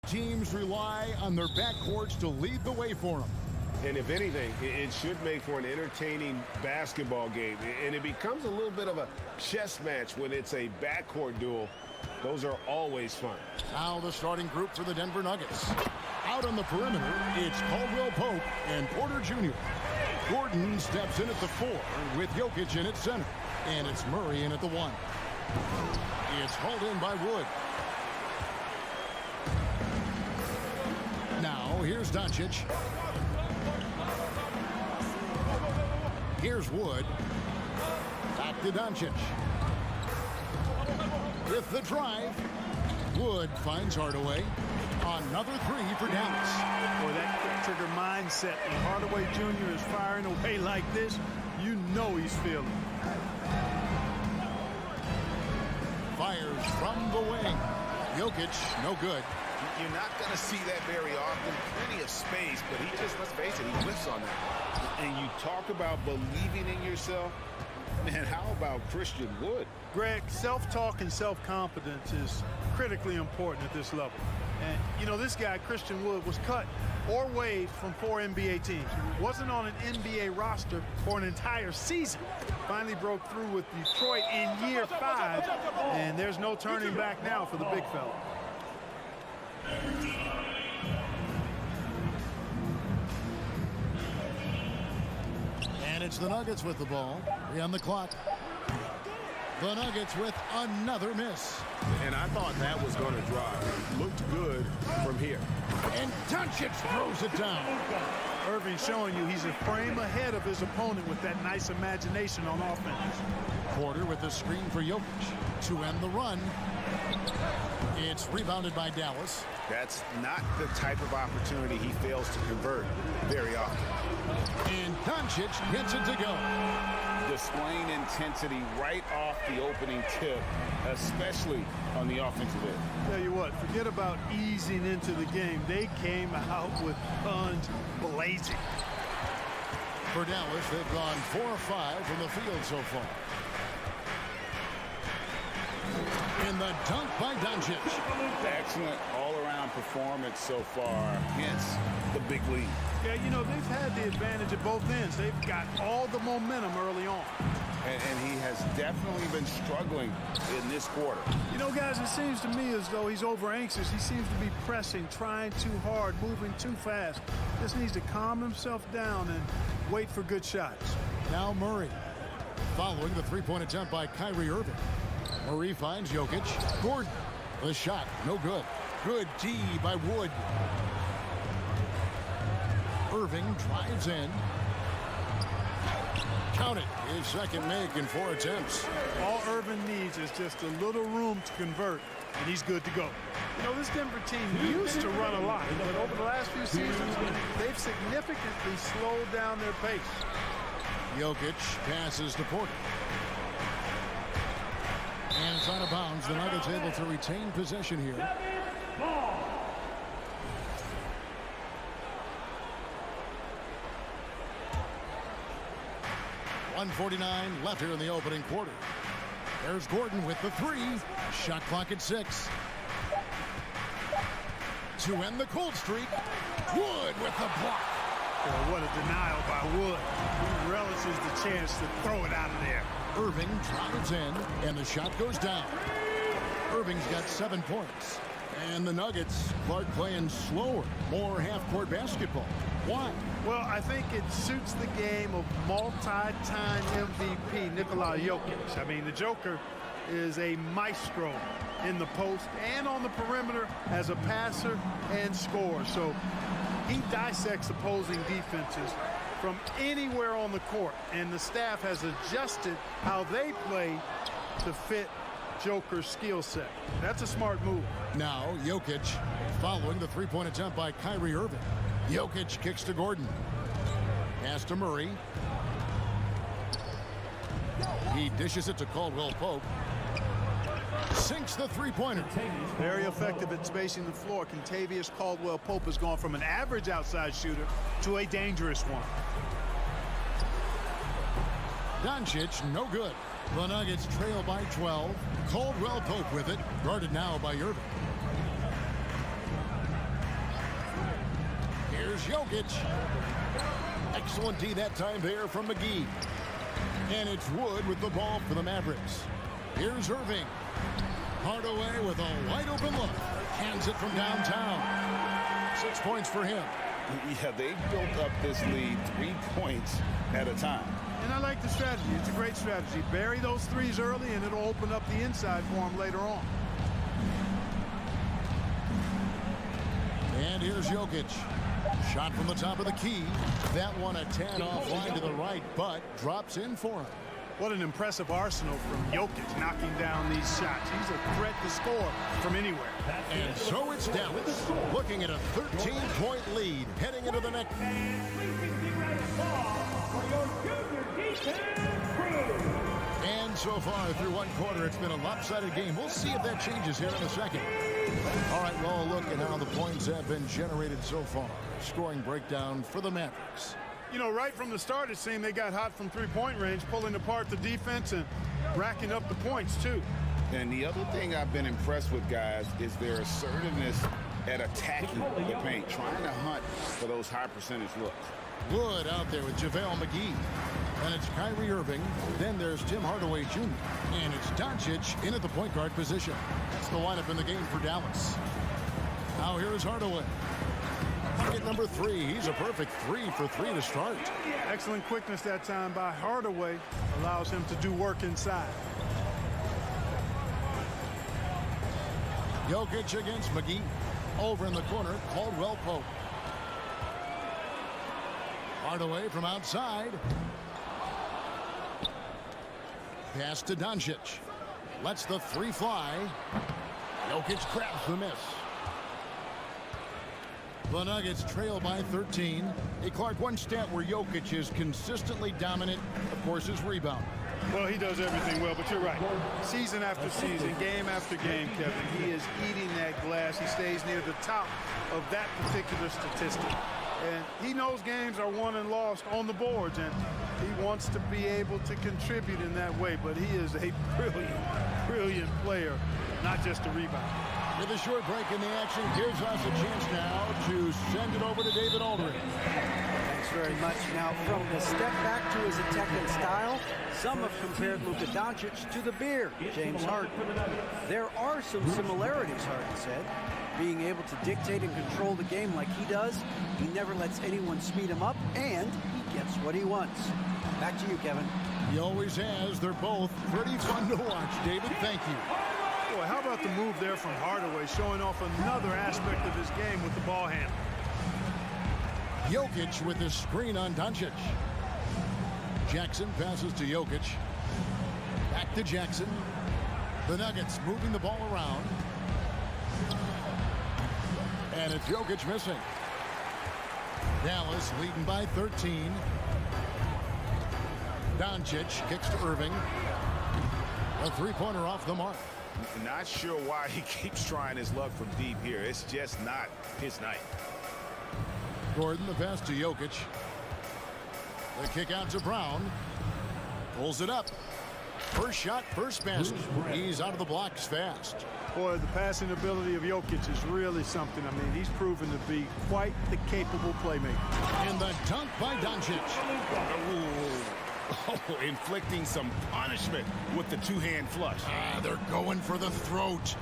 Teams rely on their backcourts to lead the way for them. And if anything, it should make for an entertaining basketball game. And it becomes a little bit of a chess match when it's a backcourt duel. Those are always fun. Now the starting group for the Denver Nuggets. Out on the perimeter, it's Caldwell Pope and Porter Jr. Gordon steps in at the 4 with Jokic in at center. And it's Murray in at the 1. It's hauled in by Wood. Now here's Doncic. Here's Wood. Back to Doncic. With the drive, Wood finds Hardaway. Another 3 for Dallas. Boy, that quick-trigger mindset. When Hardaway Jr. is firing away like this, you know he's feeling it. Fires from the wing. Jokic, no good. You're not going to see that very often. Plenty of space, but he just, let's face it, he whiffs on that. And you talk about believing in yourself. Man, how about Christian Wood? Greg, self-talk and self-confidence is critically important at this level. And, you know, this guy, Christian Wood, was cut or waived from 4 NBA teams. He wasn't on an NBA roster for an entire season. Finally broke through with Detroit in year 5, and there's no turning back now for the big fella. And it's the Nuggets with the ball. 3 on the clock. The Nuggets with another miss. And I thought that was going to drive. Looked good from here. And Doncic throws it down. Irving showing you he's a frame ahead of his opponent with that nice imagination on offense. Porter with the screen for Jokic to end the run. It's rebounded by Dallas. That's not the type of opportunity he fails to convert very often. And Doncic gets it to go. Displaying intensity right off the opening tip, especially on the offensive end. Tell you what, forget about easing into the game. They came out with guns blazing. For Dallas, they've gone 4 of 5 from the field so far. In the dunk by Doncic. Excellent all-around performance so far, hence the big lead. Yeah, you know, they've had the advantage at both ends. They've got all the momentum early on. And he has definitely been struggling in this quarter. You know, guys, it seems to me as though he's over-anxious. He seems to be pressing, trying too hard, moving too fast. Just needs to calm himself down and wait for good shots. Now Murray. Following the three-point attempt by Kyrie Irving. Murray finds Jokic. Gordon. The shot, no good. Good D by Wood. Irving drives in. Count it. His second make in 4 attempts. All Irving needs is just a little room to convert, and he's good to go. You know, this Denver team used to run a lot, but over the last few seasons, they've significantly slowed down their pace. Jokic passes to Porter. And it's out of bounds. The Nuggets able to retain possession here. .149 left here in the opening quarter. There's Gordon with the 3. Shot clock at 6. To end the cold streak, Wood with the block. Oh, what a denial by Wood. He relishes the chance to throw it out of there. Irving drives in, and the shot goes down. Irving's got 7 points. And the Nuggets, Clark, playing slower, more half-court basketball. Why? Well, I think it suits the game of multi-time MVP Nikola Jokic. I mean, the Joker is a maestro in the post and on the perimeter as a passer and scorer. So he dissects opposing defenses from anywhere on the court, and the staff has adjusted how they play to fit Joker's skill set. That's a smart move. Now Jokic following the three-point attempt by Kyrie Irving. Jokic kicks to Gordon. Pass to Murray. He dishes it to Caldwell Pope. Sinks the three-pointer. Very effective at spacing the floor. Kentavious Caldwell Pope has gone from an average outside shooter to a dangerous one. Doncic, no good. The Nuggets trail by 12. Caldwell Pope with it. Guarded now by Irving. Here's Jokic. Excellent D that time there from McGee. And it's Wood with the ball for the Mavericks. Here's Irving. Hardaway with a wide open look. Hands it from downtown. 6 points for him. Yeah, they've built up this lead 3 points at a time. And I like the strategy. It's a great strategy. Bury those threes early, and it'll open up the inside for him later on. And here's Jokic. Shot from the top of the key. That one a tad offline to the right, but drops in for him. What an impressive arsenal from Jokic knocking down these shots. He's a threat to score from anywhere. And so it's Dallas looking at a 13-point lead heading into the next. And so far through one quarter, it's been a lopsided game. We'll see if that changes here in a second. All right, well, look at how the points have been generated so far. Scoring breakdown for the Mavericks. You know, right from the start, it seemed they got hot from three-point range, pulling apart the defense and racking up the points, too. And the other thing I've been impressed with, guys, is their assertiveness at attacking the paint, trying to hunt for those high percentage looks. Wood out there with JaVale McGee. And it's Kyrie Irving. Then there's Tim Hardaway Jr. And it's Doncic in at the point guard position. That's the lineup in the game for Dallas. Now here's Hardaway. Bucket number 3. He's a perfect 3 for 3 to start. Excellent quickness that time by Hardaway. Allows him to do work inside. Jokic against McGee. Over in the corner, Caldwell Pope. Hardaway from outside. Pass to Doncic. Lets the 3 fly. Jokic grabs the miss. The Nuggets trail by 13. Hey, Clark, one stat where Jokic is consistently dominant, of course, is rebound. Well, he does everything well, but you're right. Season after season, game after game, Kevin, he is eating that glass. He stays near the top of that particular statistic. And he knows games are won and lost on the boards, and he wants to be able to contribute in that way. But he is a brilliant, brilliant player, not just a rebounder. With a short break in the action, gives us a chance now to send it over to David Aldridge. Thanks very much. Now, from the step back to his attacking style, some have compared Luka Doncic to the Bear, James Harden. There are some similarities, Harden said. Being able to dictate and control the game like he does, he never lets anyone speed him up, and he gets what he wants. Back to you, Kevin. He always has. They're both pretty fun to watch. David, thank you. Boy, how about the move there from Hardaway, showing off another aspect of his game with the ball handle. Jokic with the screen on Doncic. Jackson passes to Jokic. Back to Jackson. The Nuggets moving the ball around. And it's Jokic missing. Dallas leading by 13. Doncic kicks to Irving. A three-pointer off the mark. Not sure why he keeps trying his luck from deep here. It's just not his night. Gordon, the pass to Jokic. The kick out to Brown. Pulls it up. First shot, first basket. He's out of the blocks fast. Boy, the passing ability of Jokic is really something. I mean, he's proven to be quite the capable playmaker. And the dunk by Doncic. Oh, inflicting some punishment with the two-hand flush. They're going for the throat.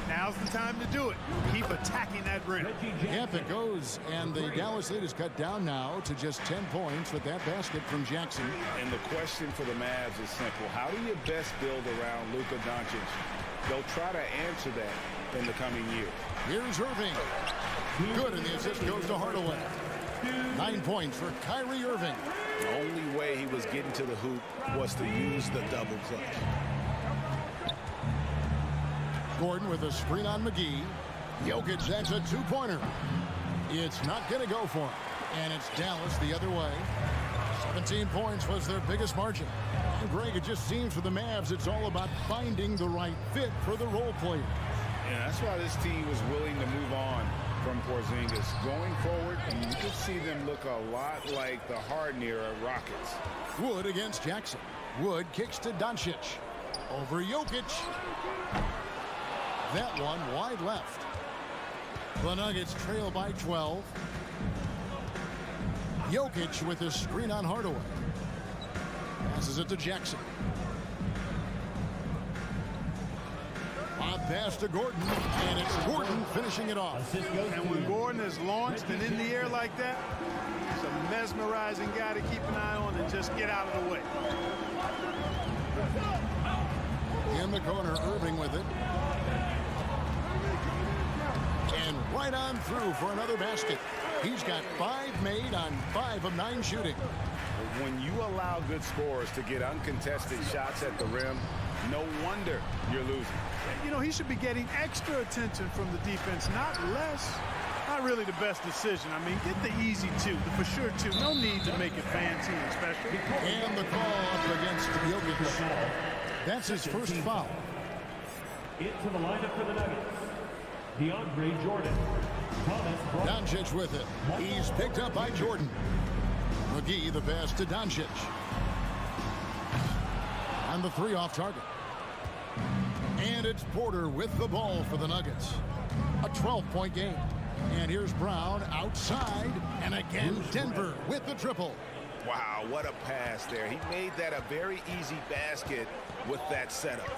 Now's the time to do it. Keep attacking that rim. Yep, it goes. And the Dallas lead is cut down now to just 10 points with that basket from Jackson. And the question for the Mavs is simple. How do you best build around Luka Doncic? They'll try to answer that in the coming years. Here's Irving. Good, and the assist goes to Hardaway. 9 points for Kyrie Irving. The only way he was getting to the hoop was to use the double clutch. Gordon with a screen on McGee. Jokic, that's a two-pointer. It's not going to go for him. And it's Dallas the other way. 17 points was their biggest margin. And Greg, it just seems for the Mavs, it's all about finding the right fit for the role players. Yeah, that's why this team was willing to move on from Porzingis. Going forward, you could see them look a lot like the Harden-era Rockets. Wood against Jackson. Wood kicks to Doncic. Over Jokic. That one wide left. The Nuggets trail by 12. Jokic with his screen on Hardaway. Passes it to Jackson. Lob pass to Gordon, and it's Gordon finishing it off. And when Gordon is launched and in the air like that, he's a mesmerizing guy to keep an eye on and just get out of the way. In the corner, Irving with it. And right on through for another basket. He's got 5 made on 5 of 9 shooting. When you allow good scorers to get uncontested shots at the rim, no wonder you're losing. You know, he should be getting extra attention from the defense, not less. Not really the best decision. I mean, get the easy 2, the for sure 2. No need to make it fancy and special. And the call up against Jokic. That's his first foul. Into the lineup for the Nuggets, DeAndre Jordan. Doncic with it. He's picked up by Jordan. McGee the pass to Doncic. On the 3 off target. And it's Porter with the ball for the Nuggets. A 12-point game. And here's Brown outside. And again, Denver with the triple. Wow, what a pass there. He made that a very easy basket with that setup.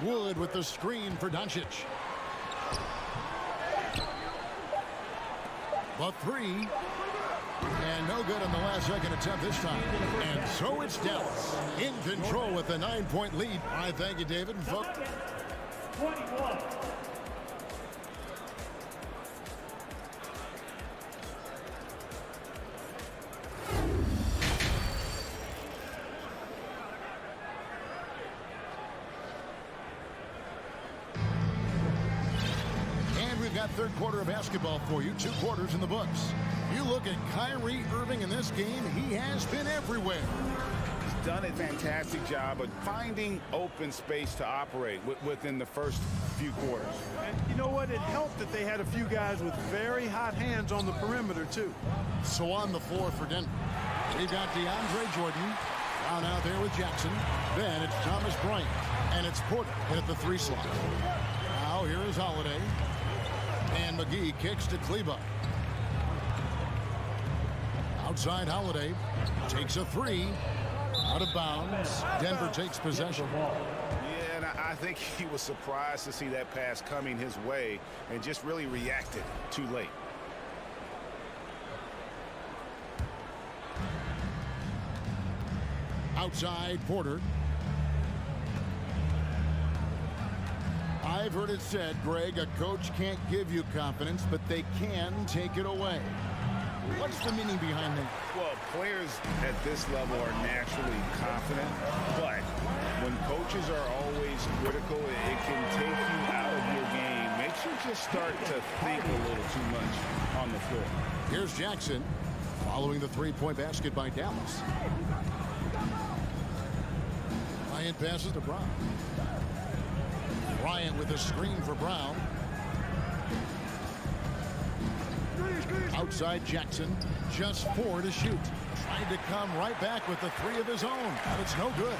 Wood with the screen for Doncic. The 3. And no good on the last second attempt this time. And so it's Dallas in control with a 9-point lead. I thank you, David. 21. And we've got third quarter of basketball for you. 2 quarters in the books. You look at Kyrie Irving in this game, he has been everywhere. He's done a fantastic job of finding open space to operate within the first few quarters. And you know what? It helped that they had a few guys with very hot hands on the perimeter, too. So on the floor for Denver, we've got DeAndre Jordan down out there with Jackson. Then it's Thomas Bryant, and it's Porter at the 3 slot. Now here is Holiday. And McGee kicks to Kleba. Outside Holiday takes a 3 out of bounds. Denver takes possession. Yeah, and I think he was surprised to see that pass coming his way and just really reacted too late. Outside Porter. I've heard it said, Greg, a coach can't give you confidence, but they can take it away. What's the meaning behind that? Well, players at this level are naturally confident, but when coaches are always critical, it can take you out of your game. Makes you just start to think a little too much on the floor. Here's Jackson following the 3-point basket by Dallas. Bryant passes to Brown. Bryant with a screen for Brown. Outside Jackson, just 4 to shoot. Trying to come right back with the 3 of his own, but it's no good.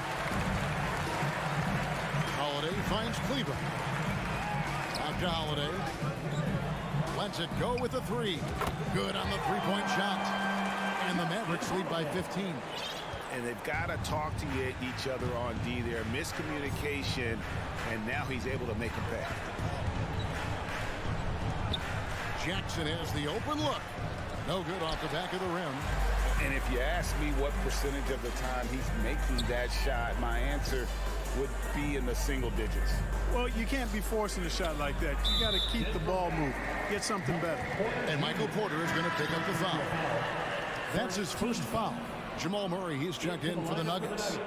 Holiday finds Kleba. Out to Holiday. Lets it go with the 3. Good on the 3-point shot. And the Mavericks lead by 15. And they've got to talk to each other on D there. Miscommunication, and now he's able to make a pay. Jackson has the open look. No good off the back of the rim. And if you ask me what percentage of the time he's making that shot, my answer would be in the single digits. Well, you can't be forcing a shot like that. You got to keep the ball moving. Get something better. And Michael Porter is going to pick up the foul. That's his first foul. Jamal Murray, he's checked in for the Nuggets.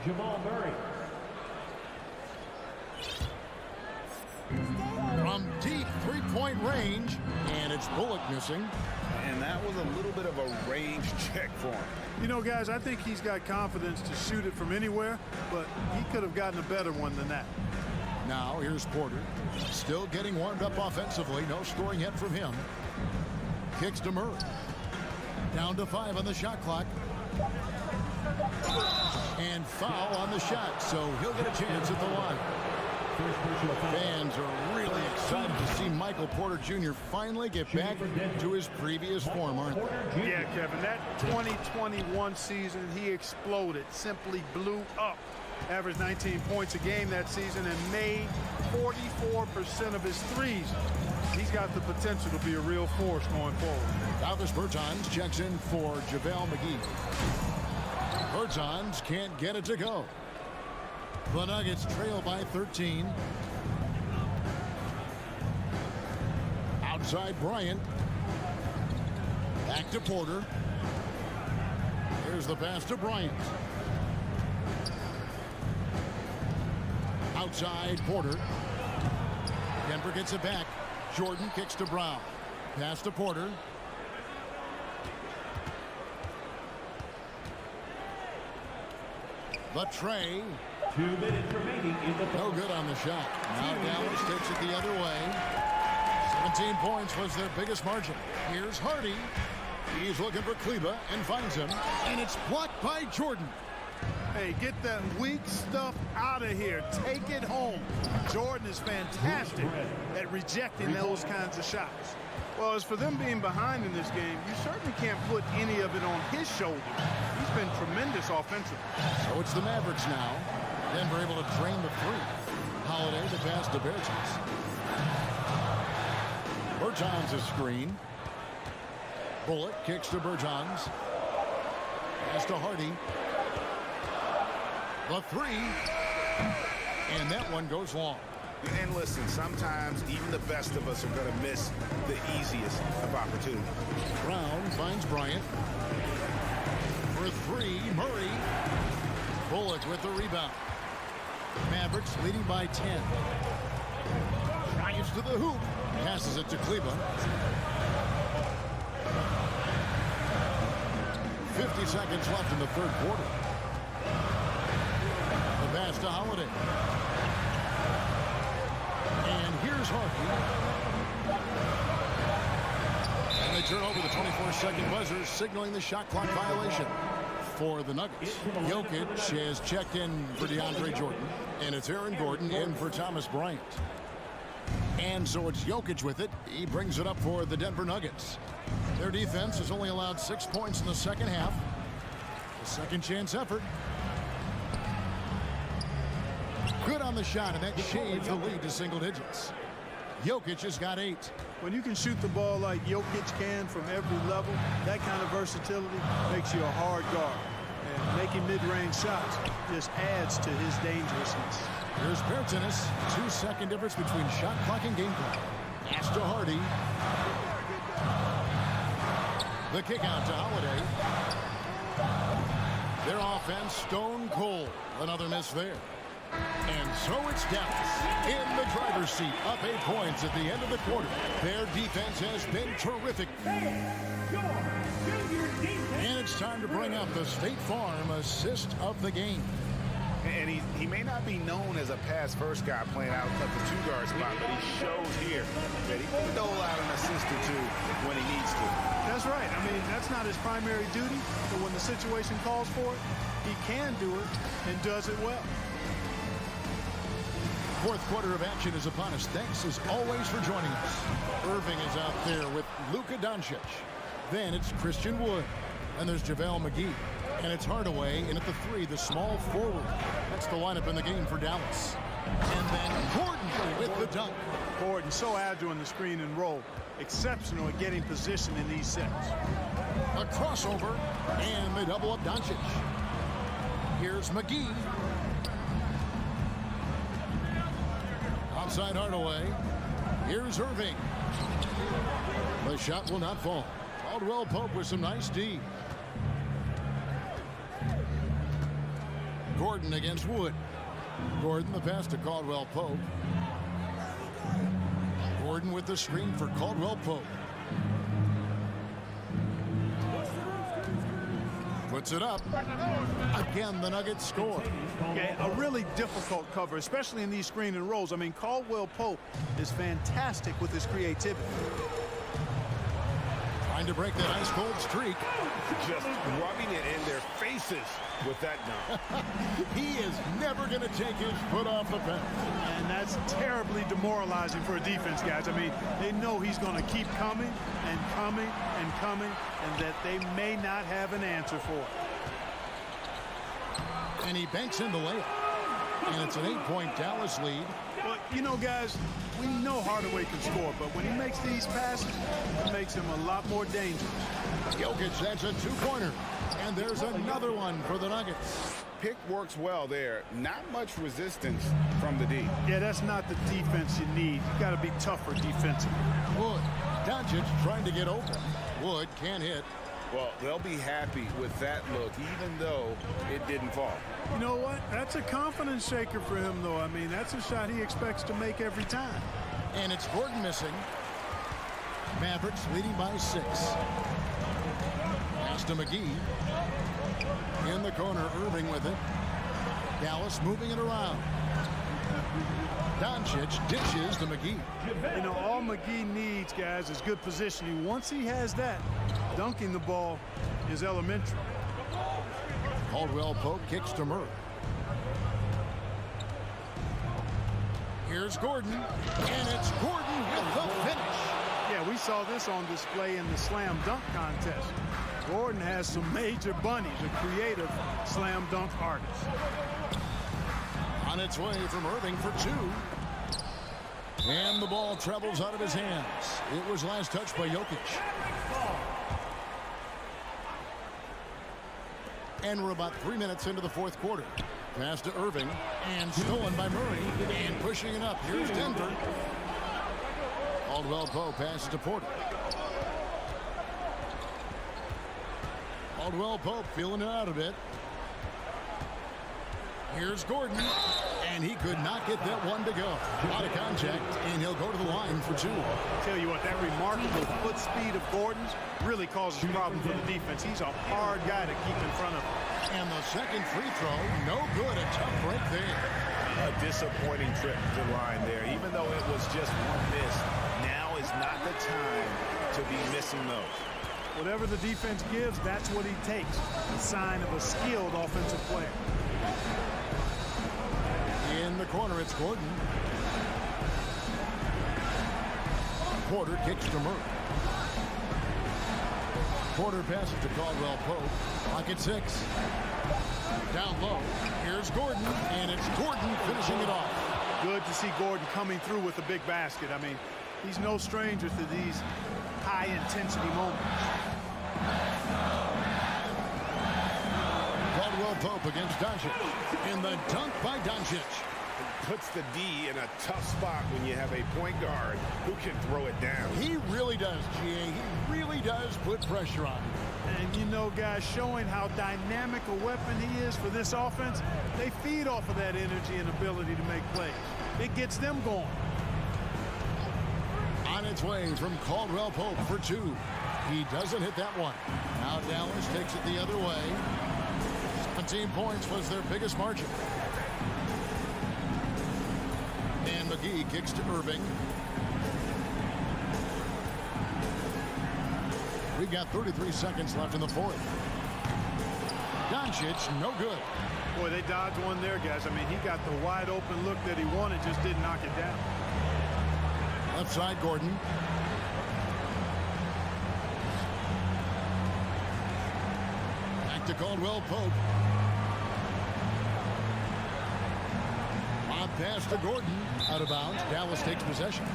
Jamal Murray. From deep 3-point range, and it's Bullock missing. And that was a little bit of a range check for him. You know, guys, I think he's got confidence to shoot it from anywhere, but he could have gotten a better one than that. Now here's Porter. Still getting warmed up offensively. No scoring yet from him. Kicks to Murray. Down to 5 on the shot clock. And foul on the shot, so he'll get a chance at the line. First personal foul. Fans are really excited to see Michael Porter Jr. finally get back to his previous form, aren't they? Yeah, Kevin, that 2021 season, he exploded, simply blew up. Averaged 19 points a game that season and made 44% of his threes. He's got the potential to be a real force going forward. Davis Bertans checks in for JaVale McGee. Bertans can't get it to go. The Nuggets trail by 13. Outside Bryant. Back to Porter. Here's the pass to Bryant. Outside Porter. Denver gets it back. Jordan kicks to Brown. Pass to Porter. The tray. 2 minutes remaining in the No good on the shot. Now Dallas takes it the other way. 17 points was their biggest margin. Here's Hardy. He's looking for Kleba and finds him. And it's blocked by Jordan. Hey, get that weak stuff out of here. Take it home. Jordan is fantastic at rejecting those kinds of shots. Well, as for them being behind in this game, you certainly can't put any of it on his shoulders. He's been tremendous offensively. So it's the Mavericks now. Denver able to drain the three. Holiday the pass to Bertans. Bertans is screen. Bullock kicks to Bertans. Pass to Hardy. The three. And that one goes long. And listen, sometimes even the best of us are going to miss the easiest of opportunities. Brown finds Bryant. For three, Murray. Bullock with the rebound. Mavericks leading by 10. Drives to the hoop. Passes it to Kleba. 50 seconds left in the third quarter. The pass to Holiday. And here's Hardy. And they turn over the 24-second buzzer, signaling the shot clock violation for the Nuggets. Jokic has checked in for DeAndre Jordan, and it's Aaron Gordon in for Thomas Bryant. And so it's Jokic with it. He brings it up for the Denver Nuggets. Their defense has only allowed 6 points in the second half. A second chance effort. Good on the shot, and that shaves the lead to single digits. Jokic has got 8. When you can shoot the ball like Jokic can from every level, that kind of versatility makes you a hard guard. And making mid-range shots just adds to his dangerousness. Here's Bertans. 2-second difference between shot clock and game clock. Pass to Hardy. The kick out to Holiday. Their offense stone cold. Another miss there. And so it's Dallas in the driver's seat, up 8 points at the end of the quarter. Their defense has been terrific. And it's time to bring up the State Farm assist of the game. And he may not be known as a pass-first guy playing out of the two-guard spot, but he shows here that he can dole out an assist or two when he needs to. That's right. I mean, that's not his primary duty, but when the situation calls for it, he can do it and does it well. Fourth quarter of action is upon us. Thanks as always for joining us. Irving is out there with Luka Doncic. Then it's Christian Wood. And there's JaVale McGee. And it's Hardaway in at the 3, the small forward. That's the lineup in the game for Dallas. And then Gordon with the dunk. Gordon so agile in the screen and roll. Exceptional at getting position in these sets. A crossover. And they double up Doncic. Here's McGee. Outside Hardaway. Here's Irving. The shot will not fall. Caldwell Pope with some nice D. Gordon against Wood. Gordon the pass to Caldwell Pope. Gordon with the screen for Caldwell Pope. Puts it up. Again, the Nuggets score. Okay, a really difficult cover, especially in these screen and rolls. I mean, Caldwell Pope is fantastic with his creativity. Trying to break that ice-cold streak. just rubbing it in their faces with that dunk. He is never going to take his foot off the fence. And that's terribly demoralizing for a defense, guys. I mean, they know he's going to keep coming and coming and coming, and that they may not have an answer for it. And he banks in the layup. And it's an 8-point Dallas lead. Well, you know, guys, we know Hardaway can score, but when he makes these passes, it makes him a lot more dangerous. Jokic, that's a two-pointer. And there's another one for the Nuggets. Pick works well there. Not much resistance from the D. Yeah, that's not the defense you need. You got to be tougher defensively. Wood. Doncic trying to get open. Wood can't hit. Well, they'll be happy with that look, even though it didn't fall. You know what? That's a confidence shaker for him, though. I mean, that's a shot he expects to make every time. And it's Gordon missing. Mavericks leading by 6. Pass to McGee. In the corner, Irving with it. Dallas moving it around. Doncic dishes to McGee. You know, all McGee needs, guys, is good positioning. Once he has that, dunking the ball is elementary. Caldwell Pope kicks to Murray. Here's Gordon, and it's Gordon with the finish. Yeah, we saw this on display in the slam dunk contest. Gordon has some major bunnies, a creative slam dunk artist. On its way from Irving for 2. And the ball travels out of his hands. It was last touched by Jokic. And we're about 3 minutes into the fourth quarter. Pass to Irving, and stolen by Murray, and pushing it up. Here's Denver. Caldwell Pope passes to Porter. Caldwell Pope feeling it out a bit. Here's Gordon, and he could not get that one to go. A lot of contact, and he'll go to the line for 2. Tell you what, that remarkable foot speed of Gordon's really causes problems for the defense. He's a hard guy to keep in front of him. And the second free throw, no good. A tough break there. A disappointing trip to the line there. Even though it was just one miss, now is not the time to be missing those. Whatever the defense gives, that's what he takes. A sign of a skilled offensive player. In the corner, it's Gordon. Porter kicks to Murray. Porter passes to Caldwell Pope. Clock at 6. Down low. Here's Gordon, and it's Gordon finishing it off. Good to see Gordon coming through with a big basket. I mean, he's no stranger to these high-intensity moments. Caldwell Pope against Doncic. And the dunk by Doncic. Puts the D in a tough spot when you have a point guard who can throw it down. He really does, GA. He really does put pressure on him. And you know, guys, showing how dynamic a weapon he is for this offense, they feed off of that energy and ability to make plays. It gets them going. On its way from Caldwell Pope for 2. He doesn't hit that one. Now Dallas takes it the other way. 17 points was their biggest margin. And McGee kicks to Irving. We've got 33 seconds left in the fourth. Doncic, no good. Boy, they dodged one there, guys. I mean, he got the wide open look that he wanted, just didn't knock it down. Left side, Gordon. Back to Caldwell Pope. Lob pass to Gordon. Out of bounds. Dallas takes possession.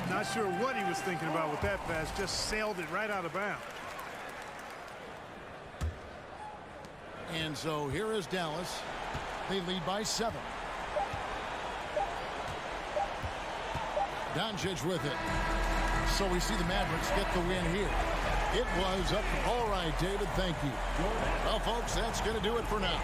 Not sure what he was thinking about with that pass. Just sailed it right out of bounds. And so here is Dallas. They lead by 7. Doncic with it. So we see the Mavericks get the win here. It was up. All right, David, thank you. Well, folks, that's going to do it for now.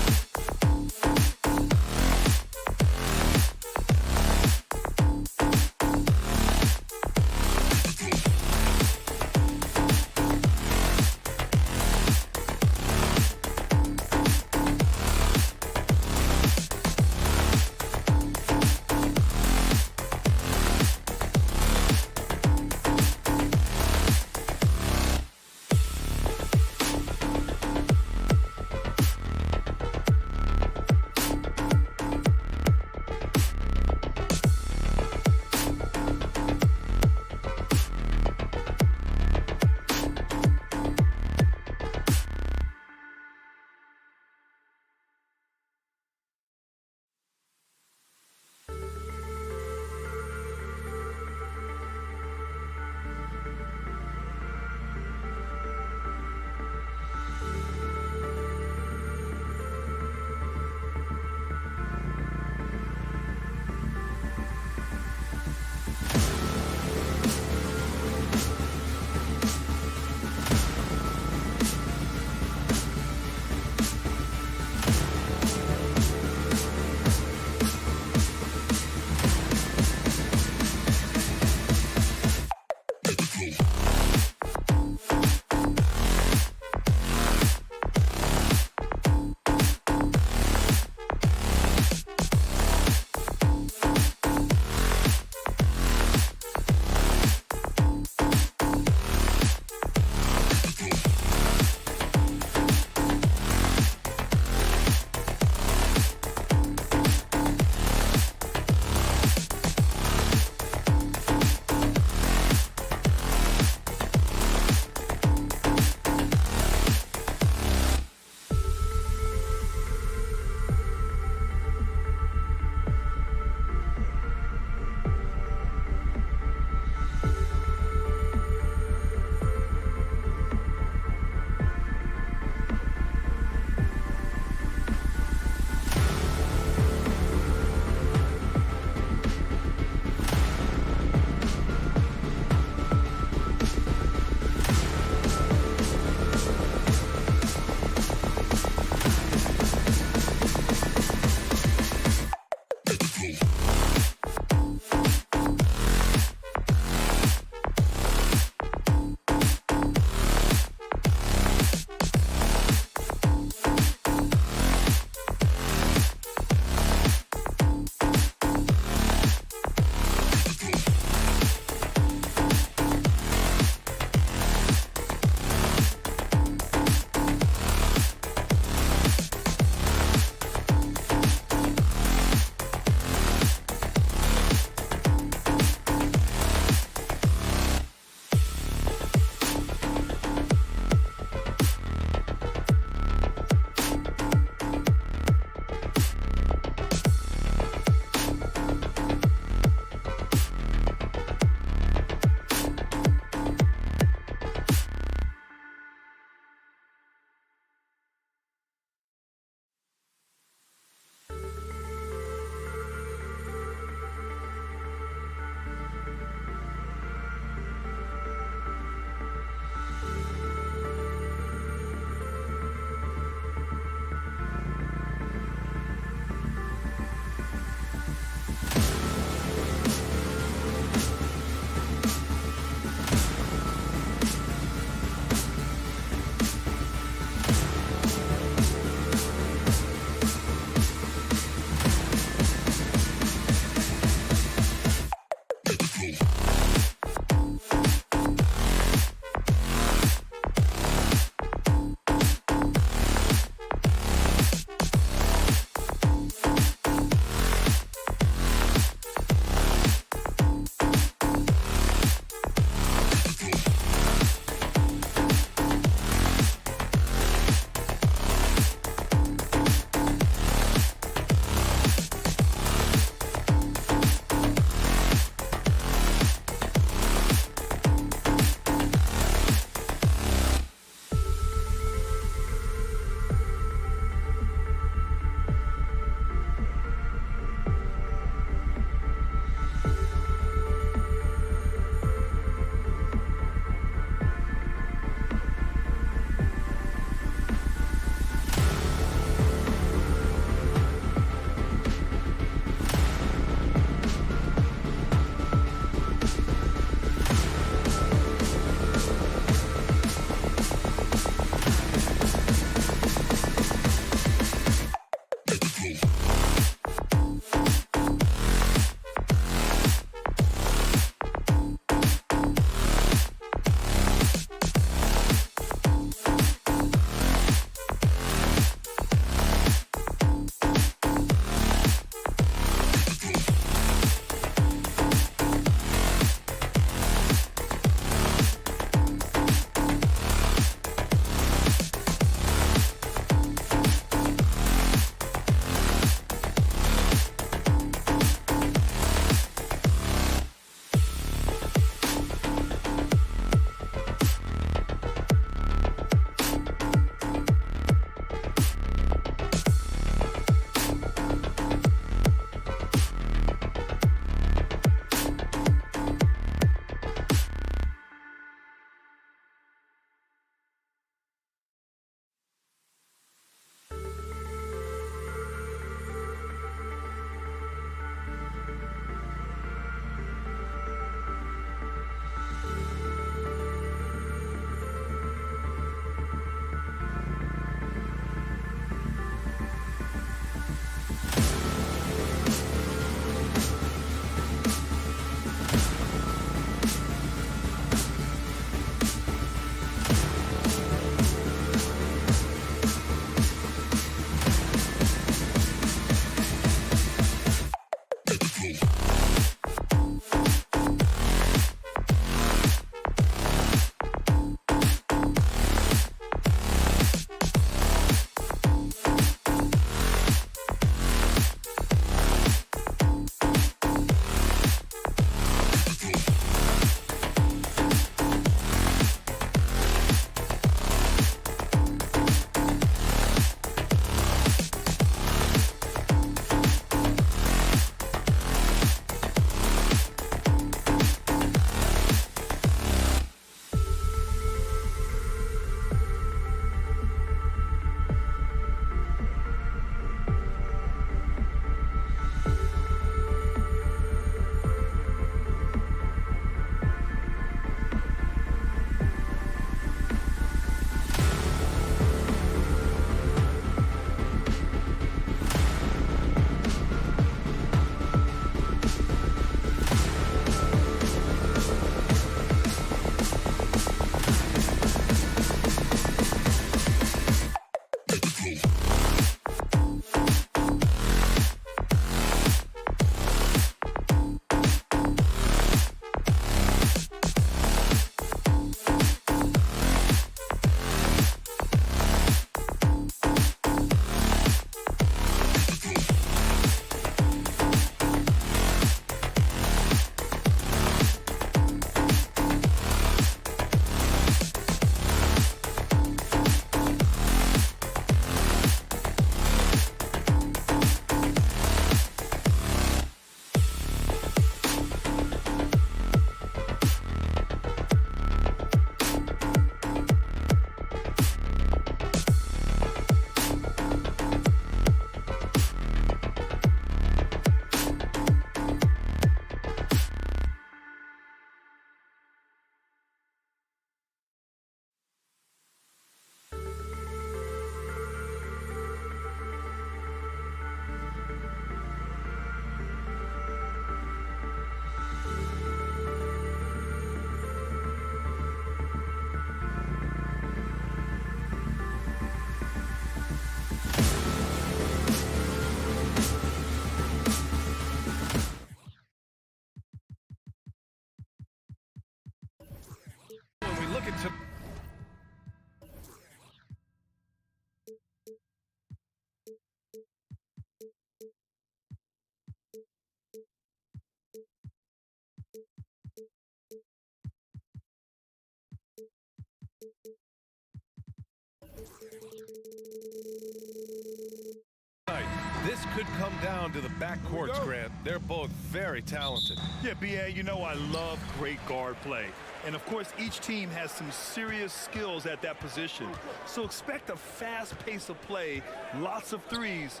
should come down to the backcourts, Grant. They're both very talented. Yeah, B.A., you know I love great guard play. And, of course, each team has some serious skills at that position. So expect a fast pace of play, lots of threes.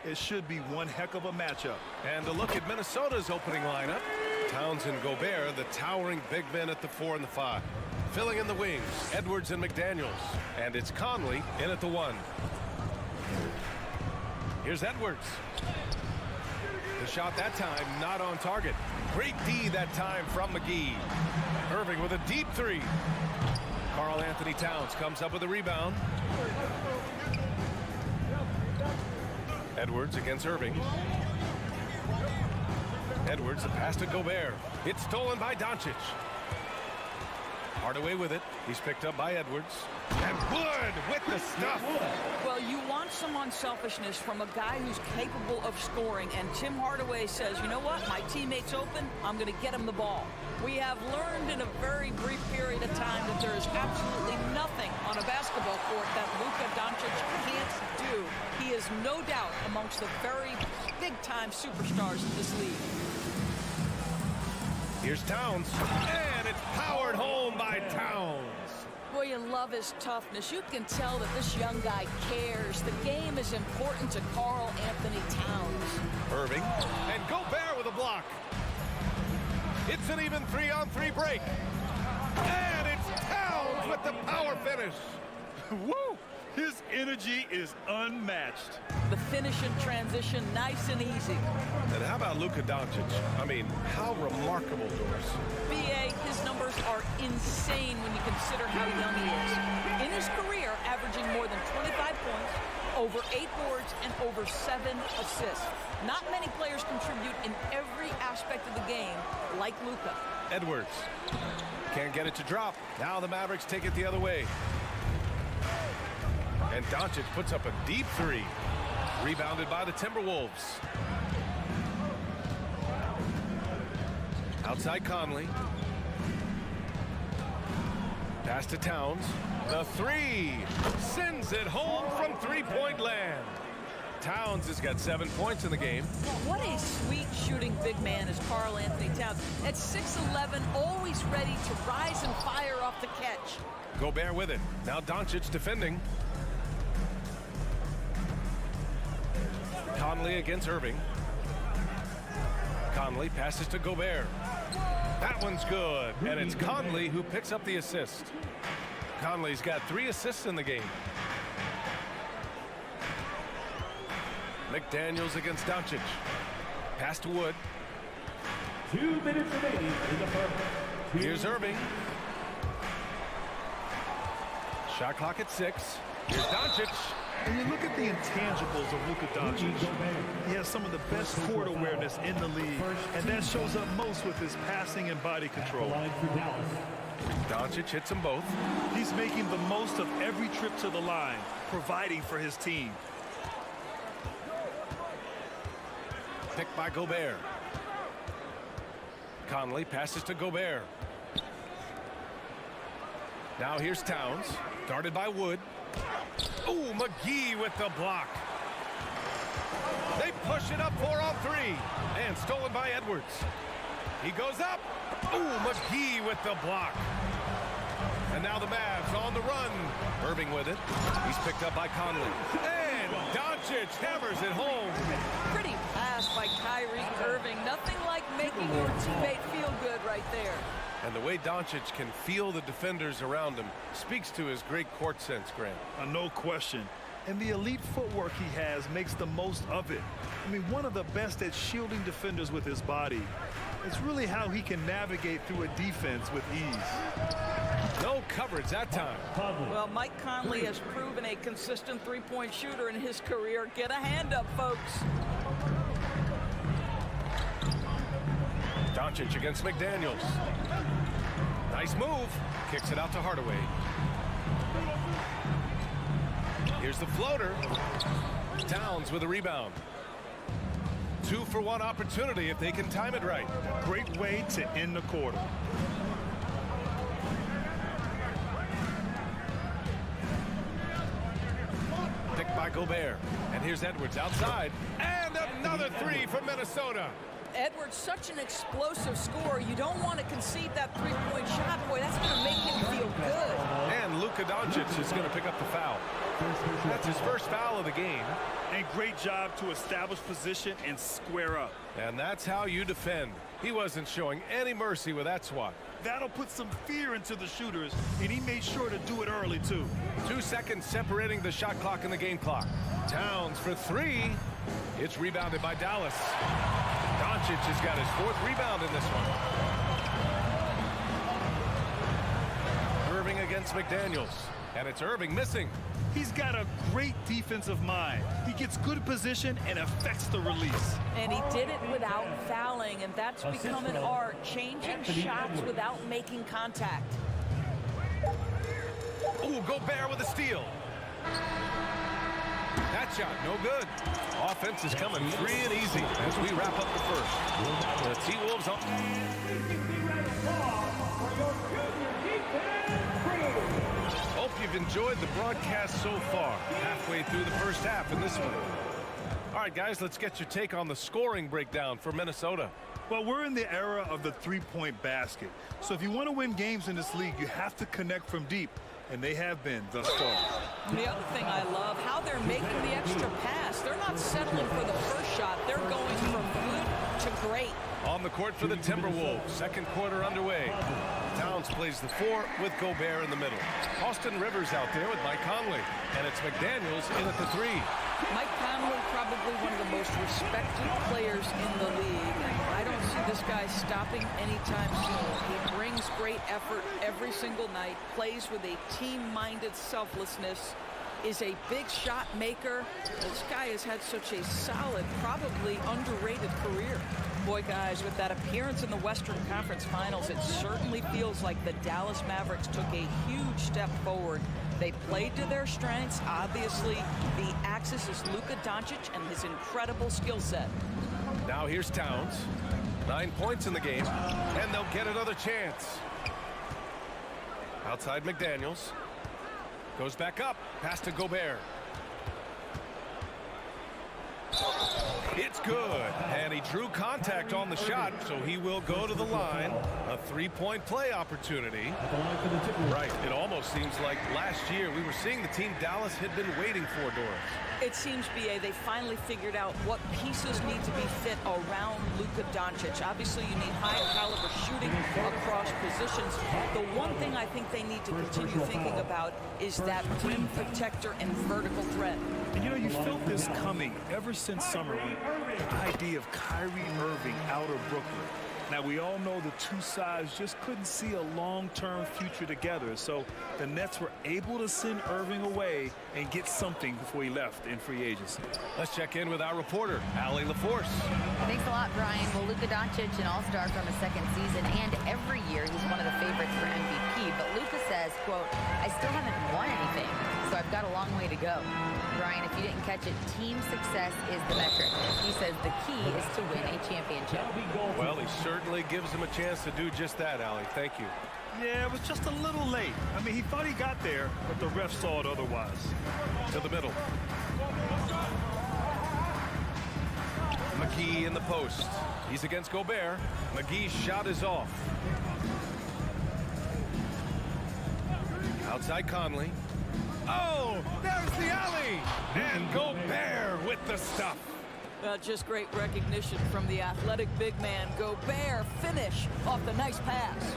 It should be one heck of a matchup. And a look at Minnesota's opening lineup. Towns and Gobert, the towering big men at the 4 and the 5. Filling in the wings, Edwards and McDaniels. And it's Conley in at the 1. Here's Edwards. The shot that time not on target. Great D that time from McGee. Irving with a deep 3. Karl Anthony Towns comes up with a rebound. Edwards against Irving. Edwards, the pass to Gobert. It's stolen by Doncic. Hardaway with it. He's picked up by Edwards. And Wood with the stuff. Well, you want some unselfishness from a guy who's capable of scoring. And Tim Hardaway says, you know what? My teammate's open. I'm going to get him the ball. We have learned in a very brief period of time that there is absolutely nothing on a basketball court that Luka Doncic can't do. He is no doubt amongst the very big-time superstars in this league. Here's Towns. And it's powered home by Towns. Boy, you love his toughness. You can tell that this young guy cares. The game is important to Karl Anthony Towns. Irving. And Gobert with a block. It's an even 3-on-3 break. And it's Towns with the power finish. Woo! His energy is unmatched. The finish in transition, nice and easy. And how about Luka Doncic? I mean, how remarkable, Doris. B.A., his numbers are insane when you consider how young he is. In his career, averaging more than 25 points, over 8 boards, and over 7 assists. Not many players contribute in every aspect of the game like Luka. Edwards can't get it to drop. Now the Mavericks take it the other way. And Doncic puts up a deep 3. Rebounded by the Timberwolves. Outside Conley. Pass to Towns. The 3 sends it home from three-point land. Towns has got 7 points in the game. What a sweet shooting big man is Karl Anthony Towns. At 6'11", always ready to rise and fire off the catch. Gobert with it. Now Doncic defending. Conley against Irving. Conley passes to Gobert. That one's good. And it's Conley who picks up the assist. Conley's got 3 assists in the game. McDaniels against Doncic. Pass to Wood. 2 minutes remaining in the first. Here's Irving. Shot clock at 6. Here's Doncic. When you look at the intangibles of Luka Doncic, he has some of the best court awareness in the league, and that shows up most with his passing and body control. Doncic hits them both. He's making the most of every trip to the line, providing for his team. Picked by Gobert. Conley passes to Gobert. Now here's Towns, guarded by Wood. Ooh, McGee with the block. They push it up 4-on-3. And stolen by Edwards. He goes up. Ooh, McGee with the block. And now the Mavs on the run. Irving with it. He's picked up by Conley. And Doncic hammers it home. Pretty pass by Kyrie Irving. Nothing like making your teammate feel good right there. And the way Doncic can feel the defenders around him speaks to his great court sense, Grant. No question. And the elite footwork he has makes the most of it. I mean, one of the best at shielding defenders with his body. It's really how he can navigate through a defense with ease. No coverage that time. Well, Mike Conley has proven a consistent three-point shooter in his career. Get a hand up, folks. Doncic against McDaniels. Nice move. Kicks it out to Hardaway. Here's the floater. Towns with a rebound. 2-for-1 opportunity if they can time it right. Great way to end the quarter. Picked by Gobert. And here's Edwards outside. And And another three from Minnesota. Edwards, such an explosive scorer. You don't want to concede that three-point shot. Boy, that's going to make him feel good. And Luka Doncic is going to pick up the foul. That's his first foul of the game. And great job to establish position and square up. And that's how you defend. He wasn't showing any mercy with that swat. That'll put some fear into the shooters, and he made sure to do it early, too. 2 seconds separating the shot clock and the game clock. Towns for three. It's rebounded by Dallas. Doncic has got his 4th rebound in this one. Irving against McDaniels. And it's Irving missing. He's got a great defensive mind. He gets good position and affects the release. And he did it without fouling, and that's become an art, changing shots without making contact. Ooh, Gobert with a steal. That shot, no good. Offense is coming free and easy as we wrap up the first. The T-Wolves up. Hope you've enjoyed the broadcast so far. Halfway through the first half in this one. All right, guys, let's get your take on the scoring breakdown for Minnesota. Well, we're in the era of the three-point basket. So if you want to win games in this league, you have to connect from deep. And they have been thus far. The other thing I love, how they're making the extra pass. They're not settling for the first shot. They're going from good to great. On the court for the Timberwolves, second quarter underway. Towns plays the 4 with Gobert in the middle. Austin Rivers out there with Mike Conley. And it's McDaniels in at the 3. Mike Conley, probably one of the most respected players in the league. I don't see this guy stopping anytime soon. He brings great effort every single night, plays with a team-minded selflessness, is a big shot maker. This guy has had such a solid, probably underrated career. Boy, guys, with that appearance in the Western Conference Finals, it certainly feels like the Dallas Mavericks took a huge step forward. They played to their strengths. Obviously, the axis is Luka Doncic and his incredible skill set. Now here's Towns. 9 points in the game, and they'll get another chance. Outside McDaniels. Goes back up. Pass to Gobert. It's good. And he drew contact on the shot, so he will go to the line. A three-point play opportunity. Right. It almost seems like last year we were seeing the team Dallas had been waiting for, Doris. It seems, B.A., they finally figured out what pieces need to be fit around Luka Doncic. Obviously, you need high-caliber shooting across positions. The one thing I think they need to continue thinking about is that rim protector and vertical threat. And, you know, you felt this coming ever since summer when the idea of Kyrie Irving out of Brooklyn. Now, we all know the two sides just couldn't see a long-term future together. So the Nets were able to send Irving away and get something before he left in free agency. Let's check in with our reporter, Allie LaForce. Thanks a lot, Brian. Well, Luka Doncic, an all-star from his second season, and every year he's one of the favorites for MVP. But Luka says, quote, I still haven't won anything, so I've got a long way to go. Brian, if you didn't catch it, team success is the metric. He says the key is to win a championship. Well, he certainly gives him a chance to do just that, Allie. Thank you. Yeah, it was just a little late. I mean, he thought he got there, but the ref saw it otherwise. To the middle. McGee in the post. He's against Gobert. McGee's shot is off. Outside Conley. Oh, there's the alley. And Gobert with the stuff. Just great recognition from the athletic big man. Gobert finish off the nice pass.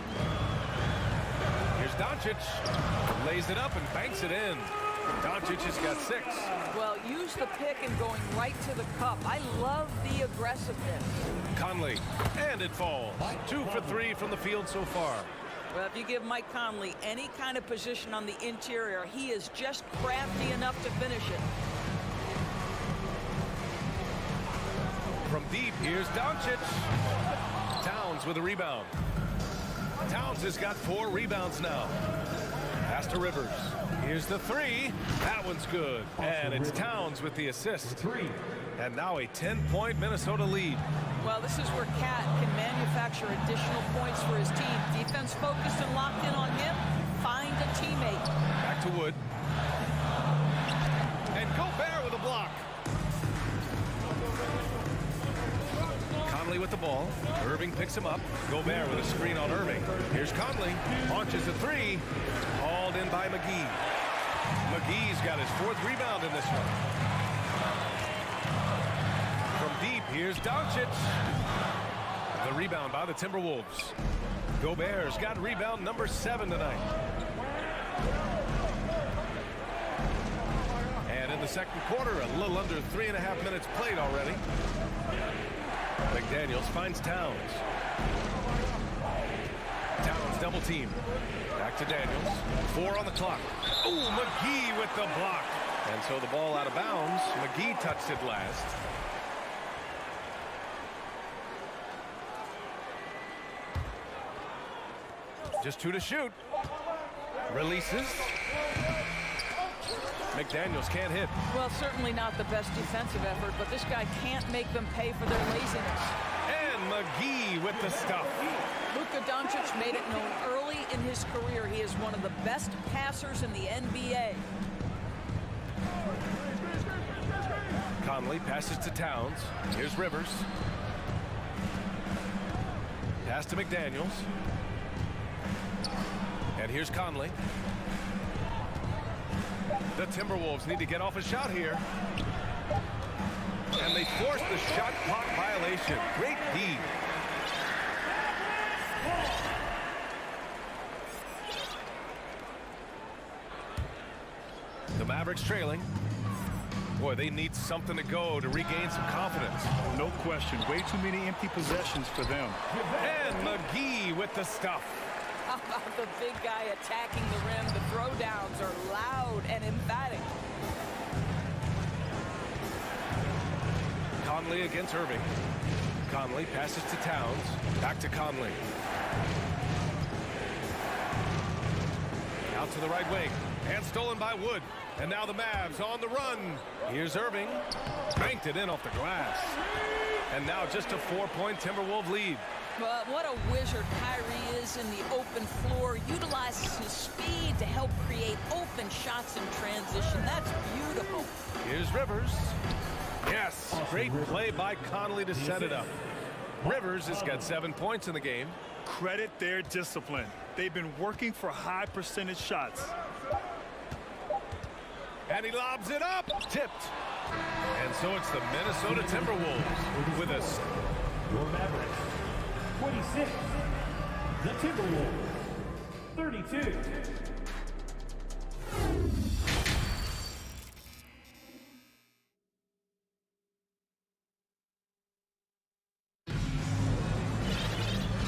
Here's Doncic. Lays it up and banks it in. Doncic has got 6. Well, use the pick and going right to the cup. I love the aggressiveness. Conley. And it falls. 2 for 3 from the field so far. Well, if you give Mike Conley any kind of position on the interior, he is just crafty enough to finish it. From deep, here's Doncic. Towns with a rebound. Towns has got 4 rebounds now. Pass to Rivers. Here's the 3. That one's good. And it's Towns with the assist. And now a 10-point Minnesota lead. Well, this is where Cat can manufacture additional points for his team. Defense focused and locked in on him. Find a teammate. Back to Wood. And Gobert with a block. Irving picks him up. Gobert with a screen on Irving. Here's Conley. Launches a three. Hauled in by McGee. McGee's got his 4th rebound in this one. From deep, here's Doncic. The rebound by the Timberwolves. Gobert's got rebound number 7 tonight. And in the second quarter, a little under 3.5 minutes played already. McDaniels finds Towns. Towns double team. Back to Daniels. 4 on the clock. Ooh, McGee with the block. And so the ball out of bounds. McGee touched it last. Just 2 to shoot. Releases. McDaniels can't hit. Well, certainly not the best defensive effort, but this guy can't make them pay for their laziness. And McGee with the stuff. Luka Doncic made it known early in his career he is one of the best passers in the NBA. Conley passes to Towns. Here's Rivers. Pass to McDaniels. And here's Conley. The Timberwolves need to get off a shot here. And they force the shot clock violation. Great D. The Mavericks trailing. Boy, they need something to go to regain some confidence. No question. Way too many empty possessions for them. And McGee with the stuff. How about the big guy attacking the rim? The throwdowns are loud and emphatic. Conley against Irving. Conley passes to Towns. Back to Conley. Out to the right wing. And stolen by Wood. And now the Mavs on the run. Here's Irving. Banked it in off the glass. And now just a 4-point Timberwolves lead. But what a wizard Kyrie is in the open floor. Utilizes his speed to help create open shots in transition. That's beautiful. Here's Rivers. Yes, great play by Conley to set it up. Rivers has got 7 points in the game. Credit their discipline. They've been working for high percentage shots. And he lobs it up. Tipped. And so it's the Minnesota Timberwolves with us. Your Mavericks, 26. The Timberwolves, 32.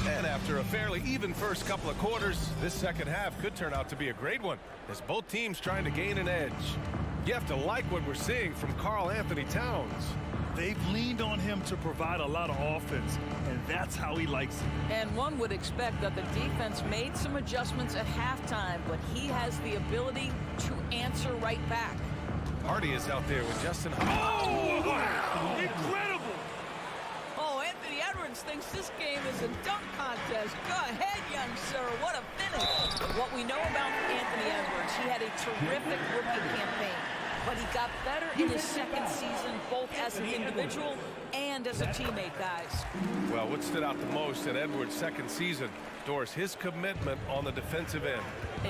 And after a fairly even first couple of quarters, this second half could turn out to be a great one as both teams trying to gain an edge. You have to like what we're seeing from Karl Anthony Towns. They've leaned on him to provide a lot of offense, and that's how he likes it. And one would expect that the defense made some adjustments at halftime, but he has the ability to answer right back. Hardy is out there with Justin. Oh, wow! Incredible! Oh, Anthony Edwards thinks this game is a dunk contest. Go ahead, young sir. What a finish. What we know about Anthony Edwards, he had a terrific rookie campaign, but he got better in his second season, both as an individual and as a teammate, guys. Well, what stood out the most in Edwards' second season, Doris, his commitment on the defensive end.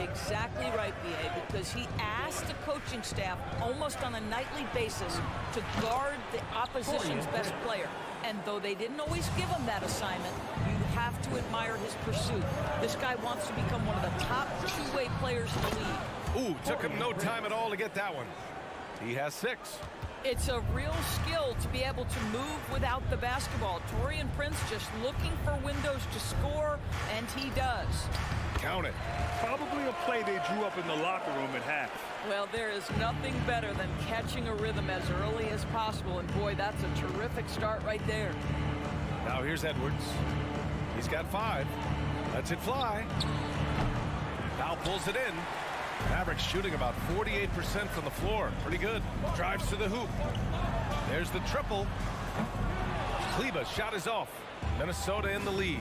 Exactly right, B.A., because he asked the coaching staff almost on a nightly basis to guard the opposition's best player. And though they didn't always give him that assignment, you have to admire his pursuit. This guy wants to become one of the top two-way players in the league. Ooh, took him no time at all to get that one. He has 6. It's a real skill to be able to move without the basketball. Taurean Prince just looking for windows to score, and he does. Count it. Probably a play they drew up in the locker room at half. Well, there is nothing better than catching a rhythm as early as possible, and boy, that's a terrific start right there. Now here's Edwards. He's got 5. Lets it fly. Now pulls it in. Mavericks shooting about 48% from the floor. Pretty good. Drives to the hoop. There's the triple. Kleba's shot is off. Minnesota in the lead.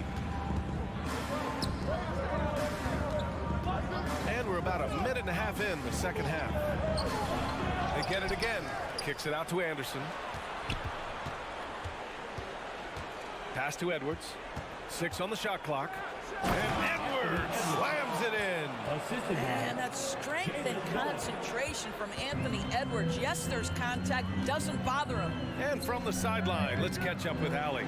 And we're about a minute and a half in the second half. They get it again. Kicks it out to Anderson. Pass to Edwards. 6 on the shot clock. And Edwards slams it in. And that strength and concentration from Anthony Edwards. Yes, there's contact. Doesn't bother him. And from the sideline, let's catch up with Allie.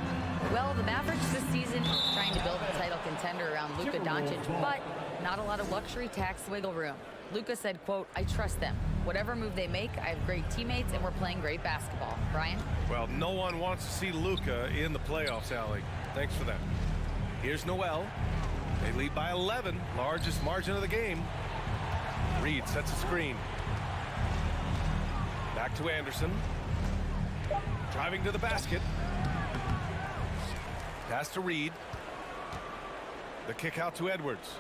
Well, the Mavericks this season trying to build a title contender around Luka Doncic, but not a lot of luxury tax wiggle room. Luka said, quote, I trust them. Whatever move they make, I have great teammates, and we're playing great basketball. Brian? Well, no one wants to see Luka in the playoffs, Allie. Thanks for that. Here's Noel. They lead by 11, largest margin of the game. Reed sets a screen. Back to Anderson. Driving to the basket. Pass to Reed. The kick out to Edwards.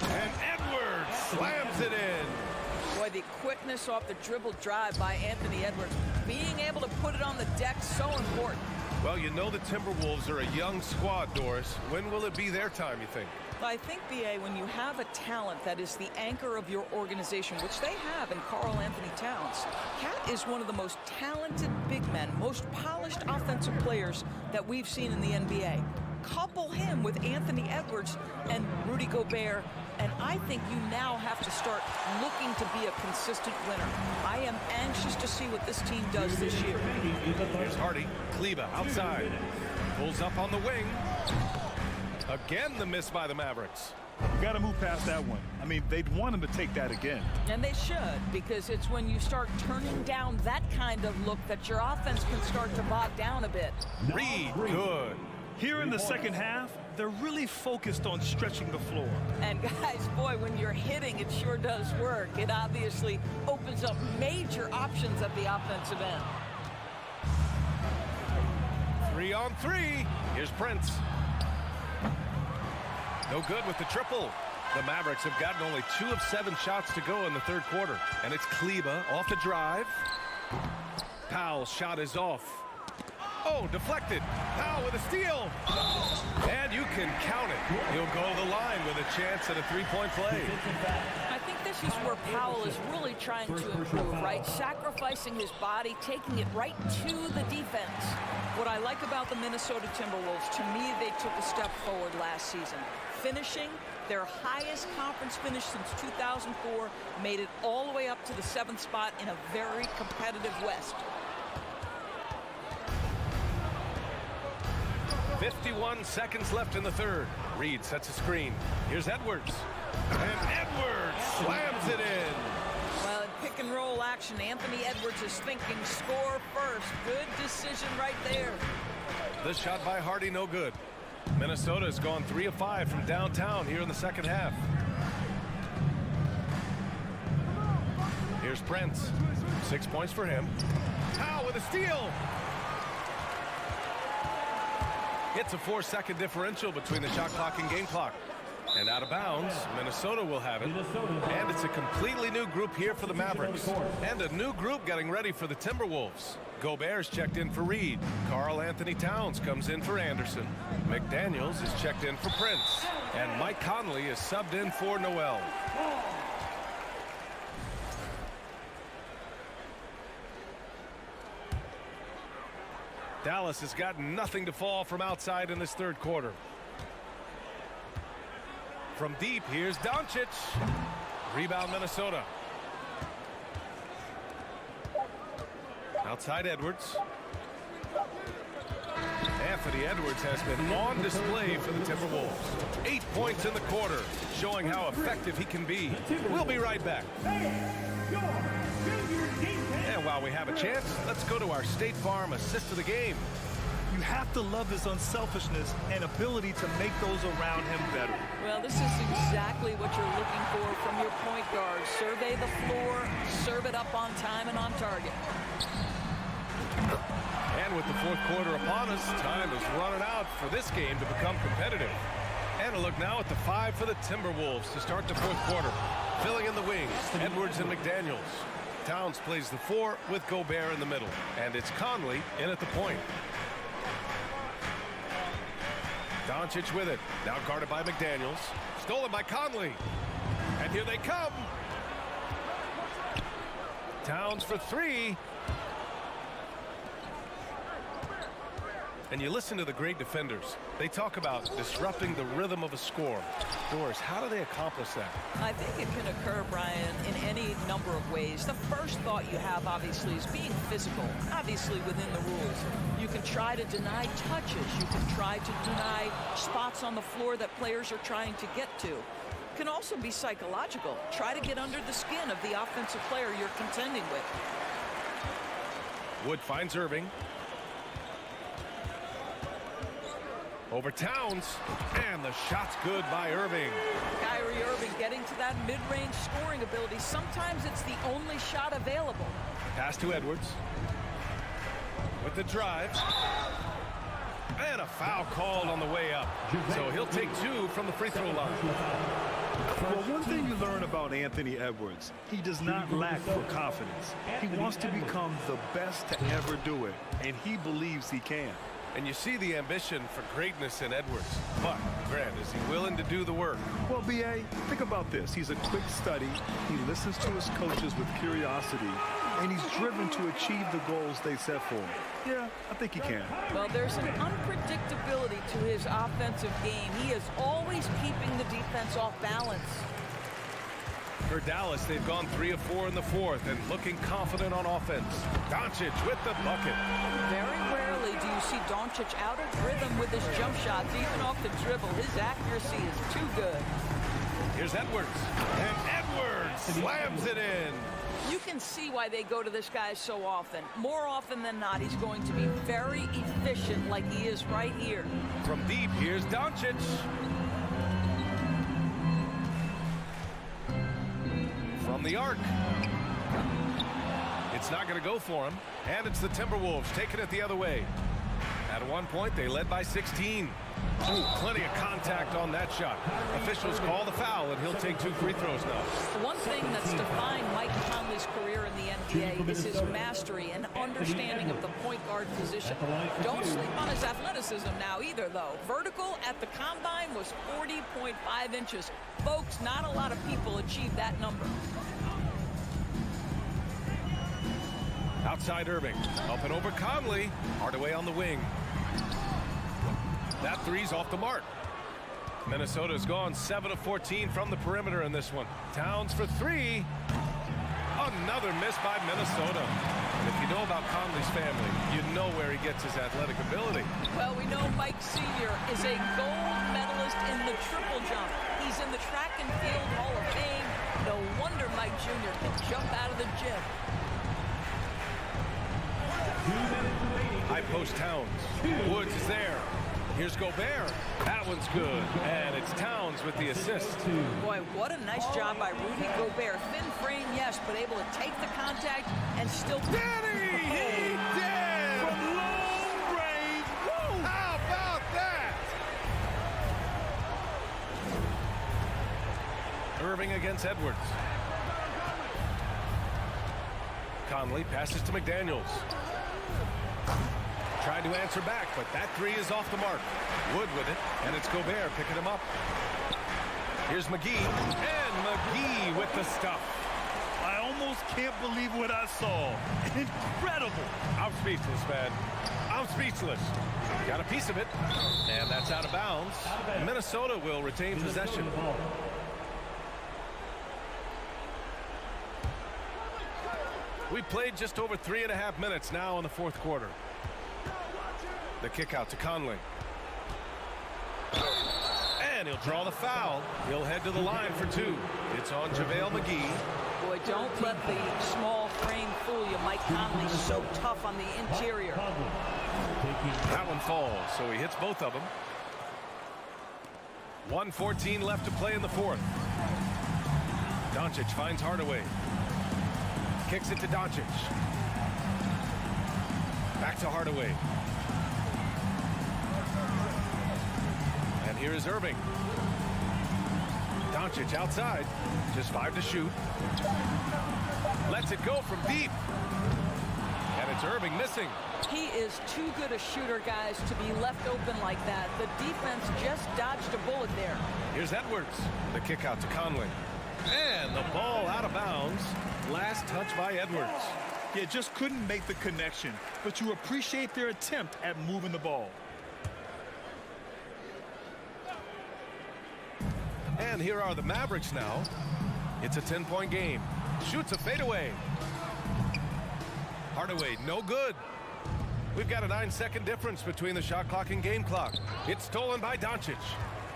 And Edwards slams it in. Boy, the quickness off the dribble drive by Anthony Edwards. Being able to put it on the deck, so important. Well, you know the Timberwolves are a young squad, Doris. When will it be their time, you think? I think, B.A., when you have a talent that is the anchor of your organization, which they have in Karl Anthony Towns, Cat is one of the most talented big men, most polished offensive players that we've seen in the NBA. Couple him with Anthony Edwards and Rudy Gobert, and I think you now have to start looking to be a consistent winner. I am anxious to see what this team does this year. Here's Hardy. Kleba outside. Pulls up on the wing. Again, the miss by the Mavericks. Got to move past that one. I mean, they'd want him to take that again. And they should, because it's when you start turning down that kind of look that your offense can start to bog down a bit. Reed, good. Here in the second half, they're really focused on stretching the floor. And guys, boy, when you're hitting, it sure does work. It obviously opens up major options at the offensive end. 3 on 3. Here's Prince. No good with the triple. The Mavericks have gotten only 2 of 7 shots to go in the third quarter. And it's Kleba off the drive. Powell's shot is off. Oh, deflected. Powell with a steal. And you can count it. He'll go to the line with a chance at a three-point play. I think this is where Powell is really trying to improve, right? Sacrificing his body, taking it right to the defense. What I like about the Minnesota Timberwolves, to me, they took a step forward last season. Finishing their highest conference finish since 2004, made it all the way up to the 7th spot in a very competitive West. 51 seconds left in the third. Reed sets a screen. Here's Edwards. And Edwards slams it in. Well, in pick and roll action, Anthony Edwards is thinking score first. Good decision right there. The shot by Hardy, no good. Minnesota has gone 3 of 5 from downtown here in the second half. Here's Prince. 6 points for him. Powell with a steal. It's a 4-second differential between the shot clock and game clock. And out of bounds, Minnesota will have it. And it's a completely new group here for the Mavericks. And a new group getting ready for the Timberwolves. Gobert's checked in for Reed. Karl Anthony Towns comes in for Anderson. McDaniels is checked in for Prince. And Mike Conley is subbed in for Noel. Dallas has got nothing to fall from outside in this third quarter. From deep, here's Doncic. Rebound, Minnesota. Outside Edwards. Anthony Edwards has been on display for the Timberwolves. 8 points in the quarter, showing how effective he can be. We'll be right back. And while we have a chance, let's go to our State Farm assist of the game. You have to love his unselfishness and ability to make those around him better. Well, this is exactly what you're looking for from your point guard. Survey the floor, serve it up on time and on target. And with the fourth quarter upon us, time is running out for this game to become competitive. And a look now at the 5 for the Timberwolves to start the fourth quarter. Filling in the wings, Edwards and McDaniels. Towns plays the 4 with Gobert in the middle. And it's Conley in at the point. Doncic with it. Now guarded by McDaniels. Stolen by Conley. And here they come. Towns for 3. And you listen to the great defenders. They talk about disrupting the rhythm of a score. Doris, how do they accomplish that? I think it can occur, Brian, in any number of ways. The first thought you have, obviously, is being physical, obviously within the rules. You can try to deny touches. You can try to deny spots on the floor that players are trying to get to. It can also be psychological. Try to get under the skin of the offensive player you're contending with. Wood finds Irving. Over Towns, and the shot's good by Irving. Kyrie Irving getting to that mid-range scoring ability. Sometimes it's the only shot available. Pass to Edwards. With the drive. And a foul called on the way up. So he'll take 2 from the free throw line. Well, one thing you learn about Anthony Edwards, he does not lack for confidence. He wants to become the best to ever do it, and he believes he can. And you see the ambition for greatness in Edwards. But, Grant, is he willing to do the work? Well, B.A., think about this. He's a quick study. He listens to his coaches with curiosity, and he's driven to achieve the goals they set for him. Yeah, I think he can. Well, there's an unpredictability to his offensive game. He is always keeping the defense off balance. For Dallas, they've gone 3 of 4 in the fourth and looking confident on offense. Doncic with the bucket. Very rarely do you see Doncic out of rhythm with his jump shots, even off the dribble. His accuracy is too good. Here's Edwards. And Edwards slams it in. You can see why they go to this guy so often. More often than not, he's going to be very efficient like he is right here. From deep, here's Doncic. From the arc. It's not going to go for him. And it's the Timberwolves taking it the other way. At one point, they led by 16. Ooh, plenty of contact on that shot. Officials call the foul, and he'll take 2 free throws now. One thing that's defined Mike Conley's career in the NBA is his mastery and understanding of the point guard position. Don't sleep on his athleticism now either, though. Vertical at the combine was 40.5 inches. Folks, not a lot of people achieve that number. Outside Irving. Up and over Conley. Hardaway on the wing. That three's off the mark. Minnesota's gone 7 of 14 from the perimeter in this one. Towns for 3. Another miss by Minnesota. And if you know about Conley's family, you know where he gets his athletic ability. Well, we know Mike Sr. is a gold medalist in the triple jump. He's in the track and field Hall of Fame. No wonder Mike Jr. can jump out of the gym. High post Towns. Woods is there. Here's Gobert. That one's good. And it's Towns with the assist. Boy, what a nice job by Rudy Gobert. Thin frame, yes, but able to take the contact and still... Daddy! He did! From long range. Woo! How about that? Irving against Edwards. Conley passes to McDaniels. Tried to answer back, but that three is off the mark. Wood with it, and it's Gobert picking him up. Here's McGee, and McGee with the stuff. I almost can't believe what I saw. Incredible. I'm speechless, man. I'm speechless. Got a piece of it, and that's out of bounds. Minnesota will retain possession. We played just over 3.5 minutes now in the fourth quarter. The kick out to Conley. And he'll draw the foul. He'll head to the line for 2. It's on JaVale McGee. Boy, don't let the small frame fool you. Mike Conley's so tough on the interior. That one falls, so he hits both of them. 1:14 left to play in the fourth. Doncic finds Hardaway. Kicks it to Doncic. Back to Hardaway. And here is Irving. Doncic outside. Just 5 to shoot. Lets it go from deep. And it's Irving missing. He is too good a shooter, guys, to be left open like that. The defense just dodged a bullet there. Here's Edwards. The kick out to Conley. And the ball out of bounds. Last touch by Edwards. Yeah, just couldn't make the connection. But you appreciate their attempt at moving the ball. And here are the Mavericks now. It's a 10-point game. Shoots a fadeaway. Hardaway, no good. We've got a 9-second difference between the shot clock and game clock. It's stolen by Doncic.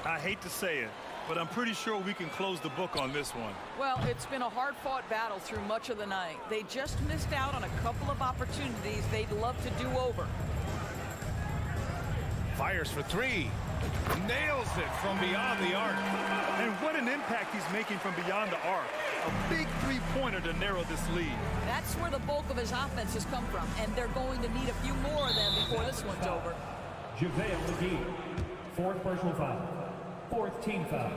I hate to say it, but I'm pretty sure we can close the book on this one. Well, it's been a hard-fought battle through much of the night. They just missed out on a couple of opportunities they'd love to do over. Fires for three. Nails it from beyond the arc. And what an impact he's making from beyond the arc. A big three-pointer to narrow this lead. That's where the bulk of his offense has come from, and they're going to need a few more of them before this one's over. JaVale McGee, fourth personal foul, fourth team foul.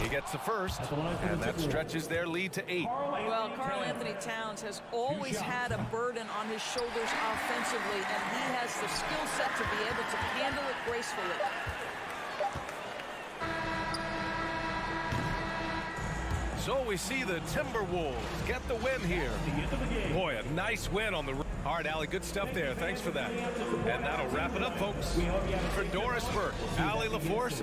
He gets the first, and that stretches their lead to 8. Well, Karl Anthony Towns has always had a burden on his shoulders offensively, and he has the skill set to be able to handle it gracefully. So we see the Timberwolves get the win here. Boy, a nice win on the road. All right, Allie, good stuff there. Thanks for that. And that'll wrap it up, folks. For Doris Burke, Allie LaForce,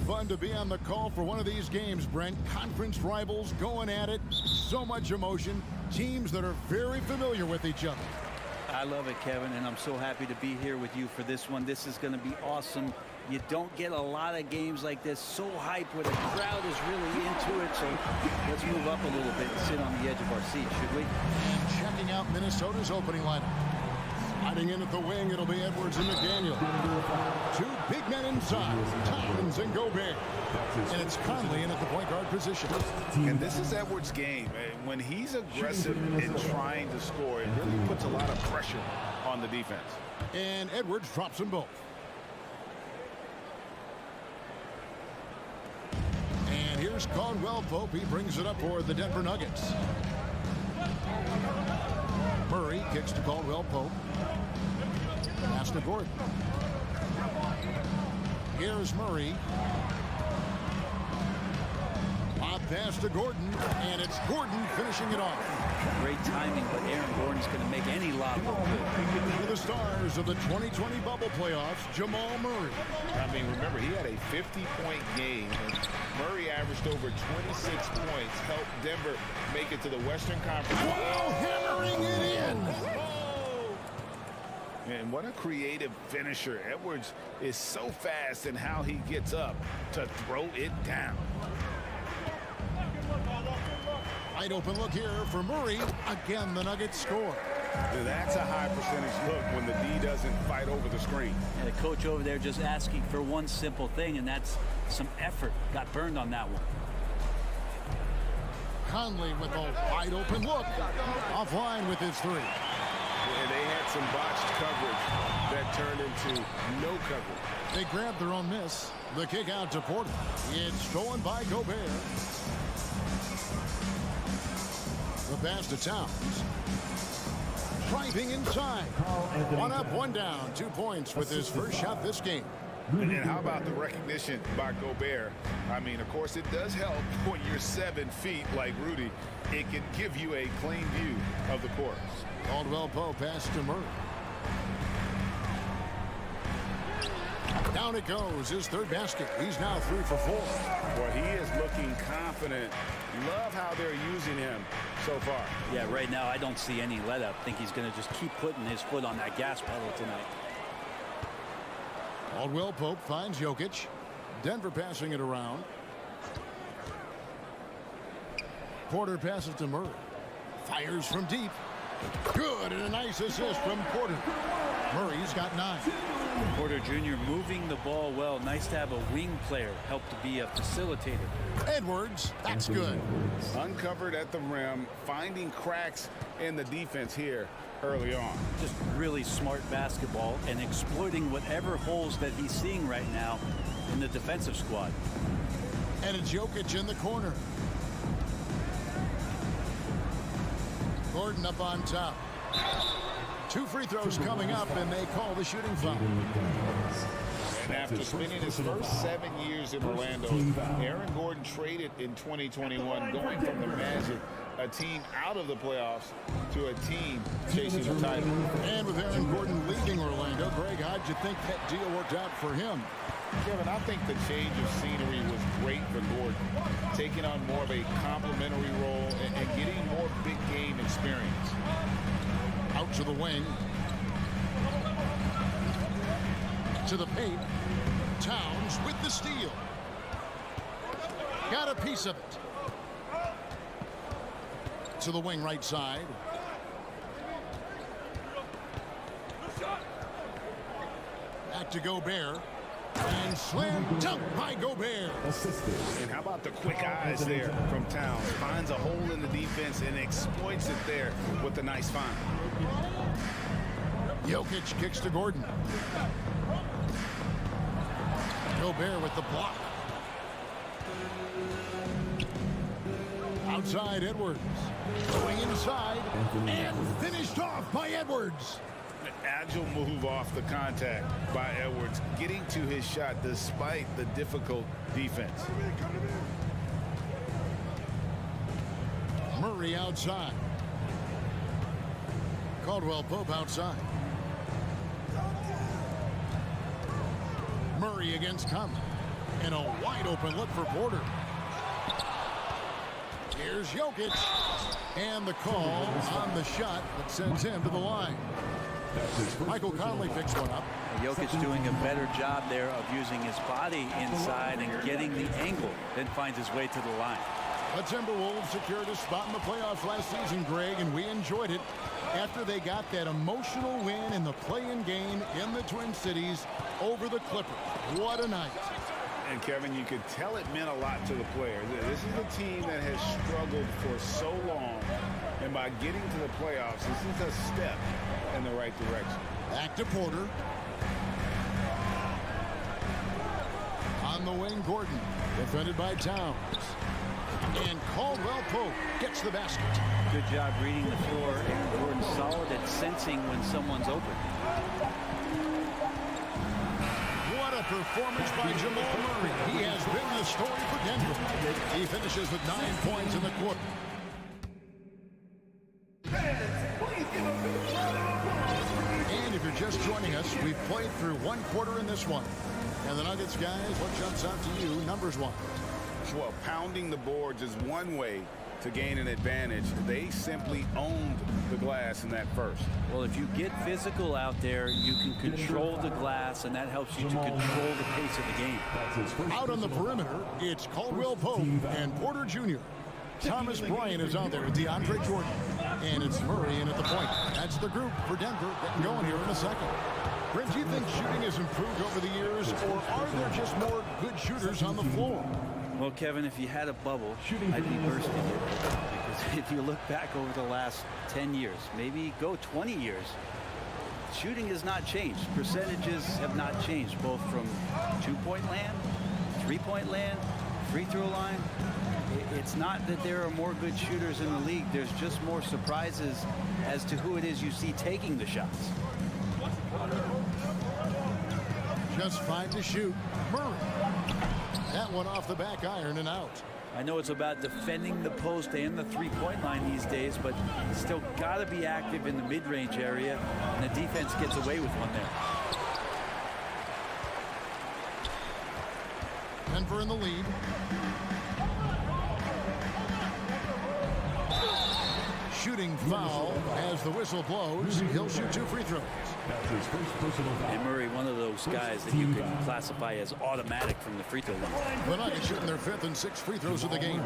Fun to be on the call for one of these games, Brent. Conference rivals going at it. So much emotion. Teams that are very familiar with each other. I love it, Kevin, and I'm so happy to be here with you for this one. This is going to be awesome. You don't get a lot of games like this so hype where the crowd is really into it. So let's move up a little bit and sit on the edge of our seat, should we? And checking out Minnesota's opening lineup. Hiding in at the wing, it'll be Edwards and McDaniel. Two big men inside, Towns and Gobert. And it's Conley in at the point guard position. And this is Edwards' game. When he's aggressive in trying to score, it really puts a lot of pressure on the defense. And Edwards drops them both. And here's Caldwell Pope. He brings it up for the Denver Nuggets. Murray kicks to Caldwell Pope. Pass to Gordon. Here's Murray. Lob pass to Gordon, and it's Gordon finishing it off. Great timing, but Aaron Gordon's going to make any lob look good. One of the stars of the 2020 bubble playoffs, Jamal Murray. I mean, remember, he had a 50-point game, and Murray averaged over 26 points, helped Denver make it to the Western Conference. Wow, hammering it in. And what a creative finisher. Edwards is so fast in how he gets up to throw it down. Wide open look here for Murray. Again, the Nuggets score. That's a high percentage look when the D doesn't fight over the screen. And the coach over there just asking for one simple thing, and that's some effort. Got burned on that one. Conley with a wide open look. Offline with his three. And they had some botched coverage that turned into no coverage. They grabbed their own miss. The kick out to Porter. It's stolen by Gobert. The pass to Towns. Driving inside. One up, one down. 2 points with his first shot this game. And how about the recognition by Gobert? I mean, of course, it does help when you're 7 feet like Rudy. It can give you a clean view of the court. Caldwell Pope pass to Murray. Down it goes, his third basket. He's now 3 for 4. Well, he is looking confident. Love how they're using him so far. Yeah, right now I don't see any let up. I think he's going to just keep putting his foot on that gas pedal tonight. Caldwell Pope finds Jokic. Denver passing it around. Porter passes to Murray. Fires from deep. Good, and a nice assist from Porter. Murray's got 9. Porter Jr. moving the ball well. Nice to have a wing player help to be a facilitator. Edwards, that's good. Uncovered at the rim, finding cracks in the defense here early on. Just really smart basketball and exploiting whatever holes that he's seeing right now in the defensive squad. And it's Jokic in the corner. Gordon up on top. 2 free throws coming up, and they call the shooting foul. And after spending his first 7 years in Orlando, Aaron Gordon traded in 2021, going from the Magic, a team out of the playoffs, to a team chasing the title. And with Aaron Gordon leaving Orlando, Greg, how'd you think that deal worked out for him? Kevin, I think the change of scenery was great for Gordon, taking on more of a complimentary role and getting more big game experience. Out to the wing. To the paint. Towns with the steal. Got a piece of it. To the wing right side. Back to Gobert. And slam dunk by Gobert. And how about the quick eyes there from Towns? Finds a hole in the defense and exploits it there with a nice find. Jokic kicks to Gordon. Gobert with the block. Outside Edwards. Going inside. And finished off by Edwards. Agile move off the contact by Edwards, getting to his shot despite the difficult defense. Murray outside. Caldwell Pope outside. Murray against Conley. And a wide open look for Porter. Here's Jokic. And the call on the shot that sends him to the line. Michael Conley picks one up. Jokic doing a better job there of using his body inside and getting the angle, then finds his way to the line. The Timberwolves secured a spot in the playoffs last season, Greg, and we enjoyed it after they got that emotional win in the play-in game in the Twin Cities over the Clippers. What a night. And, Kevin, you could tell it meant a lot to the players. This is a team that has struggled for so long, and by getting to the playoffs, this is a step in the right direction. Back to Porter. On the wing, Gordon, defended by Towns. And Caldwell Pope gets the basket. Good job reading the floor, and Gordon's solid at sensing when someone's open. What a performance by Jamal Murray. He has been the story for Denver. He finishes with 9 points in the quarter. And if you're just joining us, we've played through one quarter in this one. And the Nuggets, guys, what jumps out to you, numbers-wise? Well, pounding the boards is one way to gain an advantage. They simply owned the glass in that first. Well, if you get physical out there, you can control the glass, and that helps you to control the pace of the game. Out on the perimeter, it's Caldwell Pope and Porter Jr. Thomas Bryant is out there with DeAndre Jordan. And it's Murray in at the point. That's the group for Denver getting going here in a second. Brent, do you think shooting has improved over the years, or are there just more good shooters on the floor? Well, Kevin, if you had a bubble, I'd be bursting it. Because if you look back over the last 10 years, maybe go 20 years, shooting has not changed. Percentages have not changed, both from two-point land, three-point land, free throw line. It's not that there are more good shooters in the league. There's just more surprises as to who it is you see taking the shots. Just 5 to shoot. Murray. That one off the back iron and out. I know it's about defending the post and the three-point line these days, but still got to be active in the mid-range area, and the defense gets away with one there. Denver in the lead. Shooting foul as the whistle blows. He'll shoot 2 free throws. And Murray, one of those guys that you can classify as automatic from the free throw line. The Nuggets shooting their 5th and 6th free throws of the game.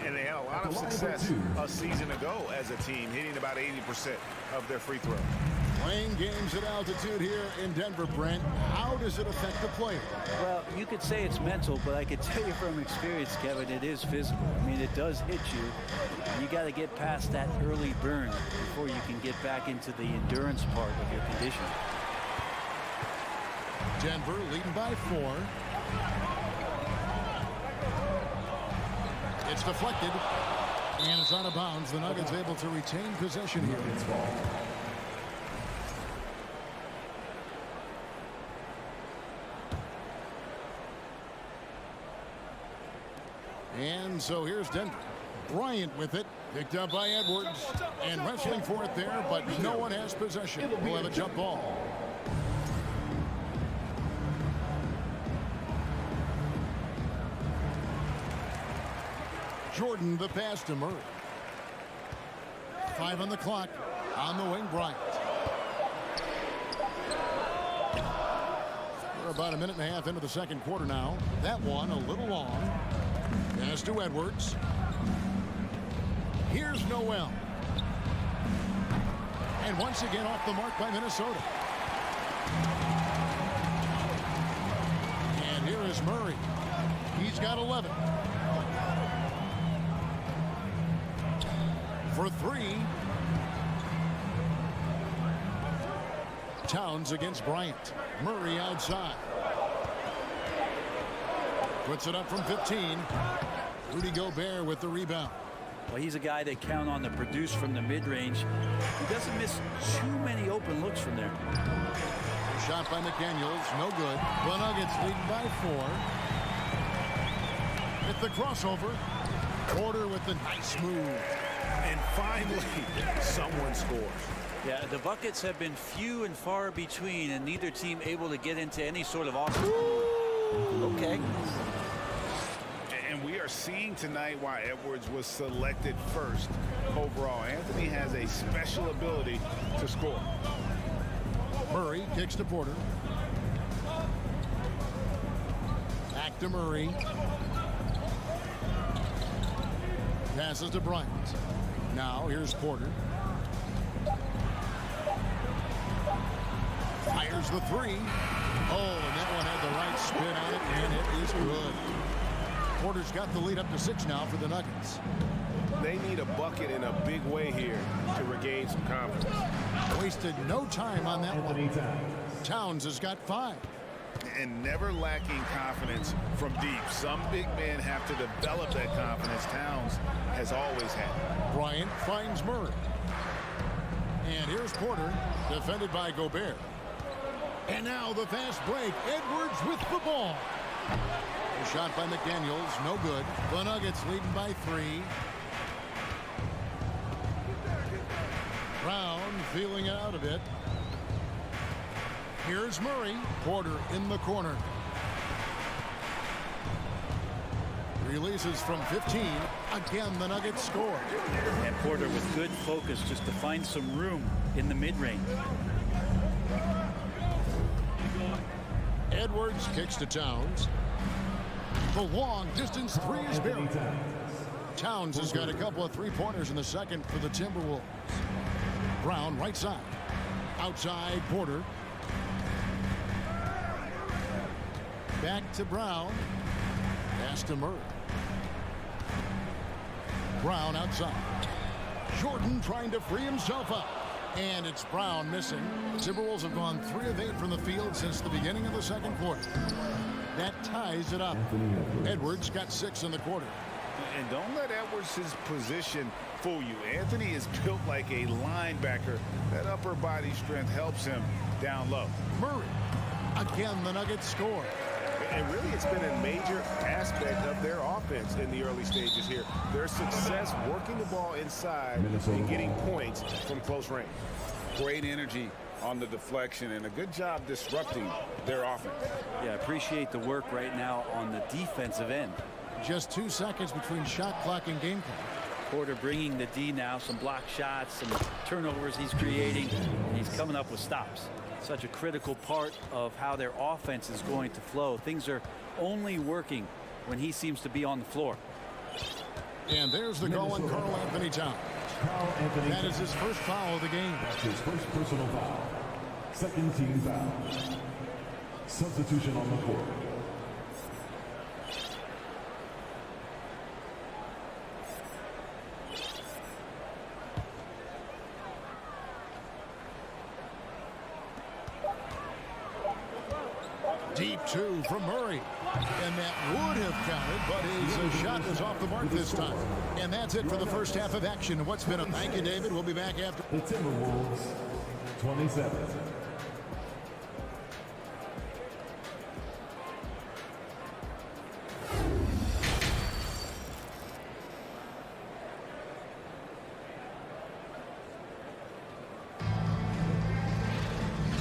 And they had a lot of success a season ago as a team, hitting about 80% of their free throws. Playing games at altitude here in Denver, Brent. How does it affect the player? Well, you could say it's mental, but I could tell you from experience, Kevin, it is physical. I mean, it does hit you. You got to get past that early burn before you can get back into the endurance part of your condition. Denver leading by 4. It's deflected, and it's out of bounds. The Nuggets able to retain possession here. And so here's Denver. Bryant with it, picked up by Edwards, and wrestling for it there, but no one has possession. We'll have a jump ball. Jordan, the pass to Murray. 5 on the clock. On the wing, Bryant. We're about a minute and a half into the second quarter now. That one a little long. Pass to Edwards. Here's Noel. And once again off the mark by Minnesota. And here is Murray. He's got 11. For 3. Towns against Bryant. Murray outside. Puts it up from 15. Rudy Gobert with the rebound. Well, he's a guy they count on to produce from the mid-range. He doesn't miss too many open looks from there. Shot by McDaniels, no good. The Nuggets lead by 4. With the crossover. Porter with the nice move. And finally, someone scores. Yeah, the buckets have been few and far between, and neither team able to get into any sort of offense. Okay. And we are seeing tonight why Edwards was selected first overall. Anthony has a special ability to score. Murray kicks to Porter. Back to Murray. Passes to Bryant. Now here's Porter. Fires the three. Oh, and that one had the right spin on it, and it is good. Porter's got the lead up to 6 now for the Nuggets. They need a bucket in a big way here to regain some confidence. Wasted no time on that one. Towns has got 5. And never lacking confidence from deep. Some big men have to develop that confidence. Towns has always had. Bryant finds Murray. And here's Porter, defended by Gobert. And now the fast break. Edwards with the ball. A shot by McDaniels, no good. The Nuggets leading by 3. Brown feeling it out a bit. Here's Murray. Porter in the corner. Releases from 15. Again, the Nuggets score. And Porter with good focus just to find some room in the mid-range. Edwards kicks to Towns. The long distance 3 is buried. Towns has got a couple of 3-pointers in the second for the Timberwolves. Brown right side. Outside Porter. Back to Brown. Pass to Murray. Brown outside. Jordan trying to free himself up. And it's Brown missing. The Timberwolves have gone 3 of 8 from the field since the beginning of the second quarter. That ties it up. Edwards got 6 in the quarter. And don't let Edwards' position fool you. Anthony is built like a linebacker. That upper body strength helps him down low. Murray. Again, the Nuggets score. And really, it's been a major aspect of their offense in the early stages here. Their success working the ball inside and getting points from close range. Great energy on the deflection and a good job disrupting their offense. Yeah, appreciate the work right now on the defensive end. Just 2 seconds between shot clock and game clock. Porter bringing the D now, some block shots, some turnovers he's creating. He's coming up with stops. Such a critical part of how their offense is going to flow. Things are only working when he seems to be on the floor. And there's the goal on Karl Anthony Towns. That is his first foul of the game. That's his first personal foul. Second team foul. Substitution on the court. Deep 2 from Murray. And that would have counted, but his shot was off the mark this time. And that's it for the first half of action. What's been a thank you, David. We'll be back after. The Timberwolves, 27.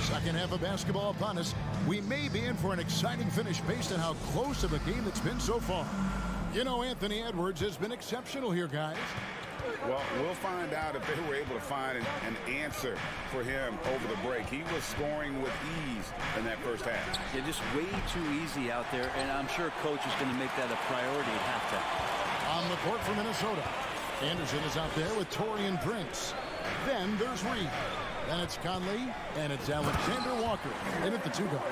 Second half of basketball upon us. We may be in for an exciting finish based on how close of a game it's been so far. You know, Anthony Edwards has been exceptional here, guys. Well, we'll find out if they were able to find an answer for him over the break. He was scoring with ease in that first half. Yeah, just way too easy out there, and I'm sure coach is going to make that a priority at halftime. On the court for Minnesota. Anderson is out there with Taurean Prince. Then there's Reed. Then it's Conley, and it's Alexander Walker in at the 2-guard.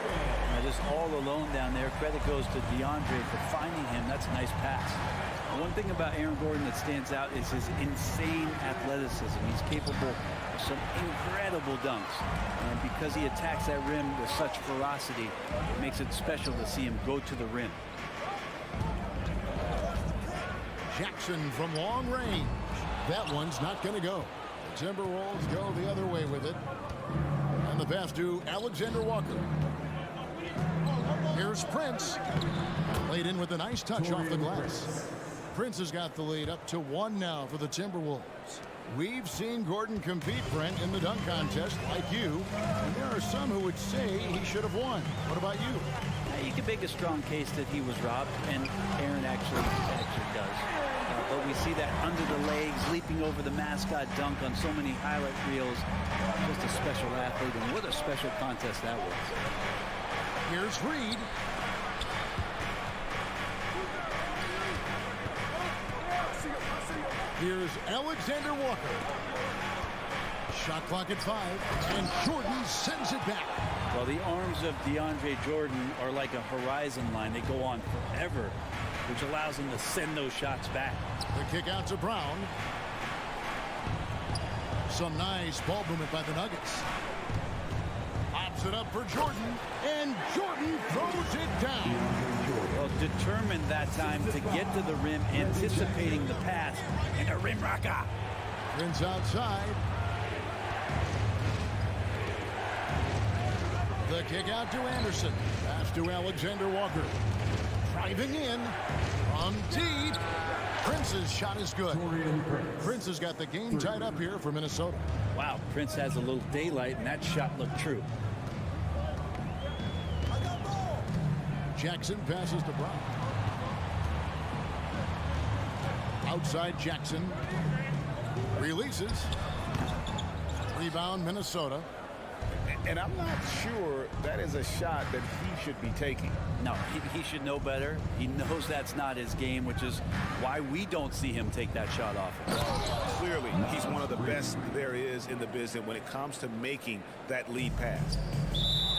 Just all alone down there. Credit goes to DeAndre for finding him. That's a nice pass. One thing about Aaron Gordon that stands out is his insane athleticism. He's capable of some incredible dunks. And because he attacks that rim with such ferocity, it makes it special to see him go to the rim. Jackson from long range. That one's not going to go. The Timberwolves go the other way with it. And the pass to Alexander Walker. Here's Prince. Laid in with a nice touch off the glass. Prince has got the lead up to 1 now for the Timberwolves. We've seen Gordon compete, Brent, in the dunk contest like you, and there are some who would say he should have won. What about you? You can make a strong case that he was robbed, and Aaron actually does. But we see that under the legs, leaping over the mascot dunk on so many highlight reels. Just a special athlete, and what a special contest that was. Here's Reed. Here's Alexander Walker. Shot clock at 5, and Jordan sends it back. Well, the arms of DeAndre Jordan are like a horizon line. They go on forever, which allows him to send those shots back. The kick out to Brown. Some nice ball movement by the Nuggets. Pops it up for Jordan, and Jordan throws it down. Well, determined that time to get to the rim, anticipating the pass, and a rim rocker. Prince outside. The kick out to Anderson. Pass to Alexander Walker. Driving in from deep. Prince's shot is good. Prince has got the game tied up here for Minnesota. Wow, Prince has a little daylight, and that shot looked true. Jackson passes to Brown. Outside Jackson. Releases. Rebound Minnesota. And I'm not sure that is a shot that he should be taking. No, he should know better. He knows that's not his game, which is why we don't see him take that shot off. Clearly, he's one of the best there is in the business when it comes to making that lead pass.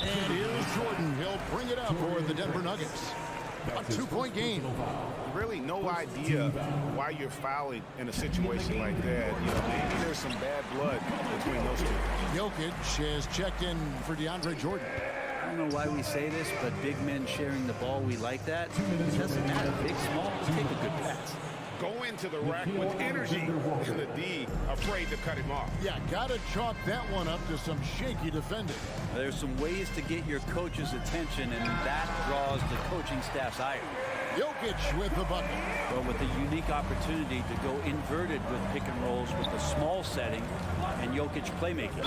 And here's Jordan. He'll bring it up for the Denver Nuggets. A 2-point game. Really no idea why you're fouling in a situation like that. You know, maybe there's some bad blood between those two. Jokic has checked in for DeAndre Jordan. I don't know why we say this, but big men sharing the ball, we like that. It doesn't matter, big, small, take a good pass. Go into the rack with energy, and the D afraid to cut him off. Yeah, gotta chalk that one up to some shaky defending. There's some ways to get your coach's attention, and that draws the coaching staff's ire. Jokic with the bucket. Well, with the unique opportunity to go inverted with pick and rolls with a small setting and Jokic playmaking.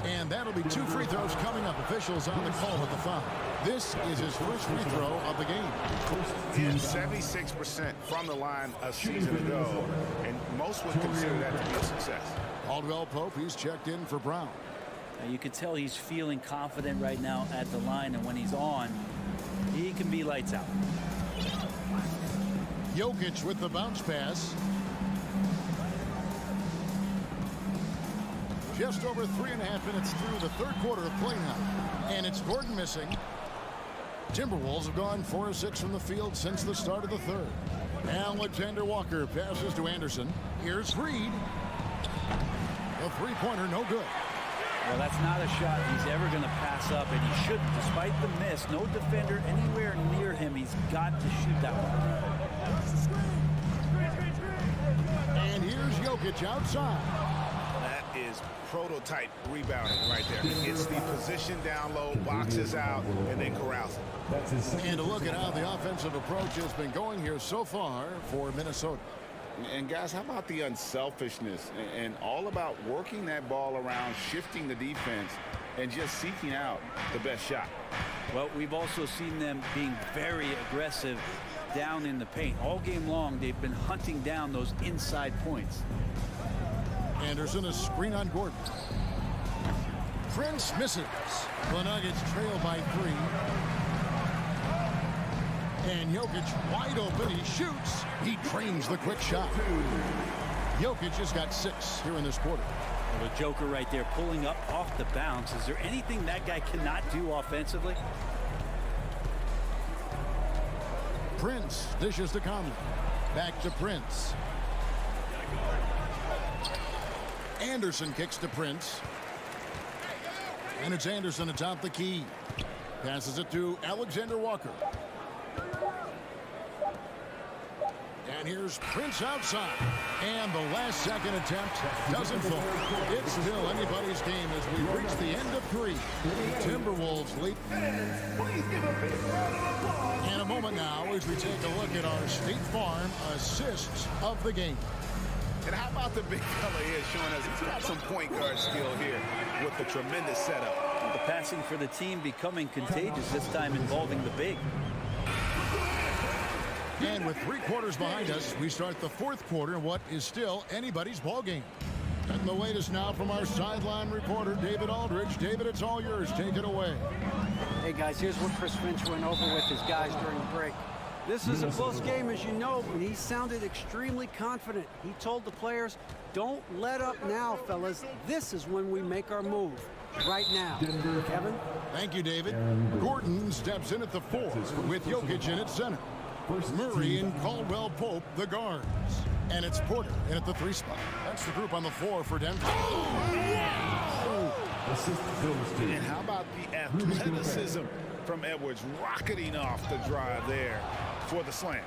And that'll be 2 free throws coming up. Officials on the call with the foul. This is his first free throw of the game. He had 76% from the line a season ago, and most would consider that to be a success. Caldwell Pope, he's checked in for Brown. Now you can tell he's feeling confident right now at the line, and when he's on, he can be lights out. Jokic with the bounce pass. Just over 3.5 minutes through the third quarter of play now. And it's Gordon missing. Timberwolves have gone 4 of 6 from the field since the start of the third. Alexander Walker passes to Anderson. Here's Reed. The three-pointer, no good. Well, that's not a shot he's ever going to pass up, and he shouldn't, despite the miss. No defender anywhere near him. He's got to shoot that one. And here's Jokic outside. That is prototype rebounding right there. He gets the position down low, boxes out, and then corrals it. And a look at how the offensive approach has been going here so far for Minnesota. And guys, how about the unselfishness and all about working that ball around, shifting the defense, and just seeking out the best shot? Well, we've also seen them being very aggressive down in the paint. All game long, they've been hunting down those inside points. Anderson, a screen on Gordon. Prince misses. The Nuggets trail by 3. And Jokic wide open. He shoots. He drains the quick shot. Jokic has got 6 here in this quarter. Well, the Joker right there pulling up off the bounce. Is there anything that guy cannot do offensively? Prince dishes to Conley. Back to Prince. Anderson kicks to Prince. And it's Anderson atop the key. Passes it to Alexander Walker. And here's Prince outside. And the last second attempt doesn't fall. It's still anybody's game as we reach the end of 3. Timberwolves lead. In a moment now as we take a look at our State Farm assists of the game. And how about the big fella here showing us he's got some point guard skill here with the tremendous setup. The passing for the team becoming contagious, this time involving the big. And with 3 quarters behind us, we start the 4th quarter in what is still anybody's ball game. And the latest now from our sideline reporter, David Aldridge. David, it's all yours. Take it away. Hey, guys, here's what Chris Finch went over with his guys during the break. This is a close game, as you know, and he sounded extremely confident. He told the players, don't let up now, fellas. This is when we make our move. Right now. Kevin? Thank you, David. Gordon steps in at the 4 with Jokic in at center. Murray and Caldwell Pope, the guards. And it's Porter in at the 3 spot. That's the group on the floor for Denver. And how about the athleticism from Edwards rocketing off the drive there for the slam.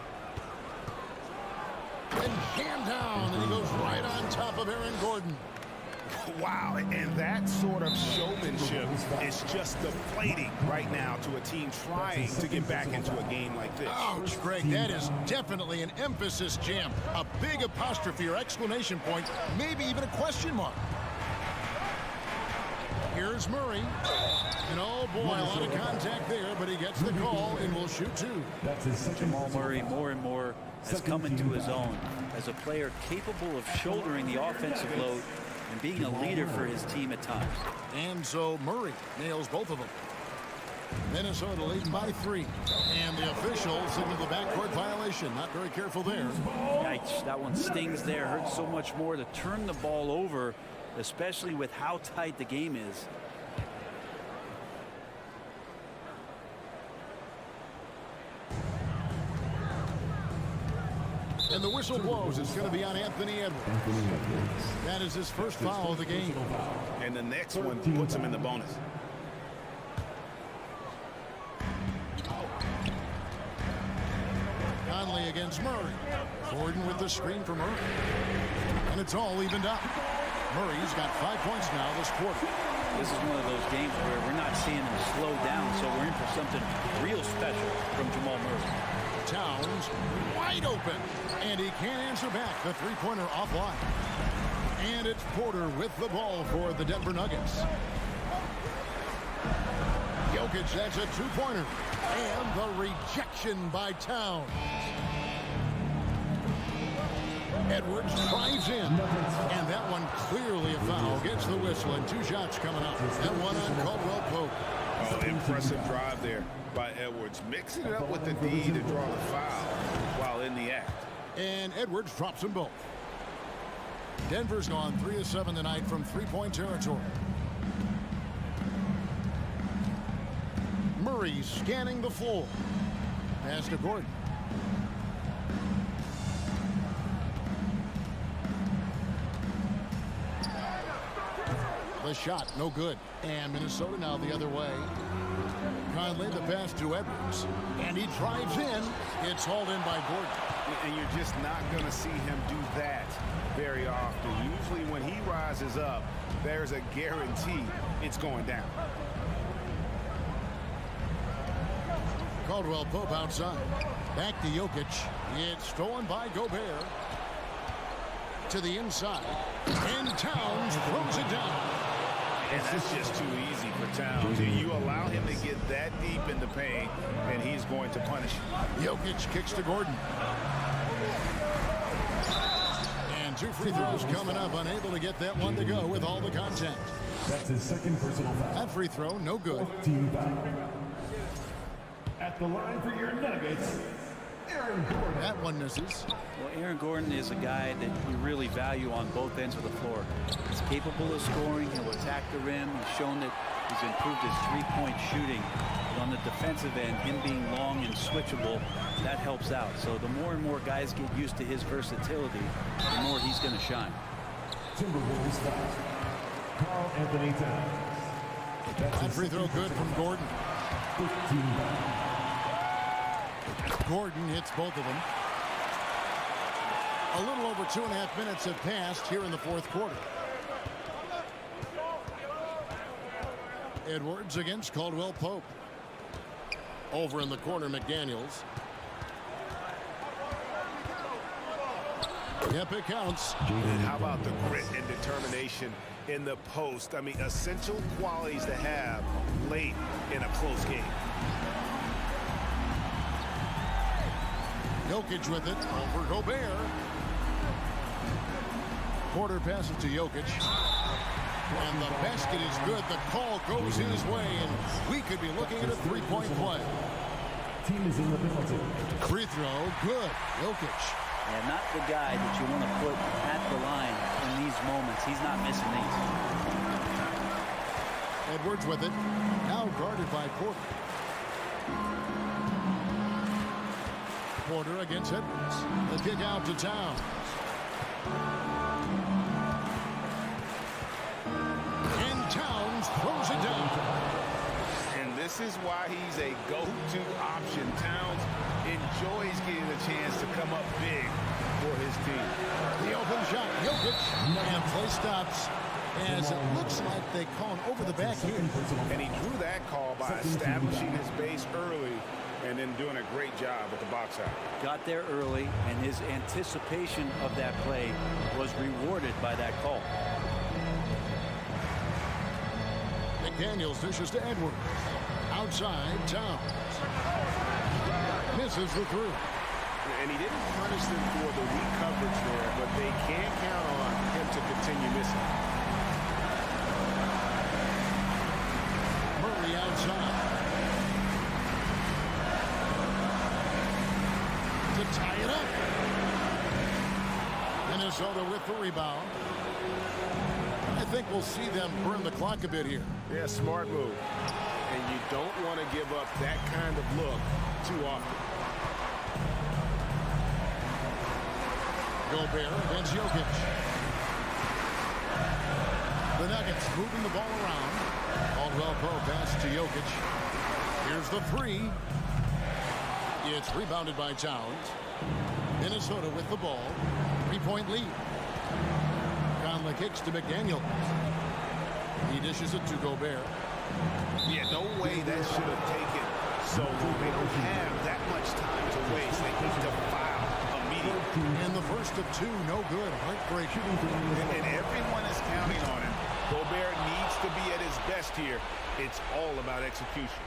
And hand down, and he goes right on top of Aaron Gordon. Wow, and that sort of showmanship is just deflating right now to a team trying to get back into a game like this. Ouch, Greg, that is definitely an emphasis jam. A big apostrophe or exclamation point, maybe even a question mark. Here's Murray. And oh boy, a lot of contact there, but he gets the call and will shoot 2. Jamal Murray more and more has come into his own as a player capable of shouldering the offensive load and being a leader for his team at times. And so Murray nails both of them. Minnesota leading by 3. And the official signaled the backcourt violation. Not very careful there. Yikes, that one stings there. Hurts so much more to turn the ball over, especially with how tight the game is. And the whistle blows. It's going to be on Anthony Edwards. That is his first foul of the game. And the next one puts him in the bonus. Conley against Murray. Gordon with the screen for Murray. And it's all evened up. Murray's got 5 points now this quarter. This is one of those games where we're not seeing him slow down, so we're in for something real special from Jamal Murray. Towns wide open, and he can't answer back. The 3-pointer offline. And it's Porter with the ball for the Denver Nuggets. Jokic, that's a 2-pointer. And the rejection by Towns. Edwards drives in, and that one clearly a foul. Gets the whistle, and 2 shots coming up. That one on Caldwell Pope. Oh, impressive drive there by Edwards. Mixing it up with the D to draw the foul while in the act. And Edwards drops them both. Denver's gone 3 of 7 tonight from 3-point territory. Murray scanning the floor. Pass to Gordon. The shot, no good. And Minnesota now the other way. Conley, the pass to Edwards. And he drives in. It's hauled in by Gordon. And you're just not going to see him do that very often. Usually when he rises up, there's a guarantee it's going down. Caldwell Pope outside. Back to Jokic. It's stolen by Gobert. To the inside. And Towns throws it down. And that's just too easy for Towns. You allow him to get that deep in the paint, and he's going to punish you. Jokic kicks to Gordon. And 2 free throws coming up. Unable to get that one to go with all the contact. That's his second personal foul. That free throw, no good. Team foul. At the line for your Nuggets, Aaron Gordon. That one misses. Well, Aaron Gordon is a guy that we really value on both ends of the floor. He's capable of scoring. He'll attack the rim. He's shown that he's improved his 3-point shooting. But on the defensive end, him being long and switchable, that helps out. So the more and more guys get used to his versatility, the more he's going to shine. Timberwolves foul. Carl Anthony Towns. That free throw good from Gordon. 15 foul. Gordon hits both of them. A little over 2.5 minutes have passed here in the 4th quarter. Edwards against Caldwell Pope. Over in the corner, McDaniels. Yep, it counts. And how about the grit and determination in the post? I mean, essential qualities to have late in a close game. Jokic with it over Gobert. Porter passes to Jokic. And the basket is good. The call goes his way, and we could be looking at a three-point play. Team is in the penalty. Free throw, good. Jokic. Yeah, not the guy that you want to put at the line in these moments. He's not missing these. Edwards with it. Now guarded by Porter. Porter against Edwards. The kick out to Towns. And Towns throws it down. And this is why he's a go-to option. Towns enjoys getting a chance to come up big for his team. The open shot, Jokic, and play stops as it looks like they call an over the back here. And he drew that call by establishing his base early and then doing a great job at the box out. Got there early, and his anticipation of that play was rewarded by that call. McDaniels dishes to Edwards. Outside, Towns. Misses the through. And he didn't punish them for the weak coverage there, but they can count on him to continue missing. Murray outside. To tie it up. Minnesota with the rebound. I think we'll see them burn the clock a bit here. Yeah, smart move. And you don't want to give up that kind of look too often. Gobert against Jokic. The Nuggets moving the ball around. Caldwell Pope pass to Jokic. Here's the three. It's rebounded by Towns. Minnesota with the ball. 3-point lead. Conley kicks to McDaniels. He dishes it to Gobert. Yeah, no way that should have taken so long. They don't have that much time to waste. They need to foul immediately. And the first of two, no good. Heartbreaking. And everyone is counting on him. Gobert needs to be at his best here. It's all about execution.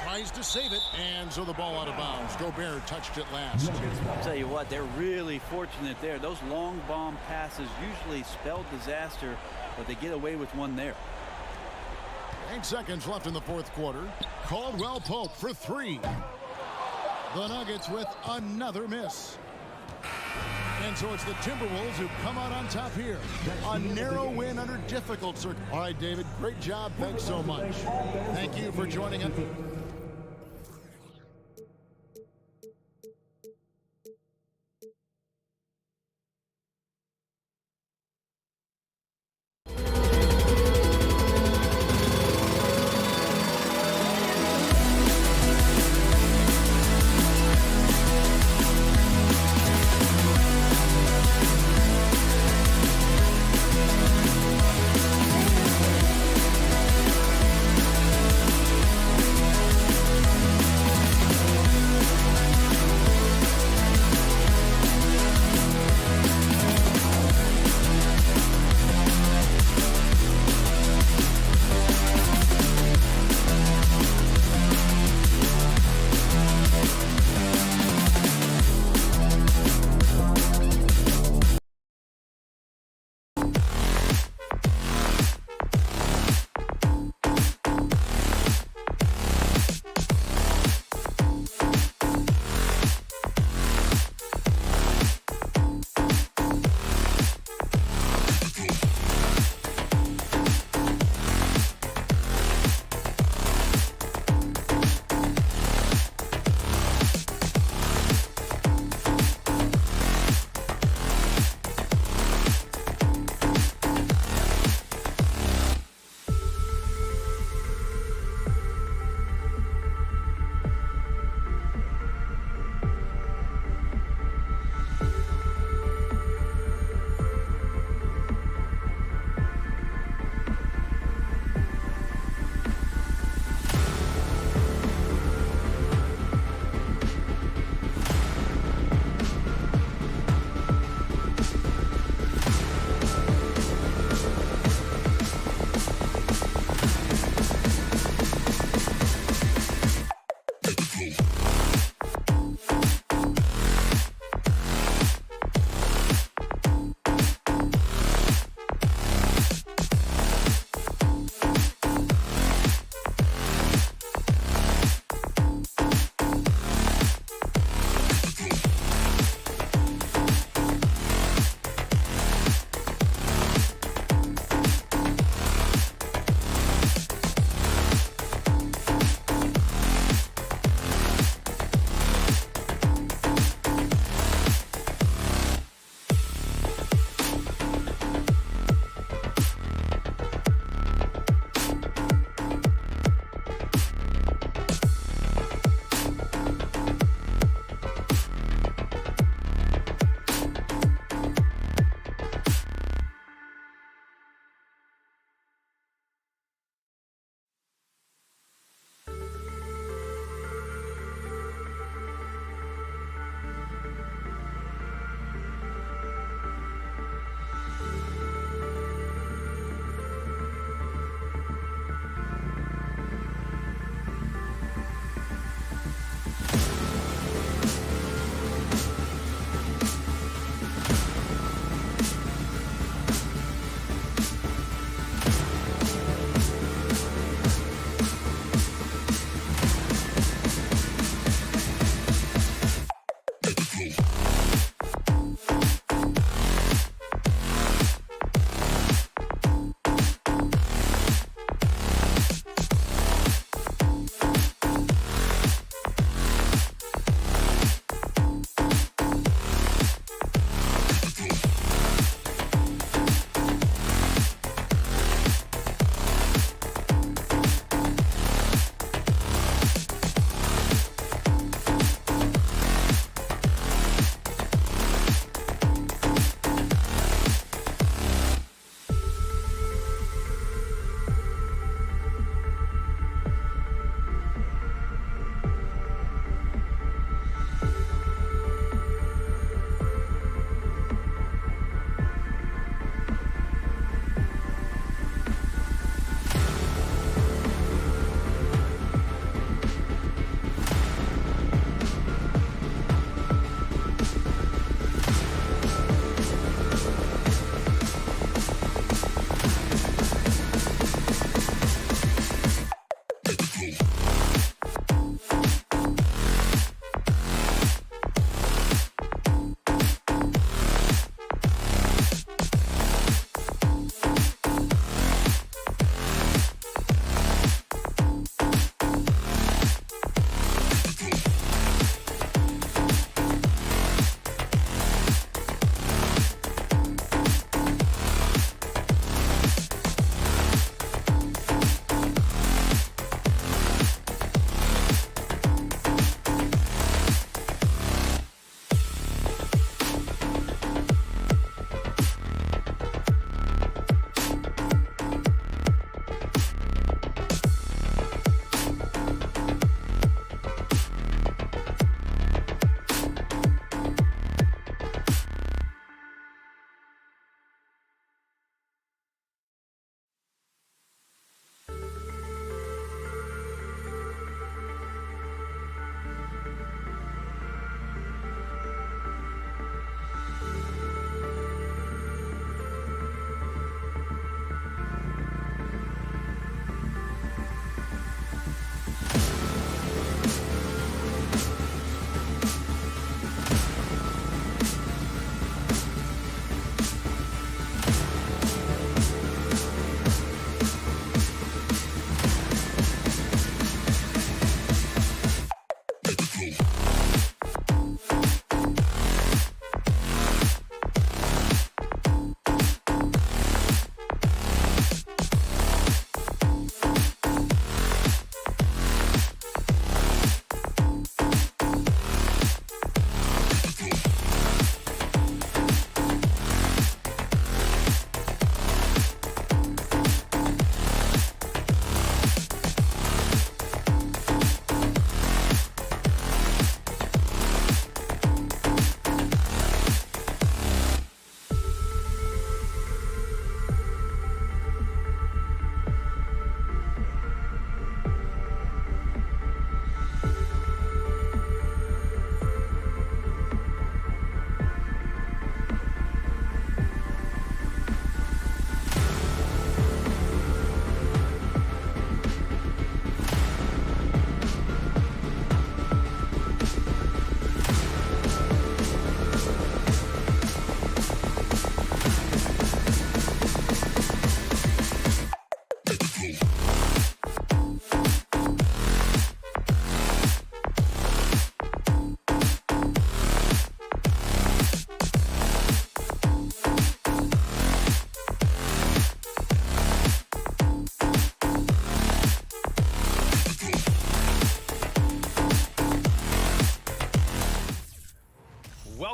Tries to save it, and so the ball out of bounds. Gobert touched it last. I'll tell you what, they're really fortunate there. Those long bomb passes usually spell disaster, but they get away with one there. 8 seconds left in the fourth quarter. Caldwell Pope for three. The Nuggets with another miss. And so it's the Timberwolves who come out on top here. A narrow win under difficult circumstances. All right, David, great job. Thanks so much. Thank you for joining us.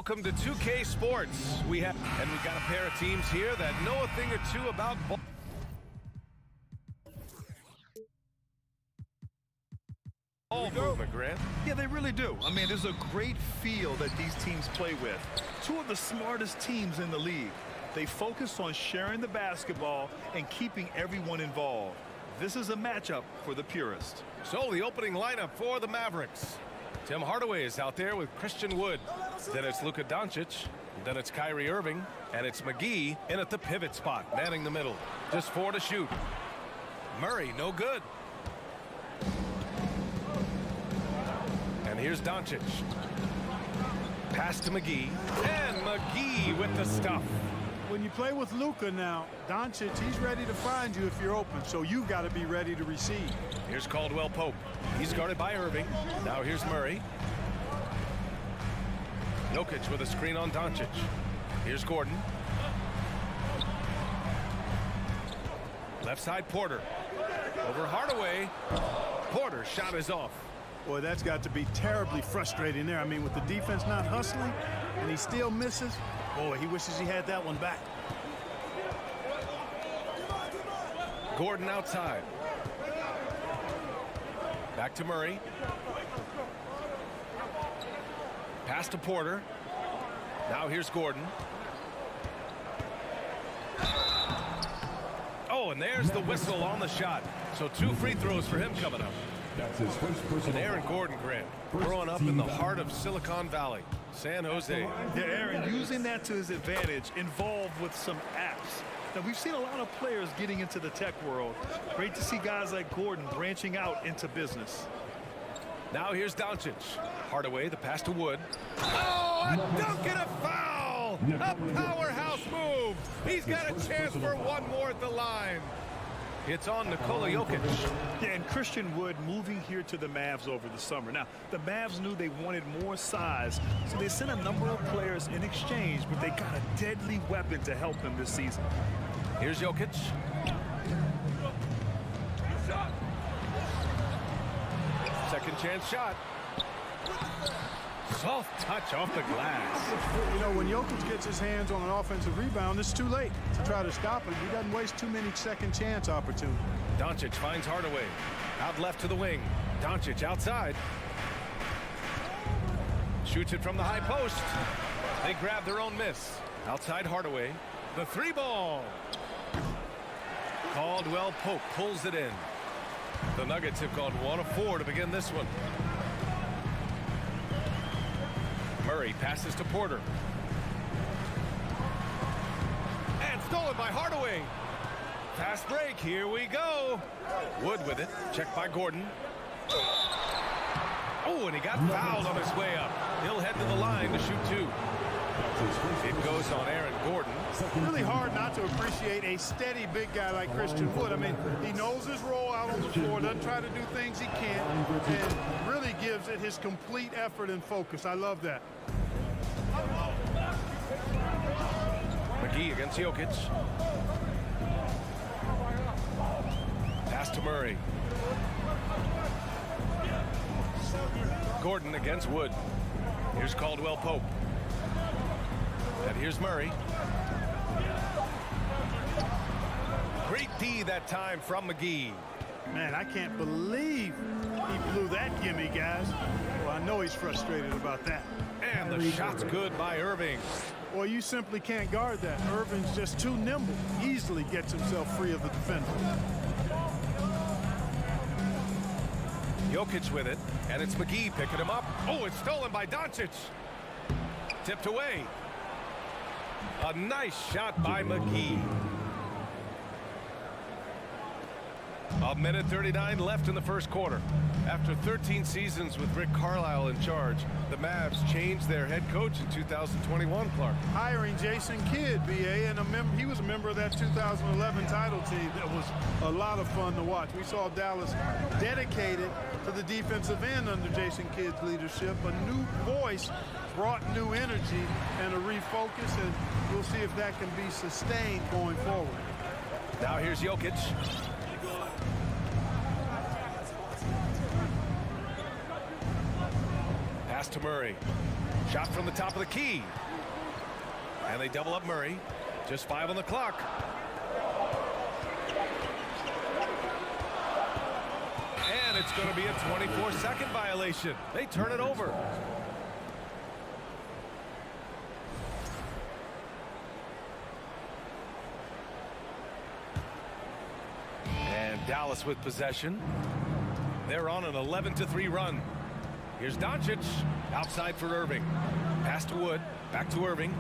Welcome to 2K Sports. We got a pair of teams here that know a thing or two about ball. Movement, Grant. Yeah, they really do. I mean, there's a great feel that these teams play with. Two of the smartest teams in the league. They focus on sharing the basketball and keeping everyone involved. This is a matchup for the purist. So the opening lineup for the Mavericks. Tim Hardaway is out there with Christian Wood. Then it's Luka Doncic. Then it's Kyrie Irving. And it's McGee in at the pivot spot, manning the middle. Just 4 to shoot. Murray, no good. And here's Doncic. Pass to McGee. And McGee with the stuff. When you play with Luka now, Doncic, he's ready to find you if you're open, so you've got to be ready to receive. Here's Caldwell Pope. He's guarded by Irving. Now here's Murray. Jokic with a screen on Doncic. Here's Gordon. Left side Porter. Over Hardaway. Porter's shot is off. Boy, that's got to be terribly frustrating there. I mean, with the defense not hustling and he still misses, boy, he wishes he had that one back. Gordon outside. Back to Murray. Pass to Porter. Now here's Gordon. Oh, and there's the whistle on the shot. So 2 free throws for him coming up. That's his first personal. And Aaron Gordon, Grant, growing up in the heart of Silicon Valley, San Jose. Yeah, Aaron, using that to his advantage, involved with some apps. Now, we've seen a lot of players getting into the tech world. Great to see guys like Gordon branching out into business. Now here's Doncic. Hardaway, the pass to Wood. Oh, a dunk and a foul! A powerhouse move. He's got a chance for one more at the line. It's on Nikola Jokic. Yeah, and Christian Wood moving here to the Mavs over the summer. Now, the Mavs knew they wanted more size, so they sent a number of players in exchange, but they got a deadly weapon to help them this season. Here's Jokic. Second chance shot. Soft touch off the glass. You know, when Jokic gets his hands on an offensive rebound, it's too late to try to stop him. He doesn't waste too many second chance opportunities. Doncic finds Hardaway. Out left to the wing. Doncic outside. Shoots it from the high post. They grab their own miss. Outside Hardaway. The 3 ball. Caldwell Pope pulls it in. The Nuggets have gone 1 of 4 to begin this one. Murray passes to Porter. And stolen by Hardaway. Fast break. Here we go. Wood with it. Checked by Gordon. Oh, and he got fouled on his way up. He'll head to the line to shoot 2. It goes on Aaron Gordon. Really hard not to appreciate a steady big guy like Christian Wood. I mean, he knows his role out on the floor, doesn't try to do things he can't, and really gives it his complete effort and focus. I love that. McGee against Jokic. Pass to Murray. Gordon against Wood. Here's Caldwell Pope. And here's Murray. Great D that time from McGee. Man, I can't believe he blew that gimme, guys. Well, I know he's frustrated about that. And the shot's good by Irving. Well, you simply can't guard that. Irving's just too nimble. Easily gets himself free of the defender. Jokic with it, and it's McGee picking him up. Oh, it's stolen by Doncic. Tipped away. A nice shot by McGee. 1:39 left in the first quarter. After 13 seasons with Rick Carlisle in charge, the Mavs changed their head coach in 2021, Clark. Hiring Jason Kidd, BA, and he was a member of that 2011 title team. That was a lot of fun to watch. We saw Dallas dedicated to the defensive end under Jason Kidd's leadership. A new voice brought new energy and a refocus, and we'll see if that can be sustained going forward. Now here's Jokic. Pass to Murray. Shot from the top of the key. And they double up Murray. Just 5 on the clock. And it's going to be a 24-second violation. They turn it over. And Dallas with possession. They're on an 11-3 run. Here's Doncic. Outside for Irving. Pass to Wood. Back to Irving.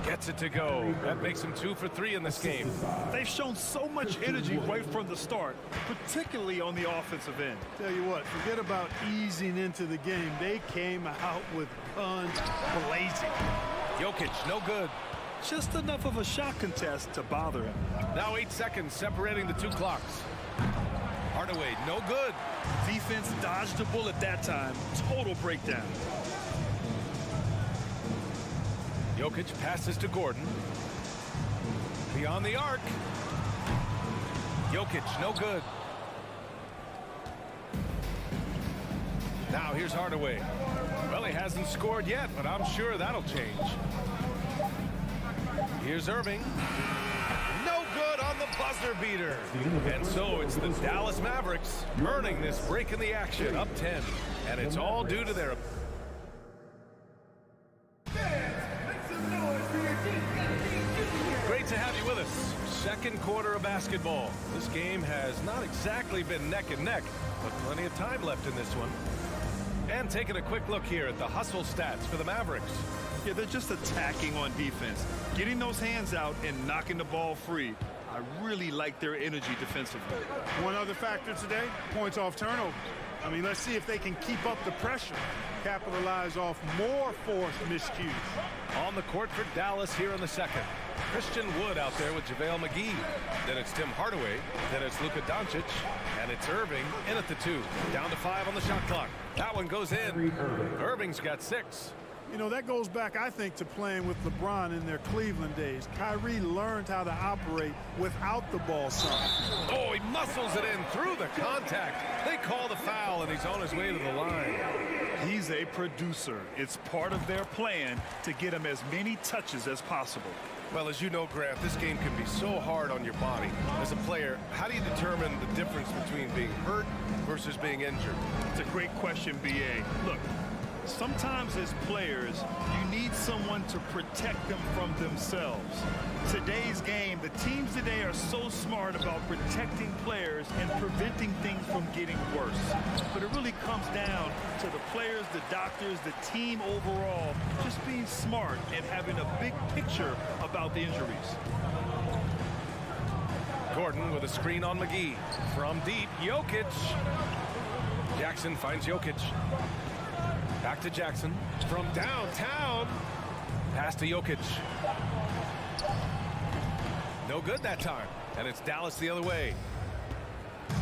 Gets it to go. That makes him 2 for 3 in this game. They've shown so much energy right from the start, particularly on the offensive end. Tell you what, forget about easing into the game. They came out with guns blazing. Jokic, no good. Just enough of a shot contest to bother him. Now 8 seconds separating the 2 clocks. Hardaway, no good. Defense dodged the bullet that time. Total breakdown. Jokic passes to Gordon. Beyond the arc. Jokic, no good. Now here's Hardaway. Well, he hasn't scored yet, but I'm sure that'll change. Here's Irving. No good on the buzzer beater. And so it's the Dallas Mavericks earning this break in the action, up 10. And it's all due to their... Great to have you with us. Second quarter of basketball. This game has not exactly been neck and neck, but plenty of time left in this one. And taking a quick look here at the hustle stats for the Mavericks. Yeah, they're just attacking on defense, getting those hands out and knocking the ball free. I really like their energy defensively. One other factor today, points off turnover. I mean, let's see if they can keep up the pressure, capitalize off more forced miscues. On the court for Dallas here in the second. Christian Wood out there with JaVale McGee. Then it's Tim Hardaway. Then it's Luka Doncic. And it's Irving in at the 2. Down to 5 on the shot clock. That one goes in. Irving's got 6. You know, that goes back, I think, to playing with LeBron in their Cleveland days. Kyrie learned how to operate without the ball side. Oh, he muscles it in through the contact. They call the foul, and he's on his way to the line. He's a producer. It's part of their plan to get him as many touches as possible. Well, as you know, Grant, this game can be so hard on your body. As a player, how do you determine the difference between being hurt versus being injured? It's a great question, B.A. Look, sometimes as players, you need someone to protect them from themselves. Today's game, the teams today are so smart about protecting players and preventing things from getting worse. But it really comes down to the players, the doctors, the team overall, just being smart and having a big picture about the injuries. Gordon with a screen on McGee. From deep, Jokic. Jackson finds Jokic. Back to Jackson. From downtown. Pass to Jokic. No good that time. And it's Dallas the other way.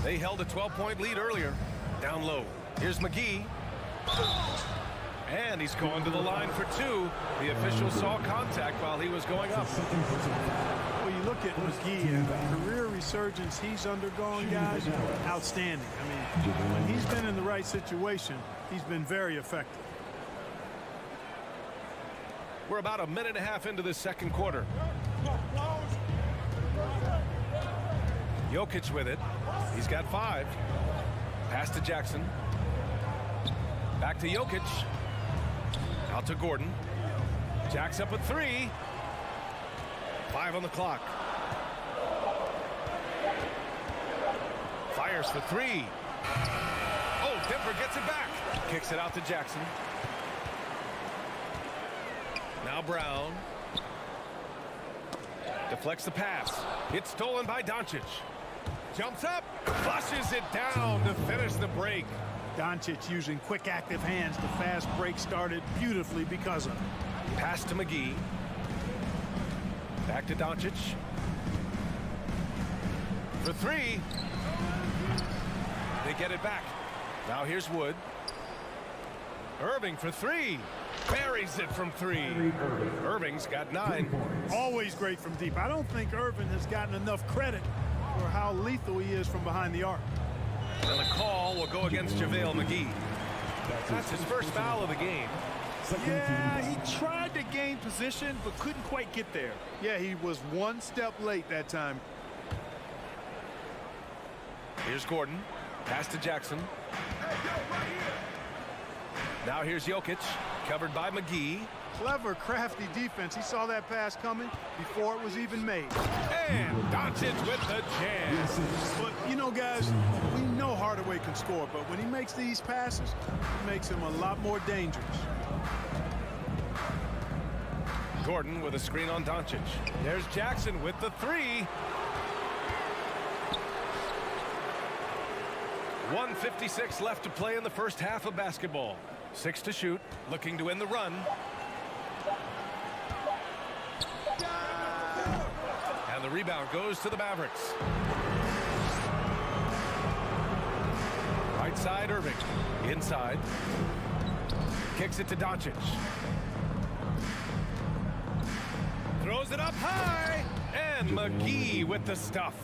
They held a 12-point lead earlier. Down low. Here's McGee. And he's going to the line for 2. The official saw contact while he was going up. Well, you look at McGee and the career resurgence he's undergone, guys, outstanding. I mean, when he's been in the right situation, he's been very effective. We're about a minute and a half into this second quarter. Jokic with it. He's got 5. Pass to Jackson. Back to Jokic. Out to Gordon. Jack's up at 3. 5 on the clock. Fires for 3. Oh, Denver gets it back. Kicks it out to Jackson. Now Brown. Deflects the pass. It's stolen by Doncic. Jumps up. Flushes it down to finish the break. Doncic using quick active hands. The fast break started beautifully because of it. Pass to McGee. Back to Doncic. For 3. They get it back. Now here's Wood. Irving for 3. Buries it from 3. Irving's got 9. Always great from deep. I don't think Irving has gotten enough credit for how lethal he is from behind the arc. And the call will go against JaVale McGee. That's his first foul of the game. Yeah, he tried to gain position, but couldn't quite get there. Yeah, he was one step late that time. Here's Gordon. Pass to Jackson. Now here's Jokic. Covered by McGee. Clever, crafty defense. He saw that pass coming before it was even made. And Doncic with the jam. But, you know, guys, we know Hardaway can score, but when he makes these passes, it makes him a lot more dangerous. Gordon with a screen on Doncic. There's Jackson with the three. 1:56 left to play in the first half of basketball. 6 to shoot, looking to win the run. And the rebound goes to the Mavericks. Right side, Irving. Inside. Kicks it to Doncic. Throws it up high. And McGee with the stuff.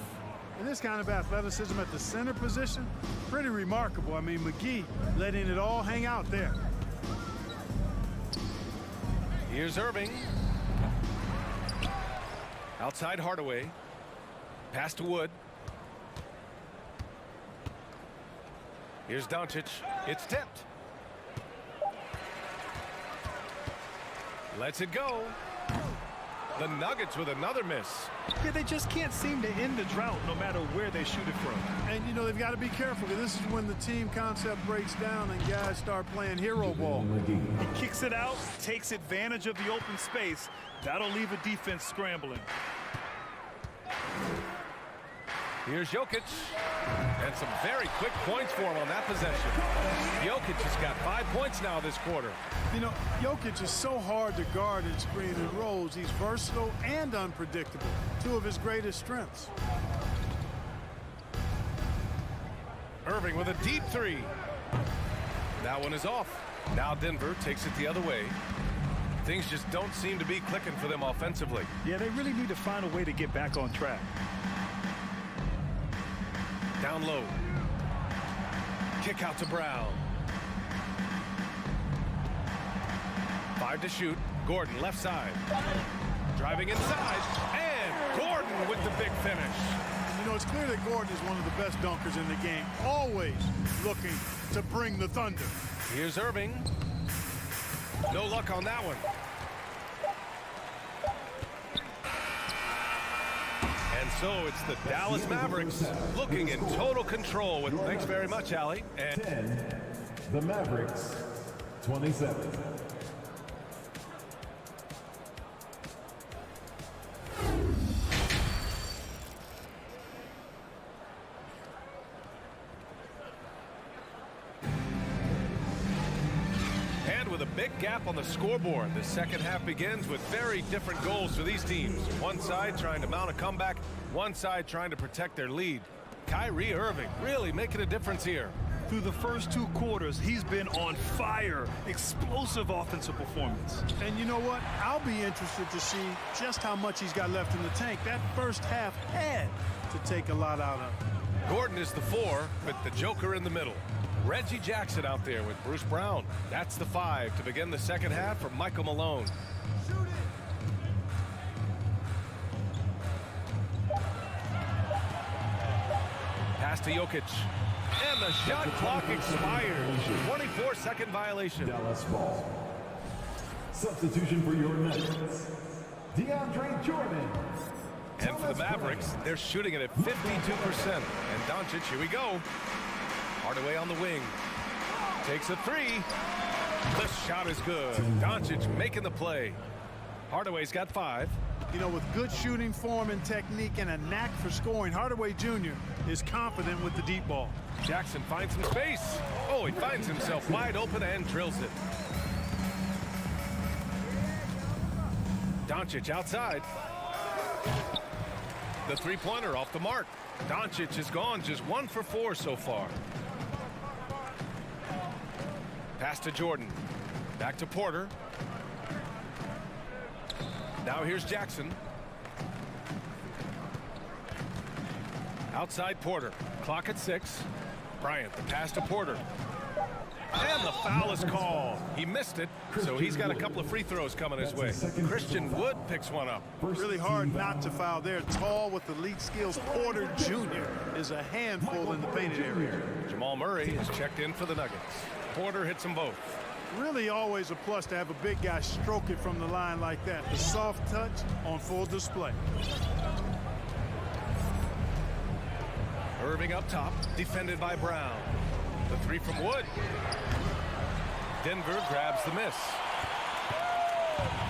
And this kind of athleticism at the center position, pretty remarkable. I mean, McGee letting it all hang out there. Here's Irving. Outside Hardaway. Pass to Wood. Here's Doncic. It's tipped. Lets it go. The Nuggets with another miss. Yeah, they just can't seem to end the drought no matter where they shoot it from. And, you know, they've got to be careful because this is when the team concept breaks down and guys start playing hero ball. He kicks it out, takes advantage of the open space. That'll leave a defense scrambling. Here's Jokic. And some very quick points for him on that possession. Jokic has got 5 points now this quarter. You know, Jokic is so hard to guard in screen and rolls. He's versatile and unpredictable. Two of his greatest strengths. Irving with a deep three. That one is off. Now Denver takes it the other way. Things just don't seem to be clicking for them offensively. Yeah, they really need to find a way to get back on track. Down low. Kick out to Brown. 5 to shoot. Gordon left side. Driving inside. And Gordon with the big finish. You know, it's clear that Gordon is one of the best dunkers in the game. Always looking to bring the thunder. Here's Irving. No luck on that one. And so it's the Dallas Mavericks looking in total control with thanks very much, Allie. And 10, the Mavericks, 27. with a big gap on the scoreboard. The second half begins with very different goals for these teams. One side trying to mount a comeback, one side trying to protect their lead. Kyrie Irving really making a difference here. Through the first 2 quarters, he's been on fire. Explosive offensive performance. And you know what? I'll be interested to see just how much he's got left in the tank. That first half had to take a lot out of him. Gordon is the 4 with the Joker in the middle. Reggie Jackson out there with Bruce Brown. That's the 5 to begin the second half for Michael Malone. Pass to Jokic. And the shot clock expires. 24-second violation. Dallas ball. Substitution for your Nuggets. DeAndre Jordan. And for the Mavericks, they're shooting it at 52%. And Doncic, here we go. Hardaway on the wing. Takes a 3. The shot is good. Doncic making the play. Hardaway's got 5. You know, with good shooting form and technique and a knack for scoring, Hardaway Jr. is confident with the deep ball. Jackson finds some space. Oh, he finds himself wide open and drills it. Doncic outside. The three-pointer off the mark. Doncic has gone just 1 for 4 so far. Pass to Jordan. Back to Porter. Now here's Jackson. Outside Porter. Clock at 6. Bryant, the pass to Porter. And the foul is called. He missed it, so he's got a couple of free throws coming his way. Christian Wood picks one up. Really hard not to foul there. Tall with elite skills. Porter Jr. is a handful in the painted area. Jamal Murray is checked in for the Nuggets. Porter hits them both. Really always a plus to have a big guy stroke it from the line like that. The soft touch on full display. Irving up top, defended by Brown. The three from Wood. Denver grabs the miss.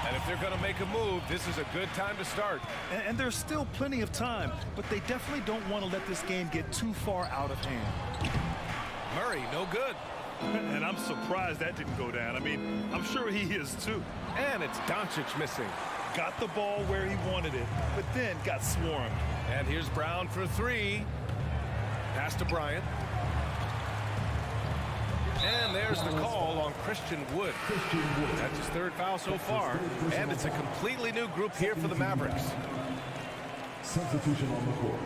And if they're going to make a move, this is a good time to start. And there's still plenty of time, but they definitely don't want to let this game get too far out of hand. Murray, no good. And I'm surprised that didn't go down. I mean, I'm sure he is too. And it's Doncic missing. Got the ball where he wanted it, but then got swarmed. And here's Brown for three. Pass to Bryant. And there's the call on Christian Wood. That's his third foul so far. And it's a completely new group here for the Mavericks. Substitution on the court.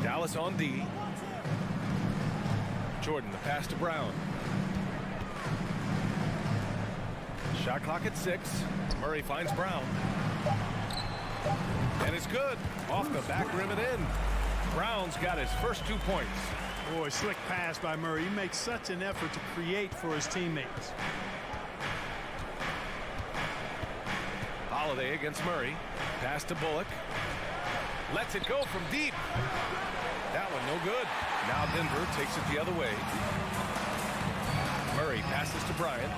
Dallas on D. Jordan, the pass to Brown. Shot clock at 6. Murray finds Brown. And it's good. Off the back rim and in. Brown's got his first 2 points. Boy, slick pass by Murray. He makes such an effort to create for his teammates. Holiday against Murray. Pass to Bullock. Lets it go from deep. That one no good. Now Denver takes it the other way. Murray passes to Bryant.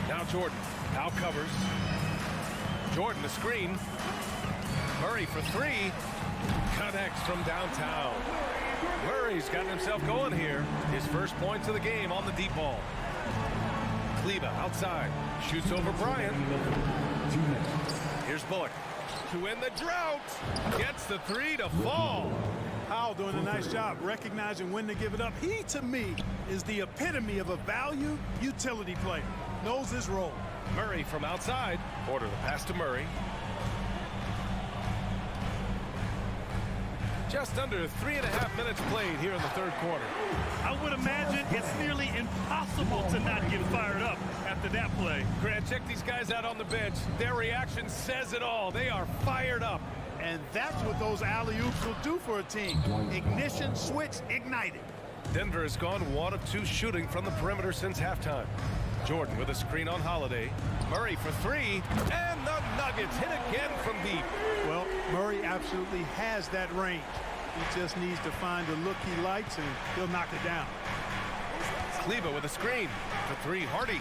Now Jordan. Now covers. Jordan the screen. Murray for three. Connects from downtown. Murray's gotten himself going here. His first points of the game on the deep ball. Kleba outside. Shoots over Bryant. Here's Bullock. To end the drought. Gets the three to fall. Powell doing a nice job recognizing when to give it up. He, to me, is the epitome of a value utility player. Knows his role. Murray from outside. Porter the pass to Murray. Just under 3.5 minutes played here in the third quarter. I would imagine it's nearly impossible to not get fired up after that play. Grant, check these guys out on the bench. Their reaction says it all. They are fired up. And that's what those alley-oops will do for a team. Ignition switch ignited. Denver has gone 1 of 2 shooting from the perimeter since halftime. Jordan with a screen on Holiday. Murray for three. And the Nuggets hit again from deep. Well, Murray absolutely has that range. He just needs to find the look he likes, and he'll knock it down. Kleba with a screen. For three, Hardy.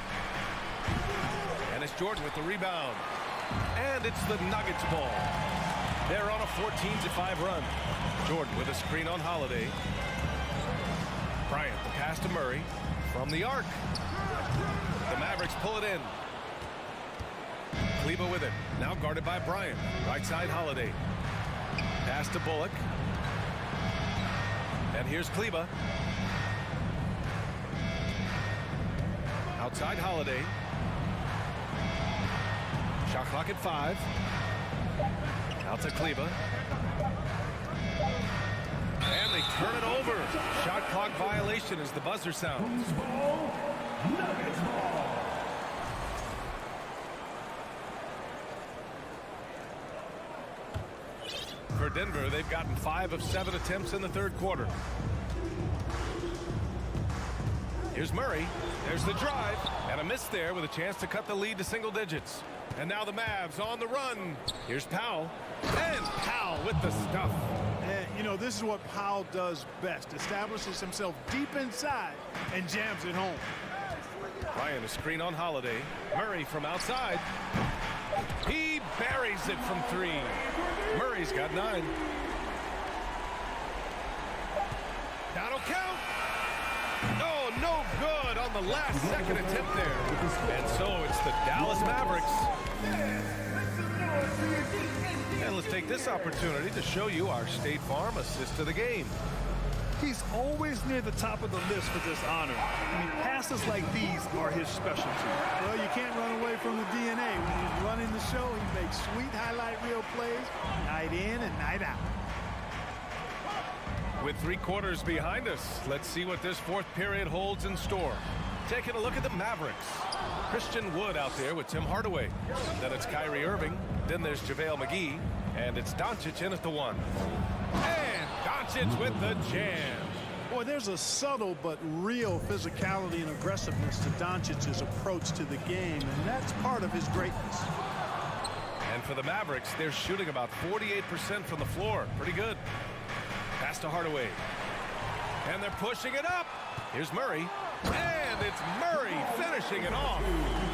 And it's Jordan with the rebound. And it's the Nuggets ball. They're on a 14-5 run. Jordan with a screen on Holiday. Bryant, the pass to Murray. From the arc. The Mavericks pull it in. Kleba with it. Now guarded by Bryant. Right side Holiday. Pass to Bullock. And here's Kleba. Outside Holiday. Shot clock at 5. Out to Kleba. And they turn it over. Shot clock violation as the buzzer sounds. Nuggets ball. For Denver, they've gotten 5 of 7 attempts in the third quarter. Here's Murray. There's the drive. And a miss there with a chance to cut the lead to single digits. And now the Mavs on the run. Here's Powell. And Powell with the stuff. And, you know, this is what Powell does best. Establishes himself deep inside and jams it home. Ryan, a screen on Holiday. Murray from outside. He buries it from 3. Murray's got 9. That'll count. Oh, no good on the last second attempt there. And so it's the Dallas Mavericks. And let's take this opportunity to show you our State Farm assist of the game. He's always near the top of the list for this honor. I mean, passes like these are his specialty. Well, you can't run away from the DNA. When he's running the show, he makes sweet highlight reel plays night in and night out. With 3 quarters behind us, let's see what this 4th period holds in store. Taking a look at the Mavericks. Christian Wood out there with Tim Hardaway. Then it's Kyrie Irving. Then there's JaVale McGee. And it's Doncic in at the 1. And Doncic with the jam. Boy, there's a subtle but real physicality and aggressiveness to Doncic's approach to the game, and that's part of his greatness. And for the Mavericks, they're shooting about 48% from the floor. Pretty good. Pass to Hardaway. And they're pushing it up. Here's Murray. And it's Murray finishing it off.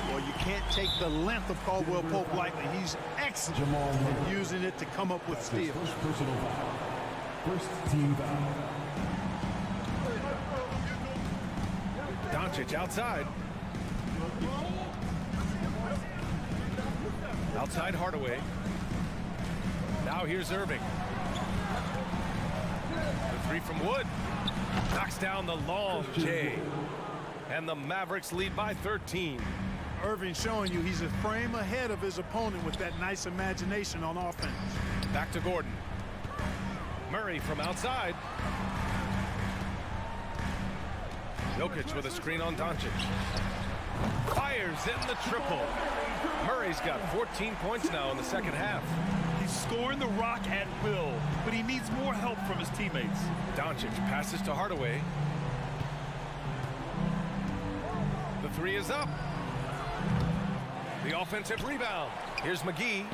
Well, you can't take the length of Caldwell Pope lightly. He's excellent at using it to come up with steals. First personal foul. First team foul. Doncic outside. Outside Hardaway. Now here's Irving. The 3 from Wood. Knocks down the long J. And the Mavericks lead by 13. Irving showing you he's a frame ahead of his opponent with that nice imagination on offense. Back to Gordon. Murray from outside. Jokic with a screen on Doncic. Fires in the triple. Murray's got 14 points now in the second half. He's scoring the rock at will, but he needs more help from his teammates. Doncic passes to Hardaway. The 3 is up. The offensive rebound. Here's McGee.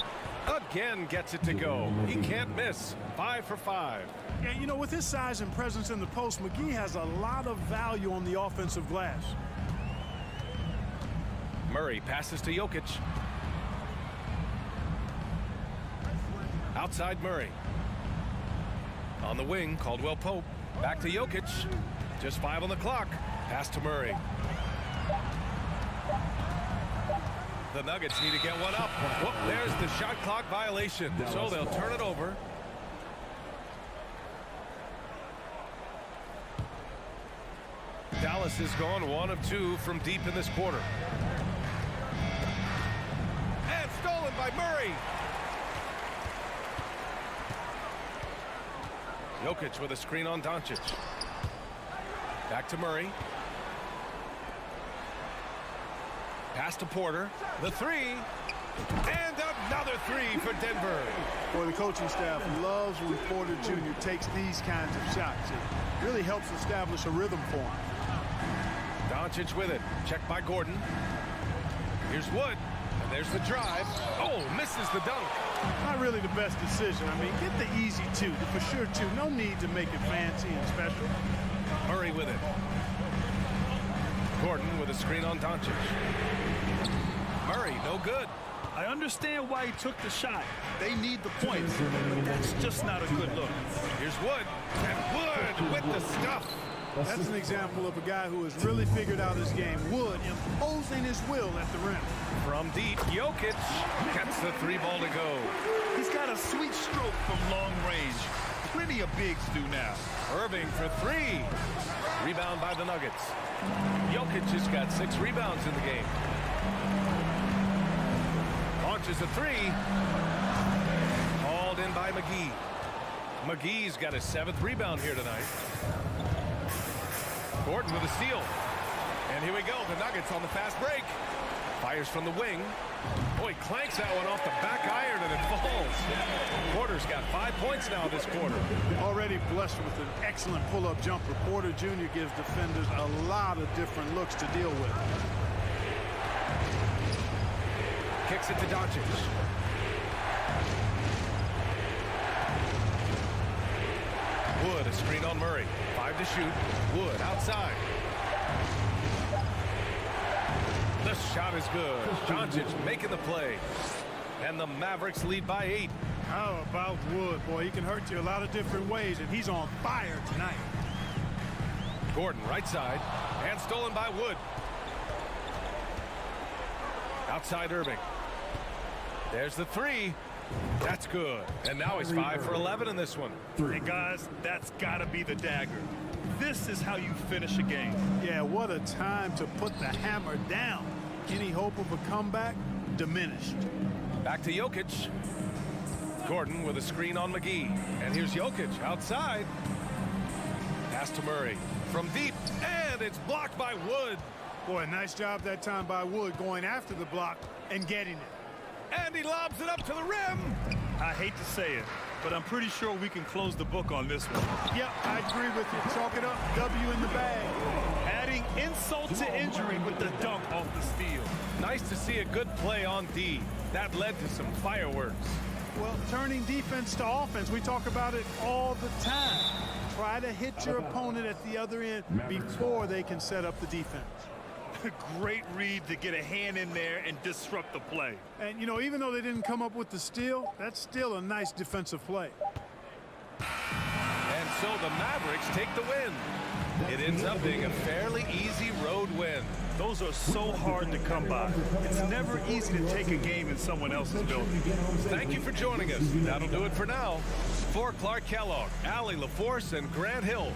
Again gets it to go. He can't miss. 5 for 5. Yeah, you know, with his size and presence in the post, McGee has a lot of value on the offensive glass. Murray passes to Jokic. Outside Murray. On the wing, Caldwell Pope. Back to Jokic. Just 5 on the clock. Pass to Murray. The Nuggets need to get one up. Whoop, there's the shot clock violation. So they'll turn it over. Dallas has gone 1 of 2 from deep in this quarter. And stolen by Murray. Jokic with a screen on Doncic. Back to Murray. Pass to Porter. The 3. And another 3 for Denver. Boy, the coaching staff loves when Porter Jr. takes these kinds of shots. It really helps establish a rhythm for him. Doncic with it. Checked by Gordon. Here's Wood. And there's the drive. Oh, misses the dunk. Not really the best decision. I mean, get the easy 2, the for sure 2. No need to make it fancy and special. Murray with it. Gordon with a screen on Doncic. Murray, no good. I understand why he took the shot. They need the points, but that's just not a good look. Here's Wood. And Wood with the stuff. That's an example of a guy who has really figured out his game. Wood imposing his will at the rim. From deep, Jokic gets the 3 ball to go. He's got a sweet stroke from long range. Plenty of bigs do now. Irving for 3. Rebound by the Nuggets. Jokic has got 6 rebounds in the game. Launches a 3. Hauled in by McGee. McGee's got his 7th rebound here tonight. Gordon with a steal. And here we go. The Nuggets on the fast break. Fires from the wing. Oh, he clanks that one off the back iron and it falls. Porter's got 5 points now this quarter. Already blessed with an excellent pull-up jumper. Porter Jr. gives defenders a lot of different looks to deal with. Kicks it to Doncic. Wood, a screen on Murray. 5 to shoot. Wood outside. The shot is good. Doncic making the play. And the Mavericks lead by 8. How about Wood? Boy, he can hurt you a lot of different ways, and he's on fire tonight. Gordon right side. And stolen by Wood. Outside Irving. There's the 3. That's good. And now he's 5 for 11 in this one. Hey, guys, that's got to be the dagger. This is how you finish a game. Yeah, what a time to put the hammer down. Any hope of a comeback? Diminished. Back to Jokic. Gordon with a screen on McGee. And here's Jokic outside. Pass to Murray from deep, and it's blocked by Wood. Boy, nice job that time by Wood going after the block and getting it. And he lobs it up to the rim. I hate to say it, but I'm pretty sure we can close the book on this one. Yep, I agree with you. Chalk it up. W in the bag. Adding insult to injury with the dunk off the steal. Nice to see a good play on D. That led to some fireworks. Well, turning defense to offense, we talk about it all the time. Try to hit your opponent at the other end before they can set up the defense. Great read to get a hand in there and disrupt the play. And, you know, even though they didn't come up with the steal, that's still a nice defensive play. And so the Mavericks take the win. It ends up being a fairly easy road win. Those are so hard to come by. It's never easy to take a game in someone else's building. Thank you for joining us. That'll do it for now. For Clark Kellogg, Allie LaForce, and Grant Hill.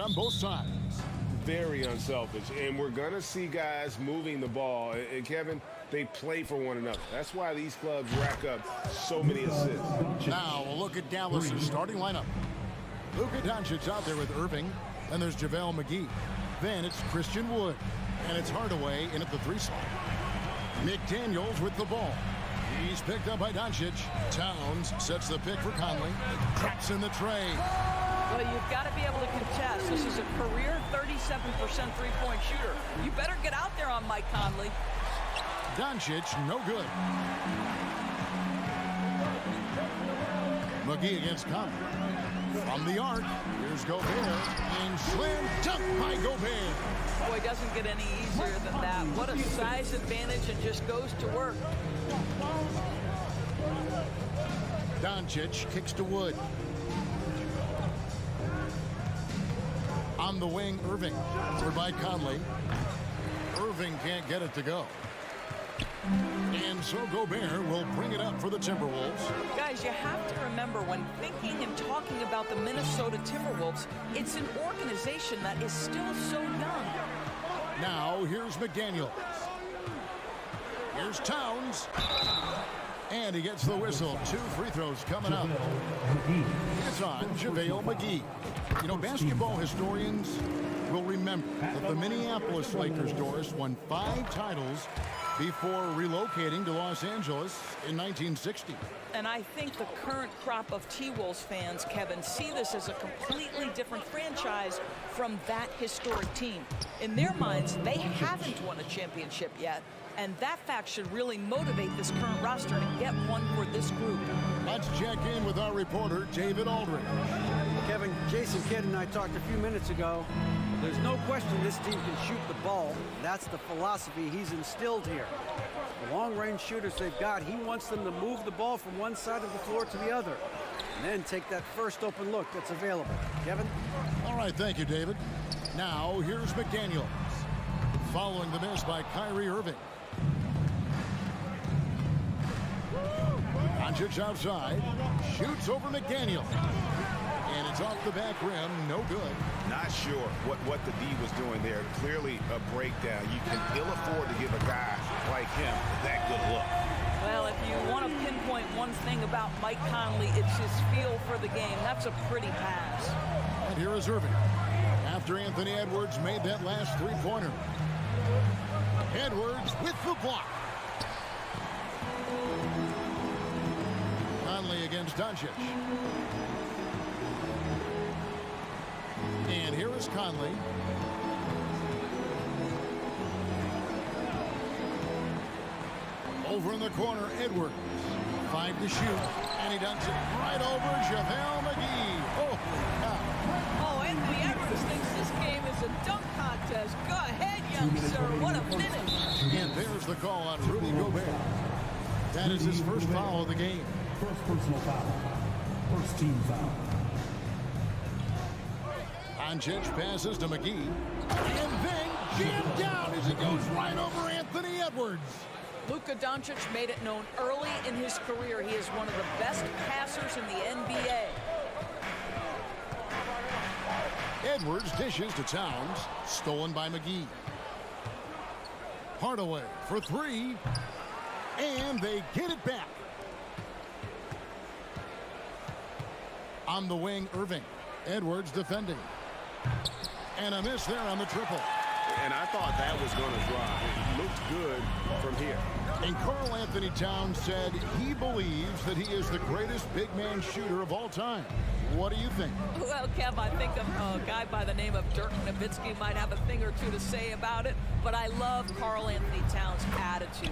on both sides. Very unselfish, and we're going to see guys moving the ball. And Kevin, they play for one another. That's why these clubs rack up so many assists. Now we'll look at Dallas' starting lineup. Luka Doncic's out there with Irving. Then there's JaVale McGee. Then it's Christian Wood. And it's Hardaway in at the 3 slot. McDaniels with the ball. He's picked up by Doncic. Towns sets the pick for Conley. Drops in the tray. Well, you've got to be able to contest. This is a career 37% three-point shooter. You better get out there on Mike Conley. Doncic, no good. McGee against Conley. From the arc, here's Gobert. And slam dunk by Gobert. Boy, it doesn't get any easier than that. What a size advantage, and just goes to work. Doncic kicks to Wood. On the wing, Irving. Over by Conley. Irving can't get it to go. And so Gobert will bring it up for the Timberwolves. Guys, you have to remember, when thinking and talking about the Minnesota Timberwolves, it's an organization that is still so young. Now, here's McDaniels. Here's Towns. And he gets the whistle. 2 free throws coming up. It's on JaVale McGee. You know, basketball historians will remember that the Minneapolis Lakers, Doris, won 5 titles before relocating to Los Angeles in 1960. And I think the current crop of T-Wolves fans, Kevin, see this as a completely different franchise from that historic team. In their minds, they haven't won a championship yet, and that fact should really motivate this current roster to get one for this group. Let's check in with our reporter, David Aldridge. Kevin, Jason Kidd and I talked a few minutes ago. There's no question this team can shoot the ball. That's the philosophy he's instilled here. The long-range shooters they've got, he wants them to move the ball from one side of the floor to the other, and then take that first open look that's available. Kevin? All right, thank you, David. Now, here's McDaniels. Following the miss by Kyrie Irving. Doncic outside. Shoots over McDaniels. And it's off the back rim, no good. Not sure what the D was doing there. Clearly a breakdown. You can ill afford to give a guy like him that good look. Well, if you want to pinpoint one thing about Mike Conley, it's his feel for the game. That's a pretty pass. And here is Irving. After Anthony Edwards made that last 3-pointer. Edwards with the block. Conley against Doncic. And here is Conley. Over in the corner, Edwards. 5 to shoot. And he does it right over JaVale McGee. Oh, God. Oh, Anthony Edwards thinks this game is a dunk contest. Go ahead, young sir. What a finish. And there's the call on Rudy Gobert. That is his first foul of the game. First personal foul. First team foul. Doncic passes to McGee. And then jammed down as he goes right over Anthony Edwards. Luka Doncic made it known early in his career he is one of the best passers in the NBA. Edwards dishes to Towns. Stolen by McGee. Hardaway for 3. And they get it back. On the wing, Irving. Edwards defending. And a miss there on the triple. And I thought that was going to fly. It looked good from here. And Karl Anthony Towns said he believes that he is the greatest big man shooter of all time. What do you think? Well, Kev, I think a guy by the name of Dirk Nowitzki might have a thing or two to say about it, but I love Karl Anthony Towns' attitude.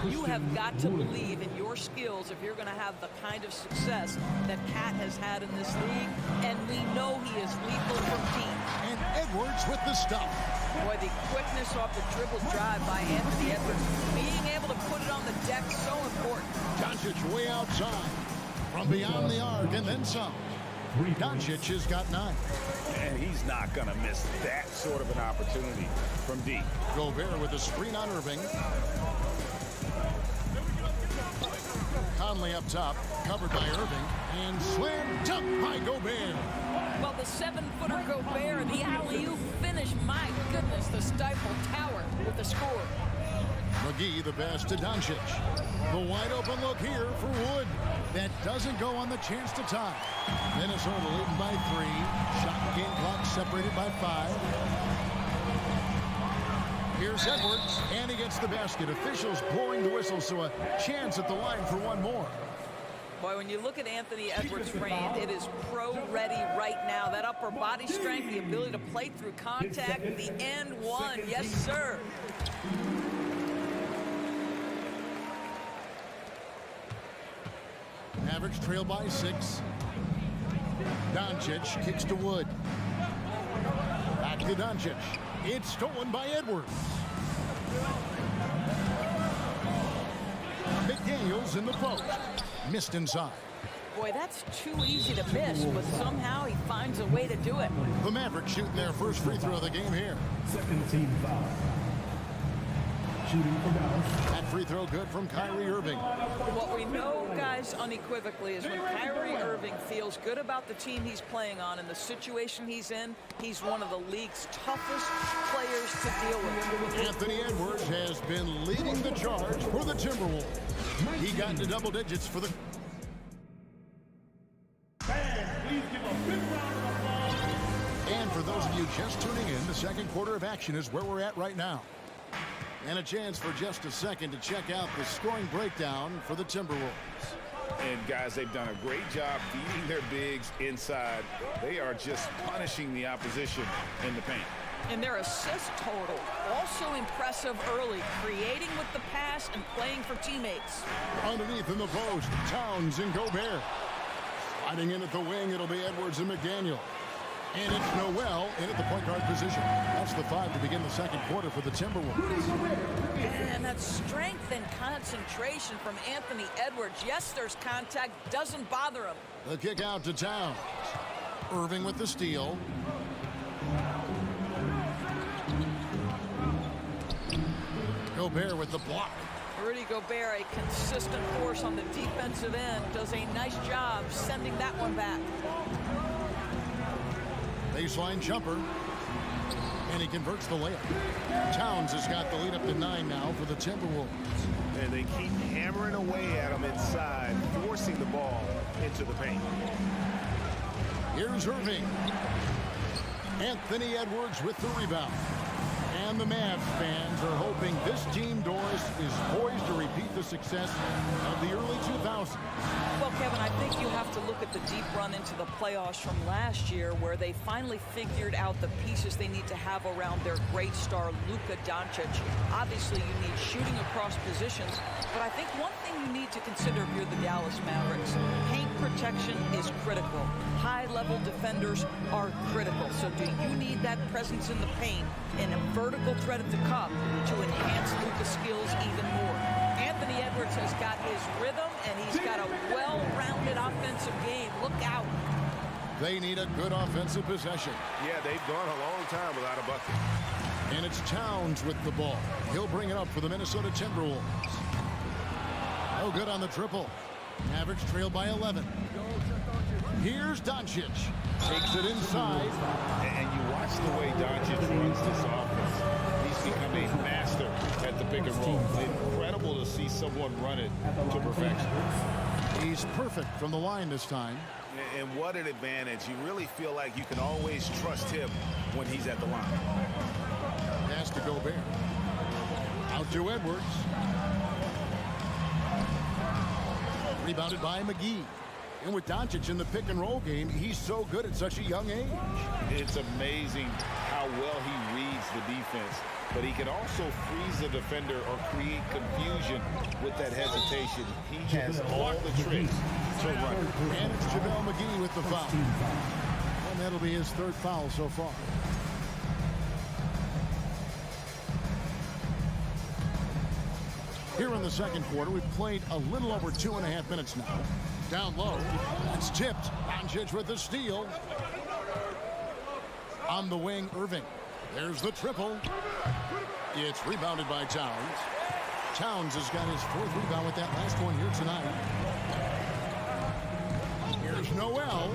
You have got to believe in your skills if you're going to have the kind of success that Cat has had in this league, and we know he is lethal from deep. And Edwards with the stuff. Boy, the quickness off the dribble drive by Anthony Edwards. Being able to put it on the deck, so important. Doncic way outside. From beyond the arc and then some. Doncic has got 9. And he's not going to miss that sort of an opportunity from deep. Gobert with a screen on Irving. Conley up top, covered by Irving, and slam dunk by Gobert. Well, the 7-footer Gobert, the alley-oop finish, my goodness, the Stifle Tower with the score. McGee the pass to Doncic. The wide open look here for Wood. That doesn't go on the chance to tie. Minnesota leading by 3. Shot game clock separated by 5. Here's Edwards, and he gets the basket. Officials blowing the whistle, so a chance at the line for one more. Boy, when you look at Anthony Edwards' frame, it is pro-ready right now. That upper body strength, the ability to play through contact, the and one. Yes, sir. Mavericks trail by 6. Doncic kicks to Wood. Back to Doncic. It's stolen by Edwards. McDaniels in the post. Missed inside. Boy, that's too easy to miss, but somehow he finds a way to do it. The Mavericks shooting their first free throw of the game here. Second team foul. Shooting for Dallas. That free throw good from Kyrie Irving. What we know, guys, unequivocally, is when Kyrie Irving feels good about the team he's playing on and the situation he's in, he's one of the league's toughest players to deal with. Anthony Edwards has been leading the charge for the Timberwolves. He got into double digits for the... And for those of you just tuning in, the second quarter of action is where we're at right now. And a chance for just a second to check out the scoring breakdown for the Timberwolves. And guys, they've done a great job feeding their bigs inside. They are just punishing the opposition in the paint. And their assist total, also impressive early, creating with the pass and playing for teammates. Underneath in the post, Towns and Gobert. Sliding in at the wing, it'll be Edwards and McDaniel. And it's Noel in at the point guard position. That's the 5 to begin the second quarter for the Timberwolves. And that strength and concentration from Anthony Edwards. Yes, there's contact, doesn't bother him. The kick out to Towns. Irving with the steal. Gobert with the block. Rudy Gobert, a consistent force on the defensive end, does a nice job sending that one back. Baseline jumper. And he converts the layup. Towns has got the lead up to 9 now for the Timberwolves. And they keep hammering away at him inside, forcing the ball into the paint. Here's Irving. Anthony Edwards with the rebound. And the Mavs fans are hoping this team, Doris, is poised to repeat the success of the early 2000s. Well, Kevin, I think you have to look at the deep run into the playoffs from last year where they finally figured out the pieces they need to have around their great star, Luka Doncic. Obviously, you need shooting across positions, but I think one thing you need to consider if you're the Dallas Mavericks, paint protection is critical. High-level defenders are critical. So do you need that presence in the paint and a vertical threat at the cup to enhance Luka's skills even more? Anthony Edwards has got his rhythm, and he's got a well-rounded offensive game. Look out. They need a good offensive possession. Yeah, they've gone a long time without a bucket. And it's Towns with the ball. He'll bring it up for the Minnesota Timberwolves. No good on the triple. Mavericks trail by 11. Here's Doncic. Takes it inside. And you watch the way Doncic runs this offense. He's become a master at the pick and roll. Incredible to see someone run it to perfection. He's perfect from the line this time. And what an advantage. You really feel like you can always trust him when he's at the line. Pass to Gobert. Out to Edwards. Rebounded by McGee. And with Doncic in the pick and roll game, he's so good at such a young age. It's amazing how well he reads the defense, but he can also freeze the defender or create confusion with that hesitation. He has all the tricks to run. And it's JaVale McGee with the foul. And that'll be his third foul so far. Here in the second quarter, we've played a little over 2.5 minutes now. Down low, it's tipped. Doncic with the steal. On the wing, Irving. There's the triple. It's rebounded by Towns. Towns has got his 4th rebound with that last one here tonight. Here's Noel.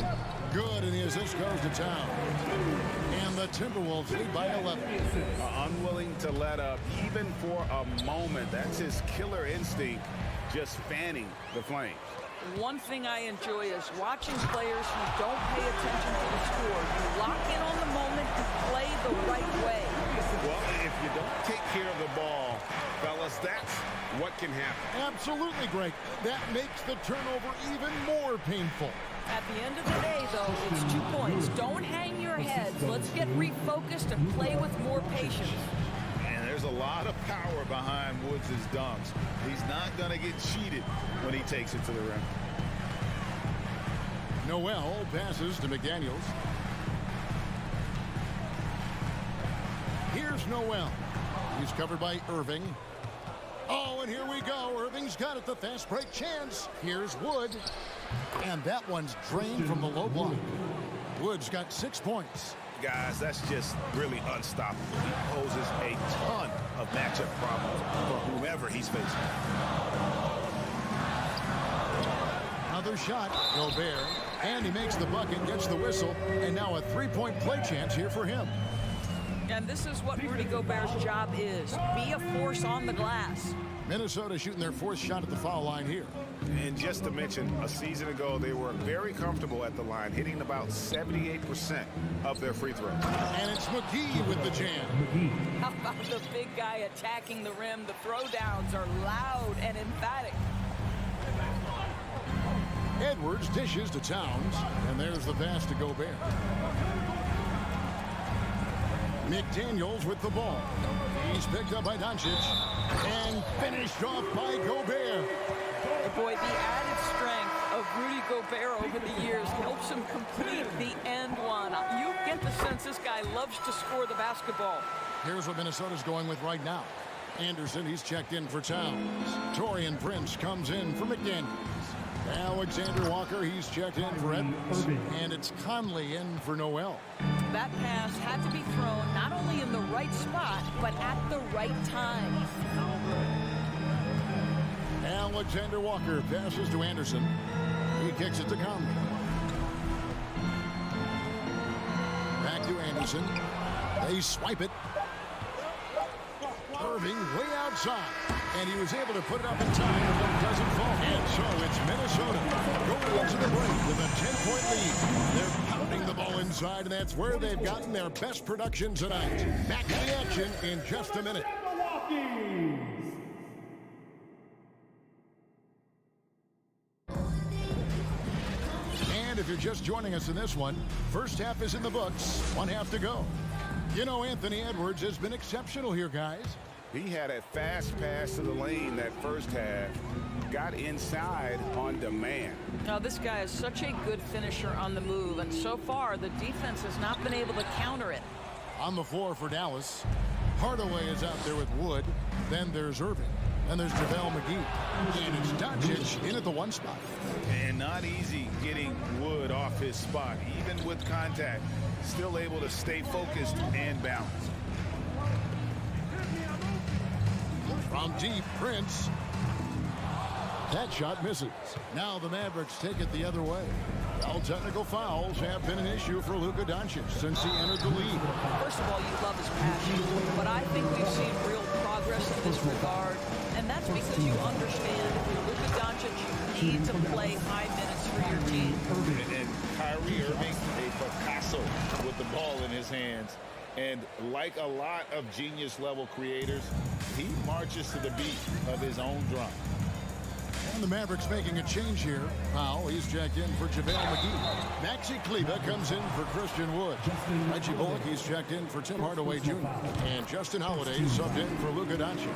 Good, and the assist goes to Towns. And the Timberwolves lead by 11. Unwilling to let up even for a moment. That's his killer instinct, just fanning the flames. One thing I enjoy is watching players who don't pay attention to the score. You lock in on the moment and play the right way. Well, if you don't take care of the ball, fellas, that's what can happen. Absolutely, Greg. That makes the turnover even more painful. At the end of the day, though, it's 2 points. Don't hang your heads. Let's get refocused and play with more patience. And there's a lot of power behind Woods' dunks. He's not going to get cheated when he takes it to the rim. Noel passes to McDaniels. Here's Noel. He's covered by Irving. Oh, and here we go. Irving's got it. The fast break chance. Here's Wood. And that one's drained from the low block. Wood's got 6 points. Guys, that's just really unstoppable. He poses a ton of matchup problems for whomever he's facing. Another shot. Gobert. And he makes the bucket, gets the whistle, and now a 3-point play chance here for him. And this is what Rudy Gobert's job is. Be a force on the glass. Minnesota shooting their 4th shot at the foul line here. And just to mention, a season ago, they were very comfortable at the line, hitting about 78% of their free throws. And it's McGee with the jam. How about the big guy attacking the rim? The throwdowns are loud and emphatic. Edwards dishes to Towns, and there's the pass to Gobert. McDaniels with the ball. He's picked up by Doncic and finished off by Gobert. Boy, the added strength of Rudy Gobert over the years helps him complete the end one. You get the sense this guy loves to score the basketball. Here's what Minnesota's going with right now. Anderson, he's checked in for Towns. Torian Prince comes in for McDaniels. Alexander Walker, he's checked in for Edwards. And it's Conley in for Noel. That pass had to be thrown not only in the right spot, but at the right time. Alexander Walker passes to Anderson. He kicks it to Conley. Back to Anderson. They swipe it. Irving way outside. And he was able to put it up in time, but it doesn't fall. And so it's Minnesota going into the break with a 10-point lead. They're pounding the ball inside, and that's where they've gotten their best production tonight. Back to the action in just a minute. And if you're just joining us in this one, first half is in the books, 1 half to go. You know, Anthony Edwards has been exceptional here, guys. He had a fast pass to the lane that first half, got inside on demand. Now, this guy is such a good finisher on the move, and so far the defense has not been able to counter it. On the floor for Dallas, Hardaway is out there with Wood. Then there's Irving. And there's JaVale McGee. And it's Doncic in at the 1 spot. And not easy getting Wood off his spot. Even with contact, still able to stay focused and balanced. From deep, Prince. That shot misses. Now the Mavericks take it the other way. Well, technical fouls have been an issue for Luka Doncic since he entered the league. First of all, you love his passion, but I think we've seen real progress in this regard, and that's because you understand if you're Luka Doncic, you need to play high minutes for your team. And Kyrie Irving, a Picasso with the ball in his hands. And like a lot of genius-level creators, he marches to the beat of his own drum. And the Mavericks making a change here. Powell, he's checked in for JaVale McGee. Maxi Kleber comes in for Christian Wood. Reggie Bullock, he's checked in for Tim Hardaway Jr. And Justin Holiday subbed in for Luka Doncic.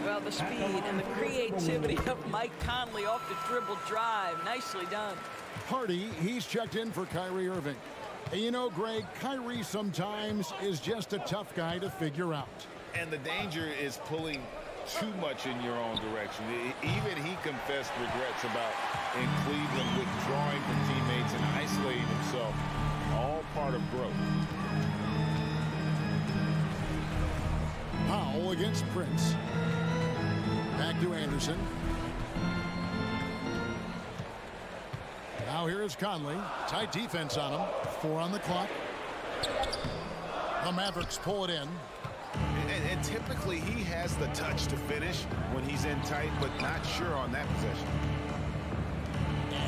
Well, the speed and the creativity of Mike Conley off the dribble drive. Nicely done. Hardy, he's checked in for Kyrie Irving. And you know, Greg, Kyrie sometimes is just a tough guy to figure out. And the danger is pulling too much in your own direction. Even he confessed regrets about in Cleveland withdrawing from teammates and isolating himself. All part of growth. Powell against Prince. Back to Anderson. Now here is Conley. Tight defense on him. 4 on the clock. The Mavericks pull it in. And typically he has the touch to finish when he's in tight, but not sure on that possession.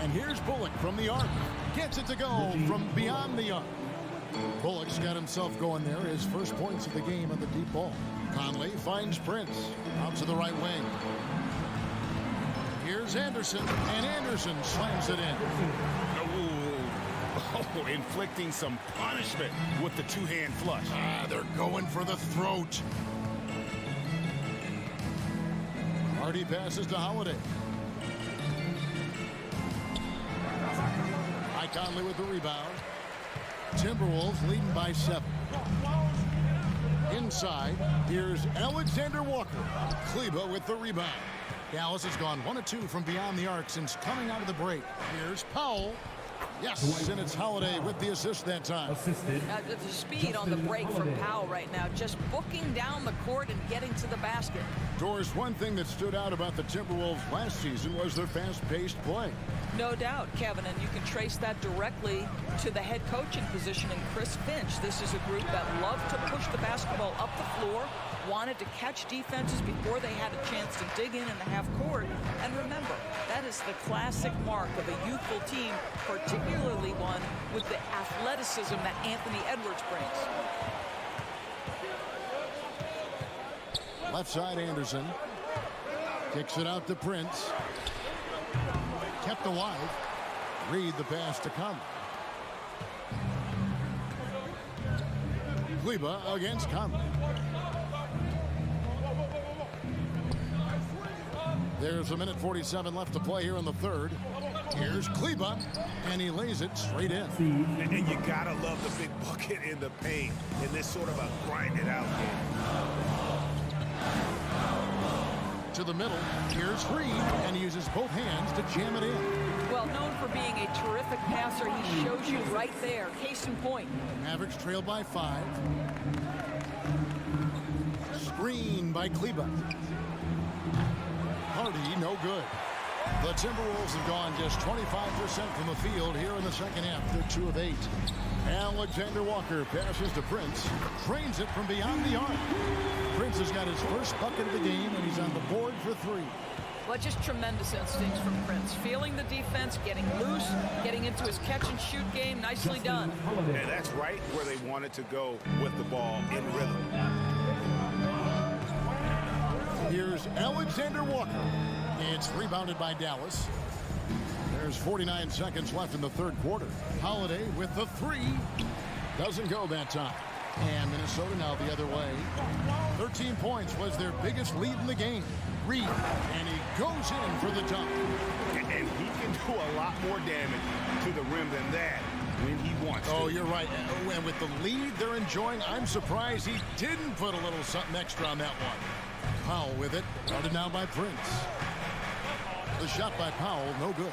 And here's Bullock from the arc. Gets it to go from beyond the arc. Bullock's got himself going there. His first points of the game on the deep ball. Conley finds Prince. Out to the right wing. Here's Anderson. And Anderson slams it in. Oh, inflicting some punishment with the two-hand flush. They're going for the throat. Hardy passes to Holiday. Conley with the rebound. Timberwolves leading by 7. Inside, here's Alexander Walker. Kleba with the rebound. Dallas has gone 1 of 2 from beyond the arc since coming out of the break. Here's Powell. Yes, and it's Holiday with the assist that time. The speed on the break from Powell right now, just booking down the court and getting to the basket. Doris, one thing that stood out about the Timberwolves last season was their fast-paced play. No doubt, Kevin, and you can trace that directly to the head coaching position in Chris Finch. This is a group that loved to push the basketball up the floor, wanted to catch defenses before they had a chance to dig in the half court. And remember, that is the classic mark of a youthful team, particularly one with the athleticism that Anthony Edwards brings. Left side, Anderson. Kicks it out to Prince. Kept alive. Reed the pass to Conley. Kleba against Conley. There's 1:47 left to play here in the third. Here's Kleba, and he lays it straight in. And you gotta love the big bucket in the paint in this sort of a grind-it-out game. To the middle, here's Reed, and he uses both hands to jam it in. Well, known for being a terrific passer, he shows you right there. Case in point. Mavericks trail by 5. Screen by Kleba. Hardy, no good. The Timberwolves have gone just 25% from the field here in the second half. They're 2 of 8. Alexander Walker passes to Prince. Trains it from beyond the arc. Prince has got his first bucket of the game, and he's on the board for 3. Well, just tremendous instincts from Prince. Feeling the defense, getting loose, getting into his catch-and-shoot game. Nicely done. Yeah, that's right where they wanted to go with the ball in rhythm. Here's Alexander Walker. It's rebounded by Dallas. There's 49 seconds left in the third quarter. Holiday with the 3. Doesn't go that time. And Minnesota now the other way. 13 points was their biggest lead in the game. Reed, and he goes in for the dunk. And he can do a lot more damage to the rim than that when he wants to. Oh, you're right. And with the lead they're enjoying, I'm surprised he didn't put a little something extra on that one. Powell with it. Guarded now by Prince. The shot by Powell, no good.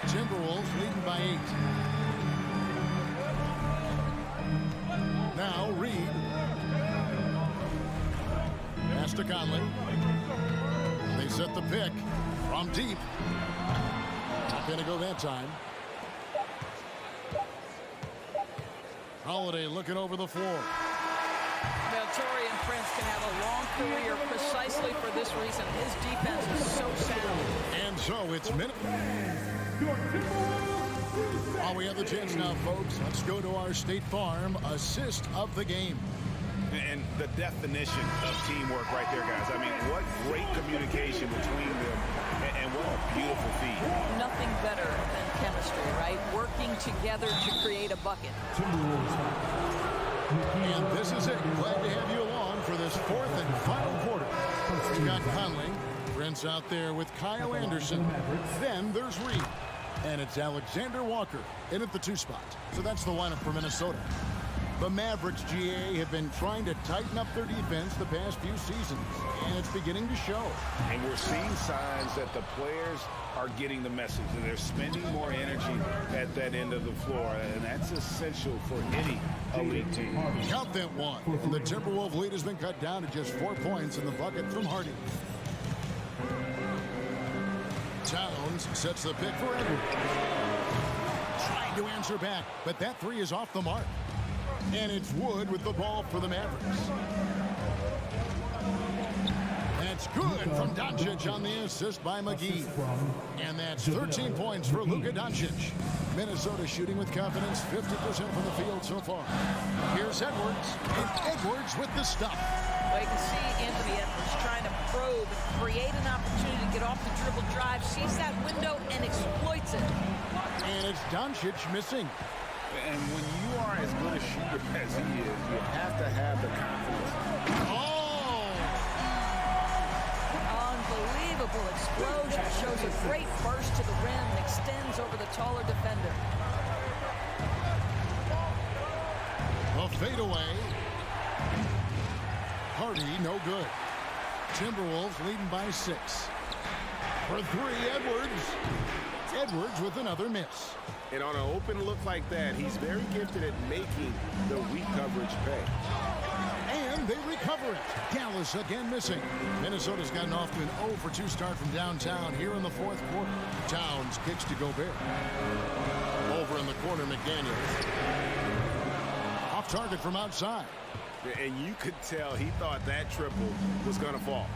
Timberwolves leading by 8. Now Reed. Pass to Conley. They set the pick from deep. Not going to go that time. Holiday looking over the floor. Now, Taurean Prince can have a long career precisely for this reason. His defense is so sound. And so it's minute. While we have the chance now, folks, let's go to our State Farm assist of the game. And the definition of teamwork right there, guys. I mean, what great communication between them, and what a beautiful feat. Nothing better than chemistry, right? Working together to create a bucket. And this is it. Glad to have you along for this fourth and final quarter. We've got Conley. Prince out there with Kyle Anderson. Then there's Reed. And it's Alexander Walker in at the 2 spot. So that's the lineup for Minnesota. The Mavericks, GA, have been trying to tighten up their defense the past few seasons, and it's beginning to show. And we're seeing signs that the players are getting the message, and they're spending more energy at that end of the floor, and that's essential for any elite team. Count that 1. And the Timberwolves lead has been cut down to just 4 points in the bucket from Hardy. Towns sets the pick for Edwards. Trying to answer back, but that three is off the mark. And it's Wood with the ball for the Mavericks. That's good from Doncic on the assist by McGee. And that's 13 points for Luka Doncic. Minnesota shooting with confidence, 50% from the field so far. Here's Edwards, and Edwards with the stop. Well, you can see Anthony Edwards trying to probe, create an opportunity to get off the dribble drive, sees that window, and exploits it. And it's Doncic missing. And when you are as good a shooter as he is, you have to have the confidence. Oh! Unbelievable explosion. Shows a great burst to the rim and extends over the taller defender. A fadeaway. Hardy, no good. Timberwolves leading by 6. For 3, Edwards. Edwards with another miss. And on an open look like that, he's very gifted at making the weak coverage pay. And they recover it. Dallas again missing. Minnesota's gotten off to an 0 for 2 start from downtown here in the 4th quarter. Towns kicks to Gobert. Over in the corner, McDaniels. Off target from outside. And you could tell he thought that triple was going to fall.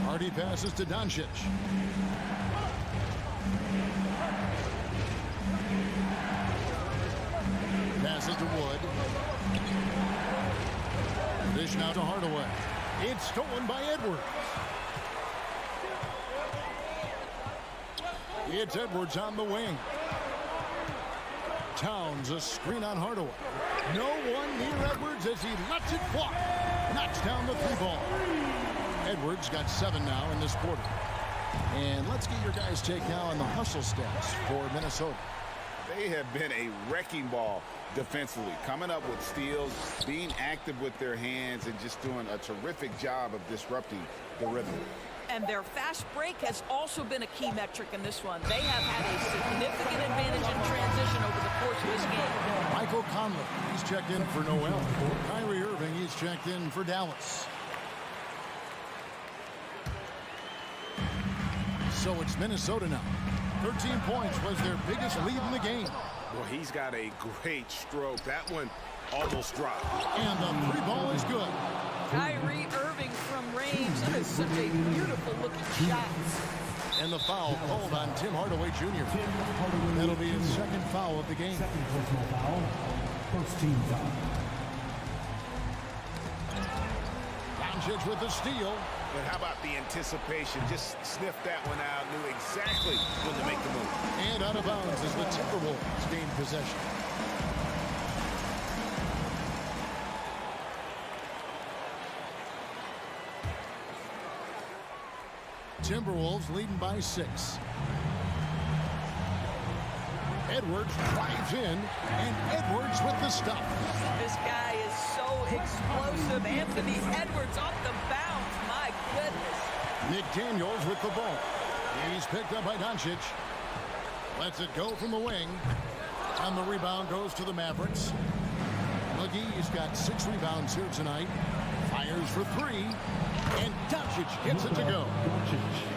Hardy passes to Doncic. Passes to Wood. Dish now to Hardaway. It's stolen by Edwards. It's Edwards on the wing. Towns a screen on Hardaway. No one near Edwards as he lets it fly. Knocks down the 3-ball. Edwards got 7 now in this quarter. And let's get your guys' take now on the hustle stats for Minnesota. They have been a wrecking ball defensively, coming up with steals, being active with their hands, and just doing a terrific job of disrupting the rhythm. And their fast break has also been a key metric in this one. They have had a significant advantage in transition over the course of this game. Michael Conley, he's checked in for Noel. Kyrie Irving, he's checked in for Dallas. So it's Minnesota now. 13 points was their biggest lead in the game. Well, he's got a great stroke. That one almost dropped. And the 3-ball is good. Kyrie Irving from range. That is such a beautiful looking shot. And the foul called on Tim Hardaway Jr. That'll be his 2nd foul of the game. Second personal foul. First team foul. Doncic with the steal. But how about the anticipation? Just sniffed that one out, knew exactly when to make the move. And out of bounds as the Timberwolves gain possession. Timberwolves leading by 6. Edwards drives in, and Edwards with the stop. This guy is so explosive. Anthony Edwards off the bounce. My goodness. McDaniels with the ball. He's picked up by Doncic. Lets it go from the wing. And the rebound goes to the Mavericks. McGee's got 6 rebounds here tonight. Fires for 3. And Doncic gets it to go.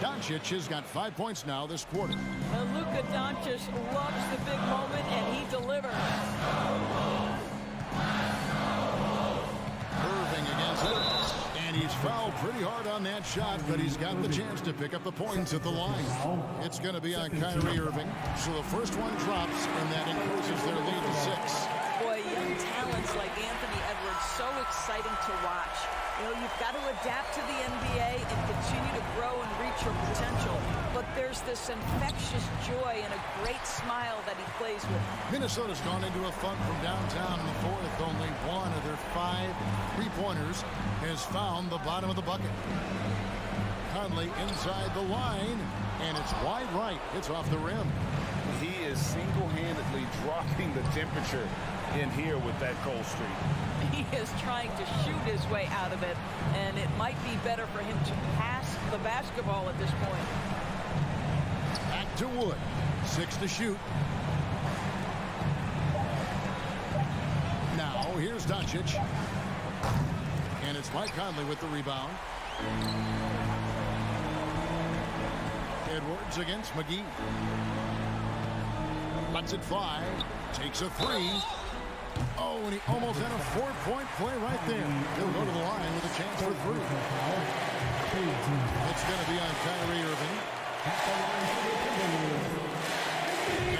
Doncic has got 5 points now this quarter. Luka Doncic loves the big moment, and he delivers. Irving against it. And he's fouled pretty hard on that shot, but he's got the chance to pick up the points at the line. It's going to be on Kyrie Irving. So the first one drops, and that increases their lead to 6. Boy, young talents like Anthony Edwards, so exciting to watch. You know, you've got to adapt to the NBA and continue to grow and reach your potential. But there's this infectious joy and a great smile that he plays with. Minnesota's gone into a funk from downtown in the 4th. Only one of their 5 3-pointers has found the bottom of the bucket. Conley inside the line, and it's wide right. It's off the rim. He is single-handedly dropping the temperature in here with that cold streak. He is trying to shoot his way out of it, and it might be better for him to pass the basketball at this point. Back to Wood. 6 to shoot. Now, here's Doncic. And it's Mike Conley with the rebound. Edwards against McGee. Lets it fly. Takes a three. Oh, and he almost had a 4-point play right there. He'll go to the line with a chance for three. It's going to be on Kyrie Irving.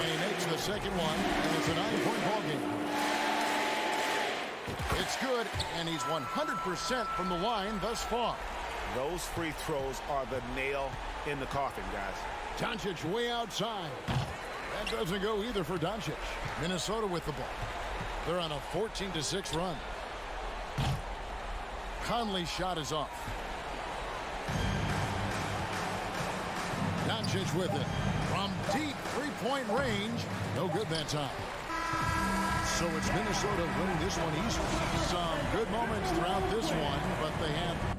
And he makes the second one, and it's a 9-point ball game. It's good, and he's 100% from the line thus far. Those free throws are the nail in the coffin, guys. Doncic way outside. That doesn't go either for Doncic. Minnesota with the ball. They're on a 14-6 run. Conley's shot is off. Doncic with it. From deep three-point range. No good that time. So it's Minnesota winning this one easily. Some good moments throughout this one, but they have...